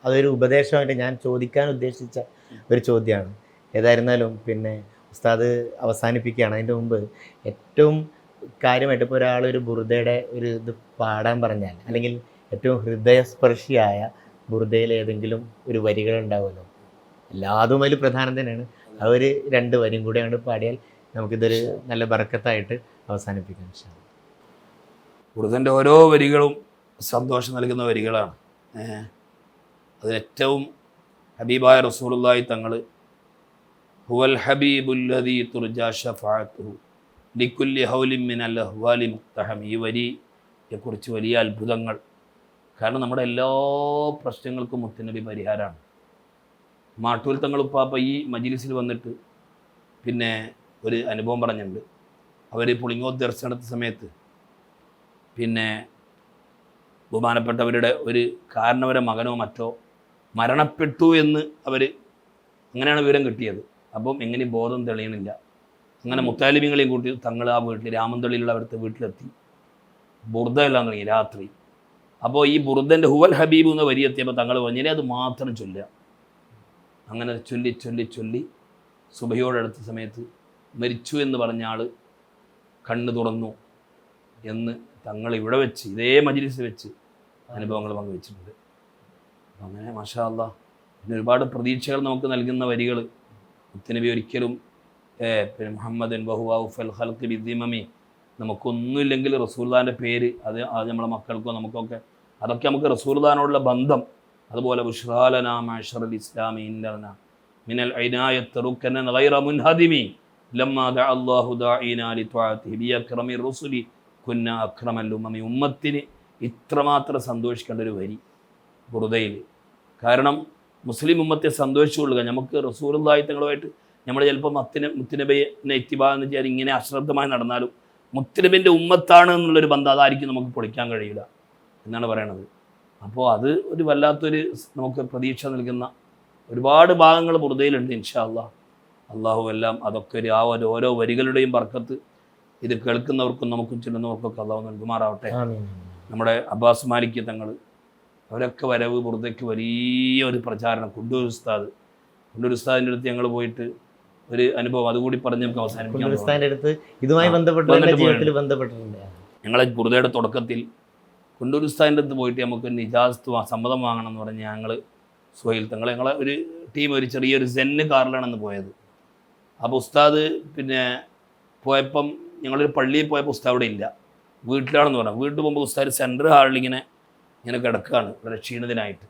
അതൊരു ഉപദേശമായിട്ട് ഞാൻ ചോദിക്കാൻ ഉദ്ദേശിച്ച ഒരു ചോദ്യമാണ്. ഏതായിരുന്നാലും പിന്നെ ഉസ്താദ് അവസാനിപ്പിക്കുകയാണ്. അതിൻ്റെ മുമ്പ് ഏറ്റവും കാര്യമായിട്ട് ഇപ്പോൾ ഒരാൾ ഒരു ബുർദയുടെ ഒരു ഇത് പാടാൻ പറഞ്ഞാൽ, അല്ലെങ്കിൽ ഏറ്റവും ഹൃദയസ്പർശിയായ ബുർദയിൽ ഏതെങ്കിലും ഒരു വരികൾ ഉണ്ടാവുമല്ലോ, എല്ലാതും അതിൽ പ്രധാനം തന്നെയാണ്. ആ ഒരു 2 വരിയും കൂടെ അങ്ങോട്ട് പാടിയാൽ നമുക്കിതൊരു നല്ല ബർക്കത്തായിട്ട് അവസാനിപ്പിക്കാം. ബുർദൻ്റെ ഓരോ വരികളും സന്തോഷം നൽകുന്ന വരികളാണ്. അതിലേറ്റവും ഹബീബായ റസൂലുള്ളാഹി തങ്ങൾ ഹുവൽ ഹബീബുല്ലദീ തുർജാ ശഫാഅത്തുഹു ലിക്കുല്ലി ഹൗലിൻ മിനൽ അഹ്വാലി മുഖ്തഹം. ഈ വരിയെക്കുറിച്ച് വലിയ അത്ഭുതങ്ങൾ. കാരണം നമ്മുടെ എല്ലാ പ്രശ്നങ്ങൾക്കും മുത്തുനബി പരിഹാരമാണ്. മാട്ടൂൽ തങ്ങൾ ഉപ്പാപ്പ ഈ മജ്ലിസിൽ വന്നിട്ട് പിന്നെ ഒരു അനുഭവം പറഞ്ഞിട്ടുണ്ട്. അവർ പുളിങ്ങോത്ത് ദർശനം നടത്തിയ സമയത്ത് പിന്നെ ബഹുമാനപ്പെട്ടവരുടെ ഒരു കാരണവരെ മകനോ മറ്റോ മരണപ്പെട്ടു എന്ന് അവർ, അങ്ങനെയാണ് വിവരം കിട്ടിയത്. അപ്പം എങ്ങനെ ബോധം തെളിയണില്ല. അങ്ങനെ മുത്താലിമിങ്ങളെയും കൂട്ടി തങ്ങൾ ആ വീട്ടിൽ രാമന്തളിയിലുള്ള അവിടുത്തെ വീട്ടിലെത്തി ബുർദ എല്ലാം തുടങ്ങി രാത്രി. അപ്പോൾ ഈ ബുർദൻ്റെ ഹുവൽ ഹബീബ് എന്ന വരി എത്തിയപ്പോൾ തങ്ങൾ പറഞ്ഞാൽ അത് മാത്രം ചൊല്ലുക. അങ്ങനെ ചൊല്ലി ചൊല്ലി ചൊല്ലി സുബഹിയോടടുത്ത സമയത്ത് മരിച്ചു എന്ന് പറഞ്ഞ ആൾ കണ്ണ് തുറന്നു എന്ന് തങ്ങൾ ഇവിടെ വെച്ച് ഇതേ മജ്ലിസിൽ വെച്ച് അനുഭവങ്ങൾ പങ്കുവെച്ചിട്ടുണ്ട്. അങ്ങനെ മാഷാ അല്ലാഹ് പിന്നെ ഒരുപാട് പ്രതീക്ഷകൾ നമുക്ക് നൽകുന്ന വരികൾ. മുത്തുനബി ഒരിക്കലും പിന്നെ മുഹമ്മദൻ ബഹുവാഹു ഫൽ ഖൽഖി ബിദ്ദിമമി, നമുക്കൊന്നുമില്ലെങ്കിൽ റസൂലുള്ളാഹിൻ്റെ പേര് അത് നമ്മളെ മക്കൾക്കോ നമുക്കൊക്കെ അതൊക്കെ നമുക്ക് റസൂലുള്ളാഹിനോടുള്ള ബന്ധം. അതുപോലെ ബുശ്റാലനാ മഅ്ശറൽ ഇസ്ലാമി ഇന്നലനാ മിനൽ ഇനായത്തി റുക്കനൻ ഗൈറ മുൻഹദിമി ലമ്മാ ദഅ അല്ലാഹു ദാഇനാ ലിത്വാഅതിഹി ബിഅക്രമി റുസുലി കുന്ന അക്രമൽ ഉമ്മമി. ഉമ്മത്തിന് ഇത്രമാത്രം സന്തോഷിക്കേണ്ട ഒരു വരി ബുർദയിൽ. കാരണം മുസ്ലിം ഉമ്മത്തെ സന്തോഷിച്ചുകൊള്ളുക. നമുക്ക് റസൂലുള്ളാഹി തങ്ങളുമായിട്ട് നമ്മൾ ചിലപ്പോൾ മുത്തുനബിയെ ഇത്തിബാ എന്ന് വെച്ചാൽ ഇങ്ങനെ അശ്രദ്ധമായി നടന്നാലും മുത്തുനബിൻ്റെ ഉമ്മത്താണ് എന്നുള്ളൊരു ബന്ധം അതായിരിക്കും നമുക്ക് പൊളിക്കാൻ കഴിയില്ല എന്നാണ് പറയണത്. അപ്പോൾ അത് ഒരു വല്ലാത്തൊരു നമുക്ക് പ്രതീക്ഷ നൽകുന്ന ഒരുപാട് ഭാഗങ്ങൾ ബുർദയിലുണ്ട്. ഇൻഷാ അല്ലാഹ് അള്ളാഹു എല്ലാം അതൊക്കെ ഓരോ വരികളുടെയും ബർക്കത്ത് ഇത് കേൾക്കുന്നവർക്കും നമുക്കും ചെല്ലുന്നവർക്കൊക്കെ അള്ളാഹു നൽകുമാറാവട്ടെ. നമ്മുടെ അബ്ബാസ് മാലിക് തങ്ങൾ അവരൊക്കെ വരവ് ബുർദയ്ക്ക് വലിയൊരു പ്രചാരണം. കുണ്ടൂർ ഉസ്താദിൻ്റെ അടുത്ത് ഞങ്ങൾ പോയിട്ട് ഒരു അനുഭവം അതുകൂടി പറഞ്ഞ് നമുക്ക് അവസാനിപ്പിക്കാം. ഇതുമായി ബന്ധപ്പെട്ടിട്ടുണ്ട്. ഞങ്ങളെ ബുർദയുടെ തുടക്കത്തിൽ കുണ്ടൂർ ഉസ്താദിൻ്റെ അടുത്ത് പോയിട്ട് നമുക്ക് നിജാസ്ത് സമ്മതം വാങ്ങണം എന്ന് പറഞ്ഞ് ഞങ്ങൾ സുഹൈൽ തങ്ങൾ ഞങ്ങളെ ഒരു ടീം ഒരു ചെറിയൊരു സെന്ന് കാറിലാണെന്ന് പോയത്. അപ്പോൾ ഉസ്താദ് പിന്നെ പോയപ്പം ഞങ്ങളൊരു പള്ളിയിൽ പോയപ്പോൾ ഉസ്താദ് അവിടെ ഇല്ല, വീട്ടിലാണെന്ന് പറഞ്ഞു. വീട്ടിൽ പോകുമ്പോൾ ഉസ്താദ് സെൻട്രൽ ഹാളിലിങ്ങനെ കിടക്കുകയാണ് വളരെ ക്ഷീണിതനായിട്ട്.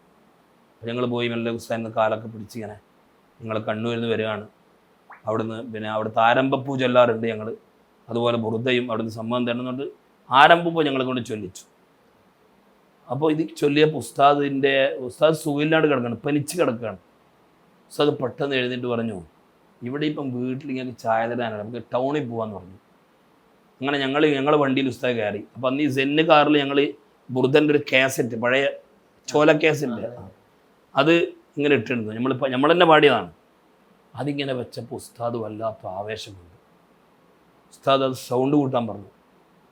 അപ്പോൾ ഞങ്ങൾ പോയി മെല്ലെ ഉസ്താദിൻ്റെ കാലൊക്കെ പിടിച്ച് ഇങ്ങനെ ഞങ്ങൾ കണ്ണൂരിൽ നിന്ന് വരികയാണ്. അവിടുന്ന് പിന്നെ അവിടുത്തെ ആരംഭപ്പൂ ചൊല്ലാറുണ്ട് ഞങ്ങൾ, അതുപോലെ ബുർദയും അവിടുന്ന് സമ്മതം തരുന്നുണ്ട്. ആരംഭപ്പൂ ഞങ്ങളെ കൊണ്ട് ചൊല്ലിച്ചു. അപ്പോൾ ഇത് ചൊല്ലിയപ്പോൾ ഉസ്താദ് സുഖമില്ലാണ്ട് കിടക്കുകയാണ്, പനിച്ച് കിടക്കുകയാണ്. ഉസ്താദ് പെട്ടെന്ന് എഴുന്നേറ്റ് പറഞ്ഞു, ഇവിടെ ഇപ്പം വീട്ടിൽ ഇങ്ങനെ ചായ തരാനാണ്, നമുക്ക് ടൗണിൽ പോകാമെന്ന് പറഞ്ഞു. അങ്ങനെ ഞങ്ങൾ വണ്ടിയിൽ ഉസ്താദ് കയറി. അപ്പം അന്ന് ഈ സെന്ന് കാറിൽ ഞങ്ങൾ ബുർദൻ്റെ ഒരു കാസറ്റ്, പഴയ ചോല കാസറ്റ്, അത് ഇങ്ങനെ ഇട്ടിരുന്നു. നമ്മൾ തന്നെ പാടിയതാണ്. അതിങ്ങനെ വെച്ചപ്പോൾ ഉസ്താദ് വല്ലാത്ത ആവേശം കൊണ്ട് ഉസ്താദ് അത് സൗണ്ട് കൂട്ടാൻ പറഞ്ഞു.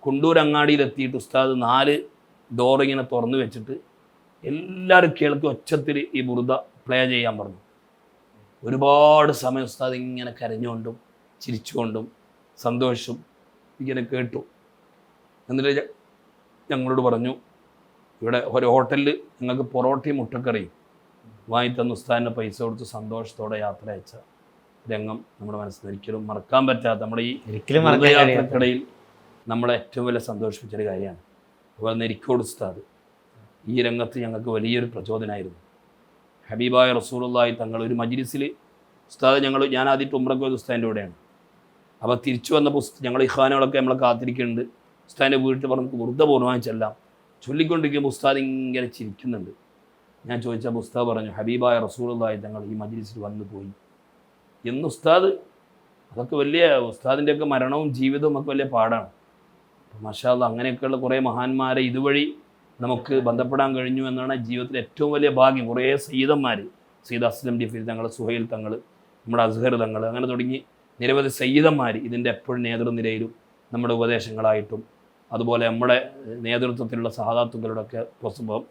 കുണ്ടൂർ അങ്ങാടിയിലെത്തിയിട്ട് ഉസ്താദ് 4 ഡോറിങ്ങനെ തുറന്നു വെച്ചിട്ട് എല്ലാവരും കേൾക്കും ഒച്ചത്തിൽ ഈ ബുർദ പ്ലേ ചെയ്യാൻ പറഞ്ഞു. ഒരുപാട് സമയം ഉസ്താദ് ഇങ്ങനെ കരഞ്ഞുകൊണ്ടും ചിരിച്ചുകൊണ്ടും സന്തോഷം ഇങ്ങനെ കേട്ടു. എന്നിട്ട് ഞങ്ങളോട് പറഞ്ഞു, ഇവിടെ ഒരു ഹോട്ടലിൽ നിങ്ങൾക്ക് പൊറോട്ടയും മുട്ടക്കറിയും വാങ്ങി തന്ന ഉസ്താദിൻ്റെ പൈസ കൊടുത്ത് സന്തോഷത്തോടെ യാത്ര അയച്ച രംഗം നമ്മുടെ മനസ്സിൽ ഒരിക്കലും മറക്കാൻ പറ്റാത്ത, നമ്മുടെ ഈ യാത്രക്കിടയിൽ നമ്മളെ ഏറ്റവും വലിയ സന്തോഷിപ്പിച്ചൊരു കാര്യമാണ്. അതുപോലെ നെരിക്കോട് ഉസ്താദ് ഈ രംഗത്ത് ഞങ്ങൾക്ക് വലിയൊരു പ്രചോദനമായിരുന്നു. ഹബീബായ റസൂലുള്ളാഹി തങ്ങൾ ഒരു മജ്ലിസിൽ ഉസ്താദ് ഞാൻ ആദ്യമായിട്ട് ഉംറയ്ക്ക് പോയത് ഉസ്താദിൻ്റെ കൂടെയാണ്. അപ്പോൾ തിരിച്ചു വന്നപ്പോൾ ഞങ്ങൾ ഇഖ്വാനുകളൊക്കെ നമ്മളെ കാത്തിരിക്കുന്നുണ്ട്. ഉസ്താദിൻ്റെ വീട്ടിൽ പറഞ്ഞ് വെറുതെ പൂർണ്ണമായി ചെല്ലാം ചൊല്ലിക്കൊണ്ടിരിക്കുമ്പോൾ ഉസ്താദ് ഇങ്ങനെ ചിരിക്കുന്നുണ്ട്. ഞാൻ ചോദിച്ചപ്പോൾ ഉസ്താദ് പറഞ്ഞു, ഹബീബായ റസൂലുള്ളാഹി തങ്ങൾ ഈ മജ്ലിസിൽ വന്നു പോയി എന്ന്. ഉസ്താദ് അതൊക്കെ വലിയ, ഉസ്താദിൻ്റെയൊക്കെ മരണവും ജീവിതവും ഒക്കെ വലിയ പാടാണ്. അപ്പോൾ മാഷാ അല്ലാഹ് അങ്ങനെയൊക്കെയുള്ള കുറേ മഹാന്മാരെ ഇതുവഴി നമുക്ക് ബന്ധപ്പെടാൻ കഴിഞ്ഞു എന്നാണ് ജീവിതത്തിലെ ഏറ്റവും വലിയ ഭാഗ്യം. കുറേ സയ്യിദന്മാർ, സയ്യിദ് അസ്ലം ഡിഫീൽ തങ്ങൾ, സുഹൈൽ തങ്ങൾ, നമ്മുടെ അസ്ഹർ തങ്ങൾ, അങ്ങനെ തുടങ്ങി നിരവധി സയ്യിദന്മാർ ഇതിൻ്റെ എപ്പോഴും നേതൃനിരയിലും നമ്മുടെ ഉപദേശങ്ങളായിട്ടും അതുപോലെ നമ്മുടെ നേതൃത്വത്തിലുള്ള സഹാദാത്തുക്കളുടെയൊക്കെ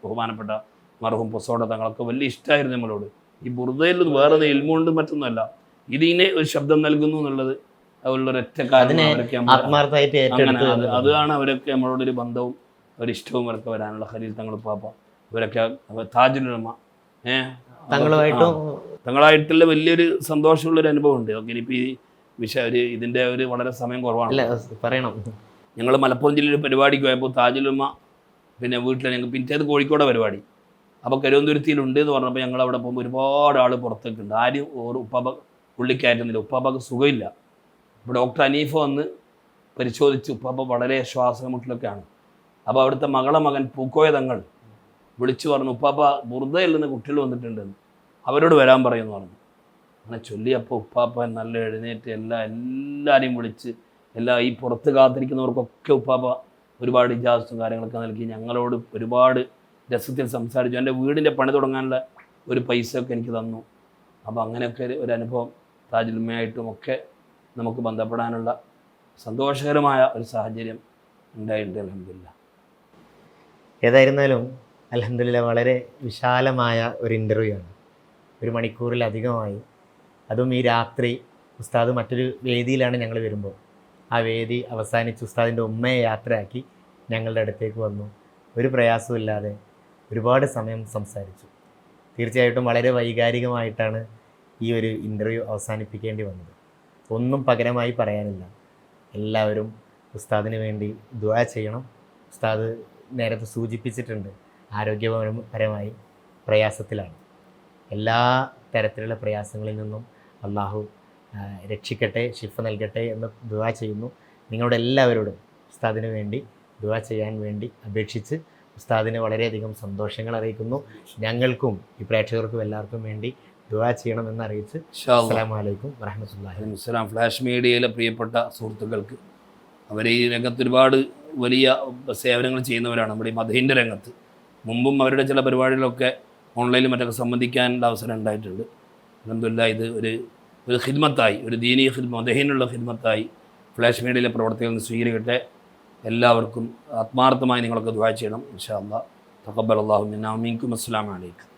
ബഹുമാനപ്പെട്ട മർഹൂം പൊസോട തങ്ങളൊക്കെ വലിയ ഇഷ്ടമായിരുന്നു നമ്മളോട്. ഈ ബുർദയിൽ വേറെ ഇൽമുകൊണ്ട് മറ്റൊന്നുമല്ല, ഇതിനെ ഒരു ശബ്ദം നൽകുന്നു എന്നുള്ളത് അവരുള്ളൊരൊറ്റ കാര്യം. അതാണ് അവരൊക്കെ നമ്മളോടൊരു ബന്ധവും ഒരിഷ്ടവും അവരൊക്കെ വരാനുള്ള ഖലീൽ തങ്ങൾ പാപ്പ, ഇവരൊക്കെ താജുലുലമ തങ്ങളായിട്ടുള്ള വലിയൊരു സന്തോഷമുള്ളൊരു അനുഭവം ഉണ്ട്. ഓക്കെ, ഇനിയിപ്പോൾ ഈ ഇതിൻ്റെ ഒരു വളരെ സമയം കുറവാണ് പറയണം. ഞങ്ങൾ മലപ്പുറം ജില്ലയിൽ പരിപാടിക്ക് പോയപ്പോൾ താജുലുലമ പിന്നെ വീട്ടിൽ ഞങ്ങൾക്ക് പിറ്റേത് കോഴിക്കോട് പരിപാടി, അപ്പോൾ കരുവന്തുരുത്തിയിലുണ്ട് എന്ന് പറഞ്ഞപ്പോൾ ഞങ്ങൾ അവിടെ പോകുമ്പോൾ ഒരുപാട് ആൾ പുറത്തേക്ക് ഉണ്ട്. ആരും ഉപ്പാപ്പ ഉള്ളിക്കയറ്റുന്നില്ല, ഉപ്പാപ്പക്ക് സുഖമില്ല. ഇപ്പോൾ ഡോക്ടർ അനീഫ വന്ന് പരിശോധിച്ച് ഉപ്പാപ്പ വളരെ ശ്വാസമുട്ടലൊക്കെയാണ്. അപ്പോൾ അവിടുത്തെ മകൻ പൂക്കോയ തങ്ങൾ വിളിച്ചു പറഞ്ഞു, ഉപ്പാപ്പ ബുർദയിൽ നിന്ന് കുട്ടികൾ വന്നിട്ടുണ്ടെന്ന്, അവരോട് വരാൻ പറയുമെന്ന് പറഞ്ഞു. അങ്ങനെ ചൊല്ലിയപ്പോൾ ഉപ്പാപ്പ നല്ല എഴുന്നേറ്റ് എല്ലാവരെയും വിളിച്ച് ഈ പുറത്ത് കാത്തിരിക്കുന്നവർക്കൊക്കെ ഉപ്പാപ്പ ഒരുപാട് ഇജാസത്തും കാര്യങ്ങളൊക്കെ നൽകി. ഞങ്ങളോട് ഒരുപാട് രസത്തിൽ സംസാരിച്ചു. എൻ്റെ വീടിൻ്റെ പണി തുടങ്ങാനുള്ള ഒരു പൈസയൊക്കെ എനിക്ക് തന്നു. അപ്പോൾ അങ്ങനെയൊക്കെ ഒരു അനുഭവം താജുലുമയായിട്ടും ഒക്കെ നമുക്ക് ബന്ധപ്പെടാനുള്ള സന്തോഷകരമായ ഒരു സാഹചര്യം ഉണ്ടായിട്ടുണ്ട്. അൽഹംദുലില്ലാ. ഏതായിരുന്നാലും അൽഹംദുലില്ലാ വളരെ വിശാലമായ ഒരു ഇൻ്റർവ്യൂ ആണ്. 1 മണിക്കൂറിലധികമായി, അതും ഈ രാത്രി. ഉസ്താദ് മറ്റൊരു വേദിയിലാണ് ഞങ്ങൾ വരുമ്പോൾ, ആ വേദി അവസാനിച്ച് ഉസ്താദിൻ്റെ ഉമ്മയെ യാത്രയാക്കി ഞങ്ങളുടെ അടുത്തേക്ക് വന്നു. ഒരു പ്രയാസമില്ലാതെ ഒരുപാട് സമയം സംസാരിച്ചു. തീർച്ചയായിട്ടും വളരെ വൈകാരികമായിട്ടാണ് ഈ ഒരു ഇൻ്റർവ്യൂ അവസാനിപ്പിക്കേണ്ടി വന്നത്. ഒന്നും പകരമായി പറയാനില്ല. എല്ലാവരും ഉസ്താദിന് വേണ്ടി ദുആ ചെയ്യണം. ഉസ്താദ് നേരത്തെ സൂചിപ്പിച്ചിട്ടുണ്ട്, ആരോഗ്യപരമായി പ്രയാസത്തിലാണ്. എല്ലാ തരത്തിലുള്ള പ്രയാസങ്ങളിൽ നിന്നും അള്ളാഹു രക്ഷിക്കട്ടെ, ഷിഫ നൽകട്ടെ എന്ന് ദുആ ചെയ്യുന്നു. നിങ്ങളുടെ എല്ലാവരോടും ഉസ്താദിന് വേണ്ടി ദുആ ചെയ്യാൻ വേണ്ടി അപേക്ഷിച്ച് ഉസ്താദിന് വളരെയധികം സന്തോഷങ്ങൾ അറിയിക്കുന്നു. ഞങ്ങൾക്കും ഈ പ്രേക്ഷകർക്കും എല്ലാവർക്കും വേണ്ടി ദുആ ചെയ്യണമെന്ന് അറിയിച്ച് അസ്സലാമു അലൈക്കും വറഹ്മത്തുള്ളാഹി വബറകാതുഹു. ഫ്ലാഷ് മീഡിയയിലെ പ്രിയപ്പെട്ട സുഹൃത്തുക്കൾക്ക്, അവർ ഈ രംഗത്ത് ഒരുപാട് വലിയ സേവനങ്ങൾ ചെയ്യുന്നവരാണ്. നമ്മുടെ ഈ മദീൻ്റെ രംഗത്ത് മുമ്പും അവരുടെ ചില പരിപാടികളൊക്കെ ഓൺലൈനിൽ മറ്റൊക്കെ സംബന്ധിക്കാനുള്ള അവസരം ഉണ്ടായിട്ടുണ്ട്. അൽഹംദുലില്ലാഹ് ഇത് ഒരു ഖിദ്മത്തായി, ഒരു ദീനീ മദീനുള്ള ഖിദ്മത്തായി ഫ്ലാഷ് മീഡിയയിലെ പ്രവർത്തികൾ സ്വീകരിക്കട്ടെ. എല്ലാവർക്കും ആത്മാർത്ഥമായി നിങ്ങളൊക്കെ ദുആ ചെയ്യണം. ഇൻഷാ അല്ലാഹ്. തഖബ്ബലല്ലാഹു മിന്നാ വമിൻകും. അസ്സലാമു അലൈക്കും.